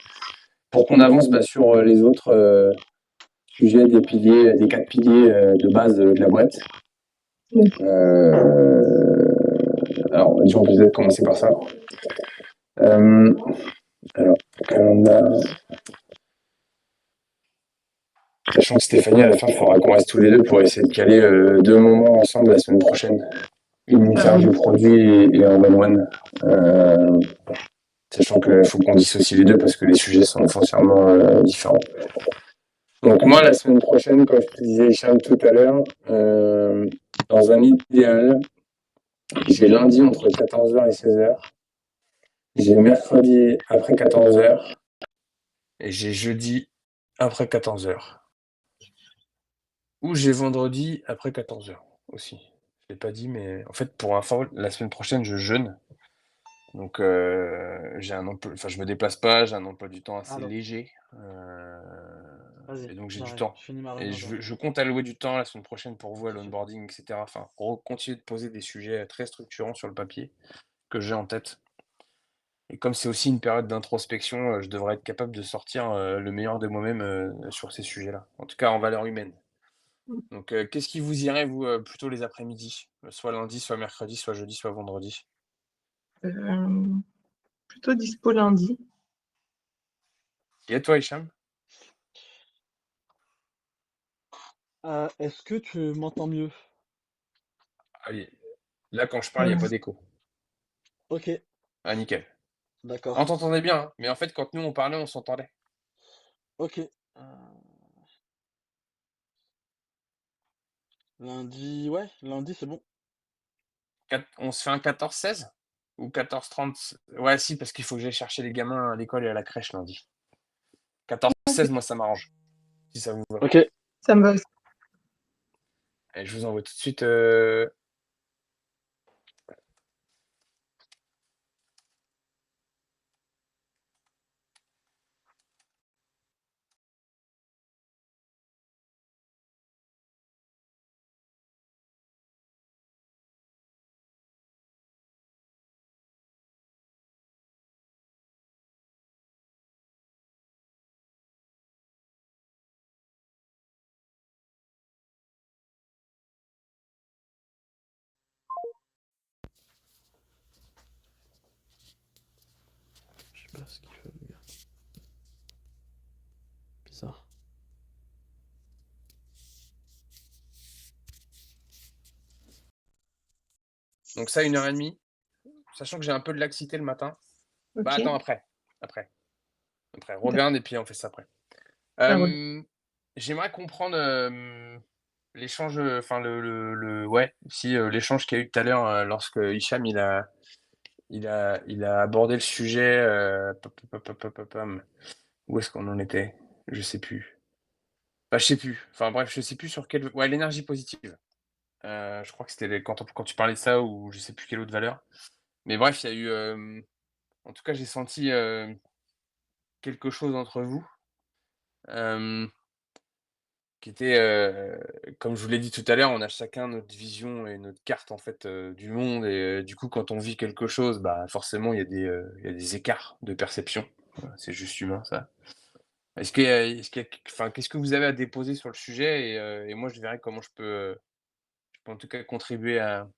pour qu'on avance sur les autres sujets des piliers, des 4 piliers de base de la boîte. Alors, on va peut-être commencer par ça. Alors, calendar. Sachant que Stéphanie, à la fin, il faudra qu'on reste tous les deux pour essayer de caler 2 moments ensemble la semaine prochaine. Une interview produit et un one-one. Sachant qu'il faut qu'on dissocie les deux parce que les sujets sont foncièrement différents. Donc moi, la semaine prochaine, comme je te disais, Hicham, tout à l'heure, dans un idéal, j'ai lundi entre 14h et 16h. J'ai mercredi après 14h. Et j'ai jeudi après 14h. Ou j'ai vendredi après 14h aussi. Je l'ai pas dit, mais en fait, pour info, la semaine prochaine, je jeûne. Donc, j'ai un emploi, enfin, je me déplace pas, j'ai un emploi du temps assez Alors, léger. vas-y, Et donc, j'ai du j'arrive. temps. Je finis ma Et réunion, j'arrive. je compte allouer du temps la semaine prochaine pour vous à Ok, super. l'onboarding, etc. Enfin, pour continuer de poser des sujets très structurants sur le papier que j'ai en tête. Et comme c'est aussi une période d'introspection, je devrais être capable de sortir le meilleur de moi-même sur ces sujets-là. En tout cas, en valeur humaine. Donc, qu'est-ce qui vous irait, vous, plutôt les après-midi? Soit lundi, soit mercredi, soit jeudi, soit vendredi? Euh, Plutôt dispo lundi. Et à toi, Hicham? Est-ce que tu m'entends mieux? Allez, là, quand je parle, il n'y a Euh, pas d'écho. Ok, Ah, nickel. On d'accord. t'entendait bien, hein, mais en fait, quand nous, on parlait, on s'entendait. Ok. Lundi, ouais, lundi c'est bon. On se fait un 14-16? Ou 14-30? Ouais, si, parce qu'il faut que j'aille chercher les gamins à l'école et à la crèche lundi. 14-16, moi, ça m'arrange, si ça vous va. Ok, Ça me va Et je vous envoie tout de suite ce qu'il fait, le gars. Bizarre. Donc ça, 1h30, sachant que j'ai un peu de laxité le matin. Bah Ok, attends, après. d'accord, Regarde et puis on fait ça après. ça roule. J'aimerais comprendre l'échange, enfin ouais, si l'échange qu'il y a eu tout à l'heure lorsque Hicham il a abordé le sujet. Où est-ce qu'on en était? Je sais plus. Bah, je sais plus. Enfin bref, je sais plus sur quelle. Ouais, l'énergie positive. Je crois que c'était quand tu parlais de ça ou je sais plus quelle autre valeur. Mais bref, il y a eu. En tout cas, j'ai senti quelque chose entre vous. euh, Qui était, comme je vous l'ai dit tout à l'heure, on a chacun notre vision et notre carte en fait, du monde et du coup, quand on vit quelque chose, bah, forcément il y a des écarts de perception. C'est juste humain ça. Est-ce qu'il y a enfin, qu'est-ce que vous avez à déposer sur le sujet et moi je verrai comment je peux en tout cas contribuer à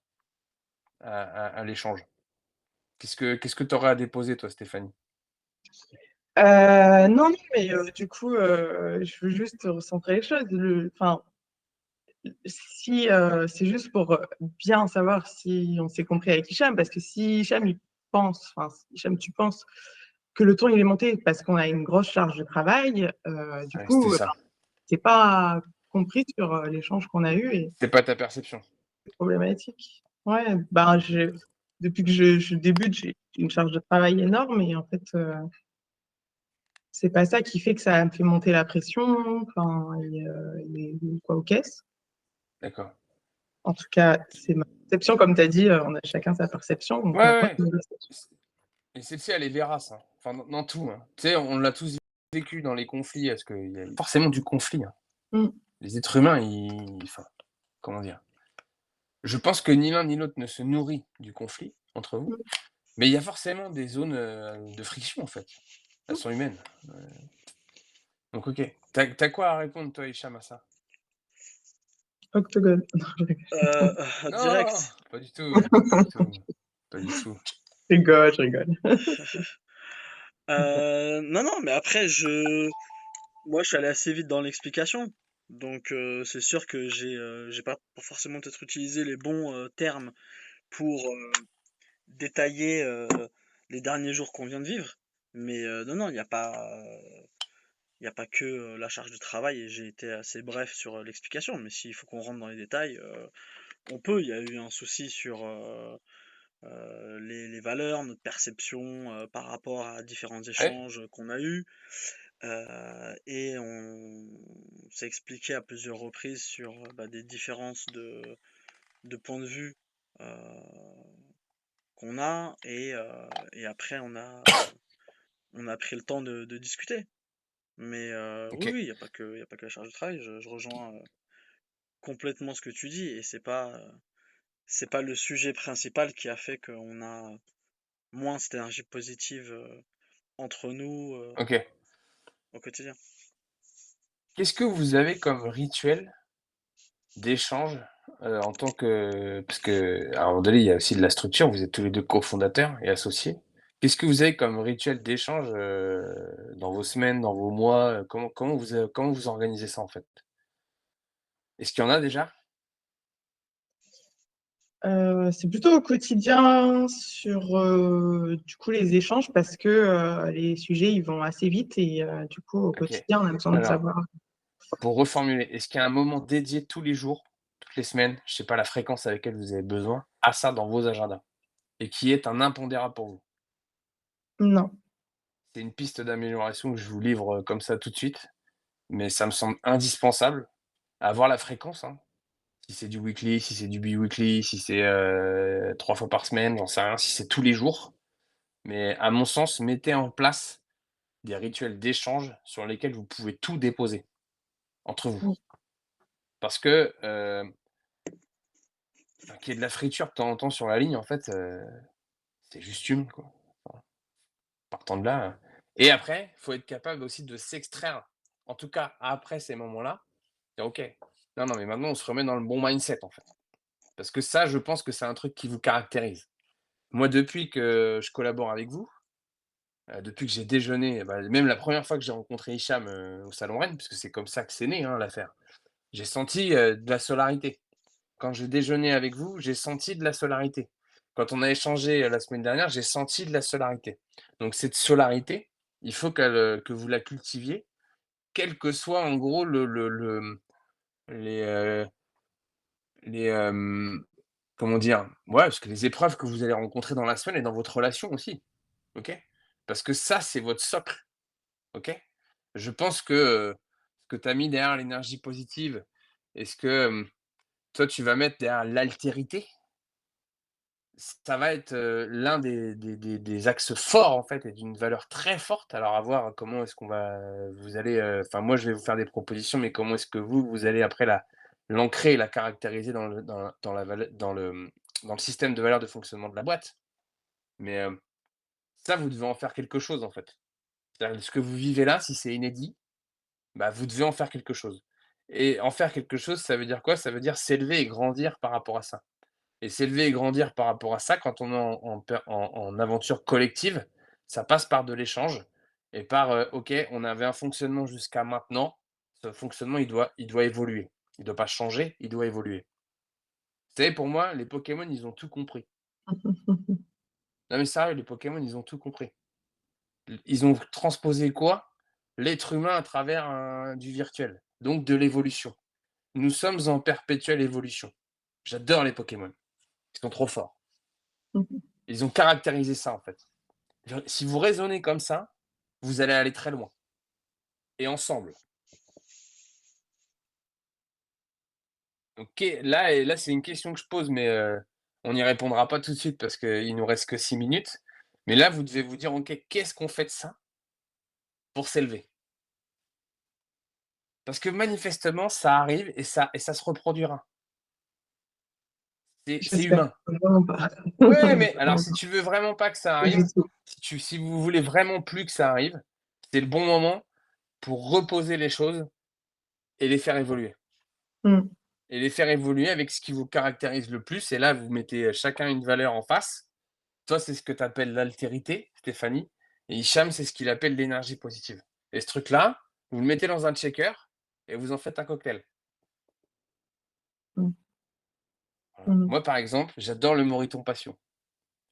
l'échange. Qu'est-ce que tu aurais à déposer toi, Stéphanie? Non, non, mais du coup, je veux juste recentrer les choses. Enfin, si c'est juste pour bien savoir si on s'est compris avec Hicham, parce que si Hicham il pense, enfin, si Hicham, tu penses que le ton il est monté parce qu'on a une grosse charge de travail, du Ouais, c'était coup, ça. c'est pas compris sur l'échange qu'on a eu et C'est pas ta perception? c'est problématique. Ouais, bah, depuis que je débute, j'ai une charge de travail énorme et en fait, c'est pas ça qui fait que ça me fait monter la pression, enfin, quoi aux caisses. D'accord. En tout cas, c'est ma perception, comme tu as dit, on a chacun sa perception. Donc, Ouais, moi, ouais. Et celle-ci, elle est vérace, hein. Enfin, dans tout, hein. Tu sais, on l'a tous vécu dans les conflits, parce qu'il y a forcément du conflit, hein. Mm, Les êtres humains, enfin, comment dire? Je pense que ni l'un ni l'autre ne se nourrit du conflit entre vous, mm, mais il y a forcément des zones de friction, en fait. Elles mm. sont humaines. Donc, ok. T'as quoi à répondre, toi, Hicham, à ça? Octogone. Non, je rigole. Non, Direct. pas du tout, pas du tout, pas du tout. Je rigole, je rigole. Non, non, mais après, moi, je suis allé assez vite dans l'explication. Donc, c'est sûr que j'ai pas forcément peut-être utilisé les bons termes pour détailler les derniers jours qu'on vient de vivre. Mais non, non, il y a pas que la charge de travail et j'ai été assez bref sur l'explication. Mais s'il faut qu'on rentre dans les détails, on peut. Il y a eu un souci sur les valeurs, notre perception par rapport à différents Ouais, échanges qu'on a eus. Et on s'est expliqué à plusieurs reprises sur bah, des différences de points de vue euh, qu'on a. Et après, on a pris le temps de discuter. Mais ok, oui, oui, il y a pas que la charge de travail. Je rejoins complètement ce que tu dis. Et c'est pas le sujet principal qui a fait qu'on a moins cette énergie positive entre nous ok. au quotidien. Qu'est-ce que vous avez comme rituel d'échange, en tant que parce qu'à un moment donné, il y a aussi de la structure, vous êtes tous les 2 cofondateurs et associés. Qu'est-ce que vous avez comme rituel d'échange, dans vos semaines, dans vos mois? Comment vous organisez ça, en fait? Est-ce qu'il y en a déjà? C'est plutôt au quotidien sur du coup les échanges parce que les sujets ils vont assez vite et du coup au OK. quotidien on a besoin de Alors, savoir. pour reformuler, est-ce qu'il y a un moment dédié tous les jours, toutes les semaines, je sais pas la fréquence à laquelle vous avez besoin, à ça dans vos agendas et qui est un impondérable pour vous? Non. C'est une piste d'amélioration que je vous livre, comme ça tout de suite, mais ça me semble indispensable à avoir la fréquence, hein. Si c'est du weekly, si c'est du bi-weekly, si c'est, 3 fois par semaine, j'en sais rien, si c'est tous les jours. Mais à mon sens, mettez en place des rituels d'échange sur lesquels vous pouvez tout déposer entre vous. Parce que, enfin, qu'il y ait de la friture de temps en temps sur la ligne, en fait, c'est juste humain, quoi. Enfin, partant de là, et après, il faut être capable aussi de s'extraire, en tout cas après ces moments-là, dire: «OK, non, non, mais maintenant on se remet dans le bon mindset, en fait». Parce que ça, je pense que c'est un truc qui vous caractérise. Moi, depuis que je collabore avec vous, depuis que j'ai déjeuné, même la première fois que j'ai rencontré Hicham, au salon Rennes, puisque c'est comme ça que c'est né, hein, l'affaire. J'ai senti, de la solarité. Quand j'ai déjeuné avec vous, j'ai senti de la solarité. Quand on a échangé, la semaine dernière, j'ai senti de la solarité. Donc cette solarité, il faut que vous la cultiviez, quel que soit en gros les, les, comment dire? Ouais, parce que les épreuves que vous allez rencontrer dans la semaine et dans votre relation aussi, OK? Parce que ça, c'est votre socle, OK? Je pense que, ce que tu as mis derrière l'énergie positive et ce que, toi tu vas mettre derrière l'altérité, ça va être, l'un des axes forts en fait et d'une valeur très forte. Alors à voir comment est-ce qu'on va vous allez, enfin moi je vais vous faire des propositions, mais comment est-ce que vous allez après la l'ancrer et la caractériser dans la valeur dans le système de valeurs de fonctionnement de la boîte. Mais, ça vous devez en faire quelque chose en fait. C'est-à-dire ce que vous vivez là, si c'est inédit, bah, vous devez en faire quelque chose. Et en faire quelque chose, ça veut dire quoi? Ça veut dire s'élever et grandir par rapport à ça. Et s'élever et grandir par rapport à ça, quand on est en aventure collective, ça passe par de l'échange et par, OK, on avait un fonctionnement jusqu'à maintenant, ce fonctionnement, il doit évoluer. Il ne doit pas changer, il doit évoluer. Vous savez, pour moi, les Pokémon, ils ont tout compris. Non mais sérieux, les Pokémon, ils ont tout compris. Ils ont transposé quoi? L'être humain à travers du virtuel, donc de l'évolution. Nous sommes en perpétuelle évolution. J'adore les Pokémon. Ils sont trop forts. Ils ont caractérisé ça, en fait. Si vous raisonnez comme ça, vous allez aller très loin. Et ensemble. OK, là, c'est une question que je pose, mais on n'y répondra pas tout de suite parce qu'il nous reste que 6 minutes. Mais là, vous devez vous dire: «OK, qu'est-ce qu'on fait de ça pour s'élever?» Parce que manifestement, ça arrive et ça se reproduira. C'est J'espère humain. vraiment pas. Ouais, mais alors Vraiment si tu veux vraiment pas que ça pas du arrive, tout. si vous voulez vraiment plus que ça arrive, c'est le bon moment pour reposer les choses et les faire évoluer. Mmh. Et les faire évoluer avec ce qui vous caractérise le plus et là, vous mettez, chacun une valeur en face. Toi, c'est ce que tu appelles l'altérité, Stéphanie, et Hicham, c'est ce qu'il appelle l'énergie positive. Et ce truc-là, vous le mettez dans un shaker et vous en faites un cocktail. Mmh. Voilà. Mmh. Moi, par exemple, j'adore le Moriton Passion.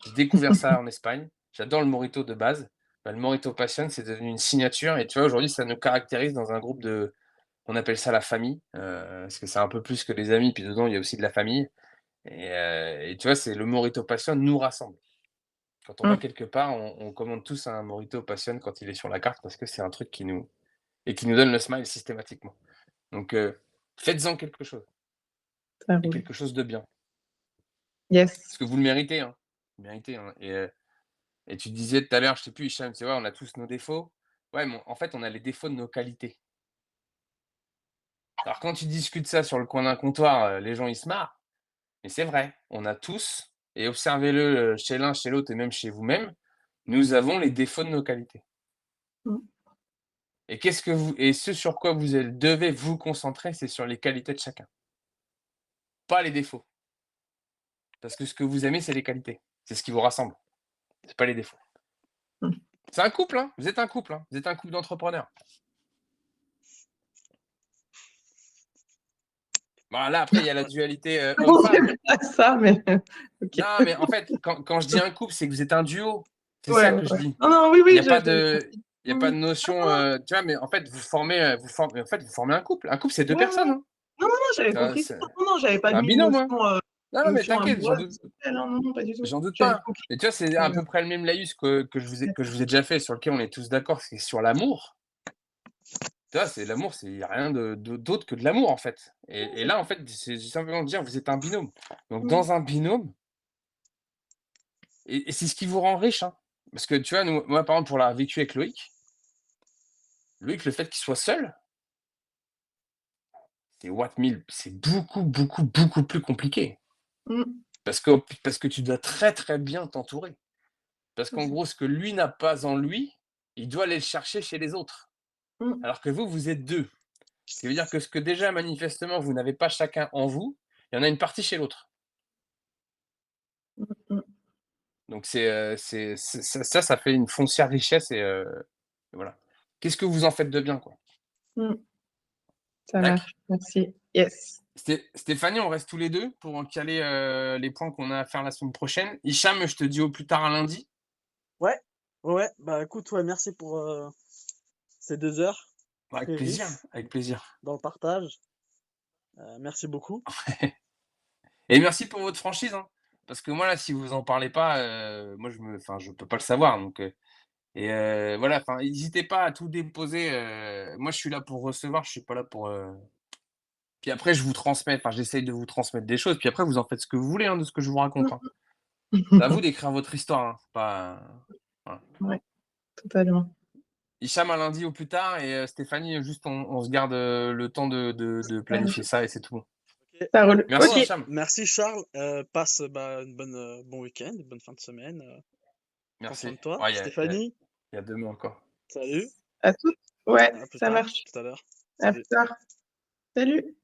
J'ai découvert ça en Espagne. J'adore le Morito de base. Le Morito Passion, c'est devenu une signature et tu vois, aujourd'hui, ça nous caractérise dans un groupe de on appelle ça la famille, parce que c'est un peu plus que des amis, puis dedans, il y a aussi de la famille et tu vois, c'est le Morito Passion nous rassemble. Quand on va Mmh. quelque part, on commande tous un Morito Passion quand il est sur la carte parce que c'est un truc qui nous donne le smile systématiquement. Donc faites-en quelque chose Ça et roule. quelque chose de bien. Parce Yes. que vous le méritez, hein. Vous le méritez, hein et tu disais tout à l'heure, je sais plus Hicham, tu vois, on a tous nos défauts. Ouais, mais en fait, on a les défauts de nos qualités. Alors quand tu discutes ça sur le coin d'un comptoir, les gens ils se marrent, mais c'est vrai, on a tous et observez-le, chez l'un, chez l'autre et même chez vous-même, nous avons les défauts de nos qualités. Mmh. Et ce sur quoi devez vous concentrer, c'est sur les qualités de chacun, pas les défauts. Parce que ce que vous aimez, c'est les qualités. C'est ce qui vous rassemble, c'est pas les défauts. Mmh. C'est un couple, hein, vous êtes un couple, hein, vous êtes un couple d'entrepreneurs. Bon là, après, il y a la dualité, On homme-femme. dirait pas ça, mais OK. Non, mais en fait, quand je dis un couple, c'est que vous êtes un duo. C'est Ouais, ça ouais, que je ouais. dis. Non, non, oui, Il oui, y a pas de il y a oui, pas de oui. notion, Non, tu vois? Mais en fait, vous formez un couple. Un couple, c'est 2 non, ouais, personnes, ouais. hein. Non, non, non, j'avais C'est un compris ça. c'est Non, non, j'avais pas c'est un mis de binôme, hein. Non, non, mais notion t'inquiète, amoureuse sexuelle, hein, non, non, pas du tout. j'en doute J'avais pas. compris. Mais tu vois, c'est à peu près le même laïus que je vous ai déjà fait, sur lequel on est tous d'accord, c'est sur l'amour. Tu vois, c'est l'amour, c'est y a rien d'autre que de l'amour, en fait. Et là, en fait, c'est simplement de dire: «Vous êtes un binôme». Donc Mmh. dans un binôme et c'est ce qui vous rend riche, hein. Parce que tu vois, moi, par exemple, pour l'avoir vécu avec Loïc, le fait qu'il soit seul, c'est Watt 1000, c'est beaucoup, beaucoup, beaucoup plus compliqué. Mmh. Parce que tu dois très, très bien t'entourer. Parce qu'en C'est gros, ce que lui n'a pas en lui, il doit aller le chercher chez les autres. mmh. Alors que vous êtes 2. Ce qui veut dire que ce que déjà manifestement vous n'avez pas chacun en vous, il y en a une partie chez l'autre. Mmh mh. Donc ça fait une foncière richesse et voilà. Qu'est-ce que vous en faites de bien, quoi? Mmh. Ça Dac. marche, merci. Yes. Stéphanie, on reste tous les 2 pour en caler, les points qu'on a à faire la semaine prochaine. Hicham, je te dis au plus tard à lundi. Ouais, ouais, bah écoute, ouais, merci pour ces 2 heures Avec très plaisir, riches avec plaisir. dans le partage. Merci beaucoup. Et merci pour votre franchise, hein, parce que moi là, si vous en parlez pas, moi je peux pas le savoir voilà, enfin, n'hésitez pas à tout déposer, moi je suis là pour recevoir, je suis pas là pour. Puis après je vous transmets, enfin j'essaye de vous transmettre des choses, puis après vous en faites ce que vous voulez, hein, de ce que je vous raconte, hein. C'est à vous d'écrire votre histoire, hein, c'est pas voilà. Ouais, totalement. Hicham à lundi au plus tard et Stéphanie, juste on se garde, le temps de Ça roule. planifier ça et c'est tout bon. OK. Ça roule. Merci OK. Hicham, Merci Charles, passe, une bon week-end, une bonne fin de semaine, prends soin merci. de toi. Ouais, Stéphanie, il y a demain encore. salut, À toutes. Ouais, à plus ça tard, marche. tout à l'heure. À plus Salut. tard. Salut.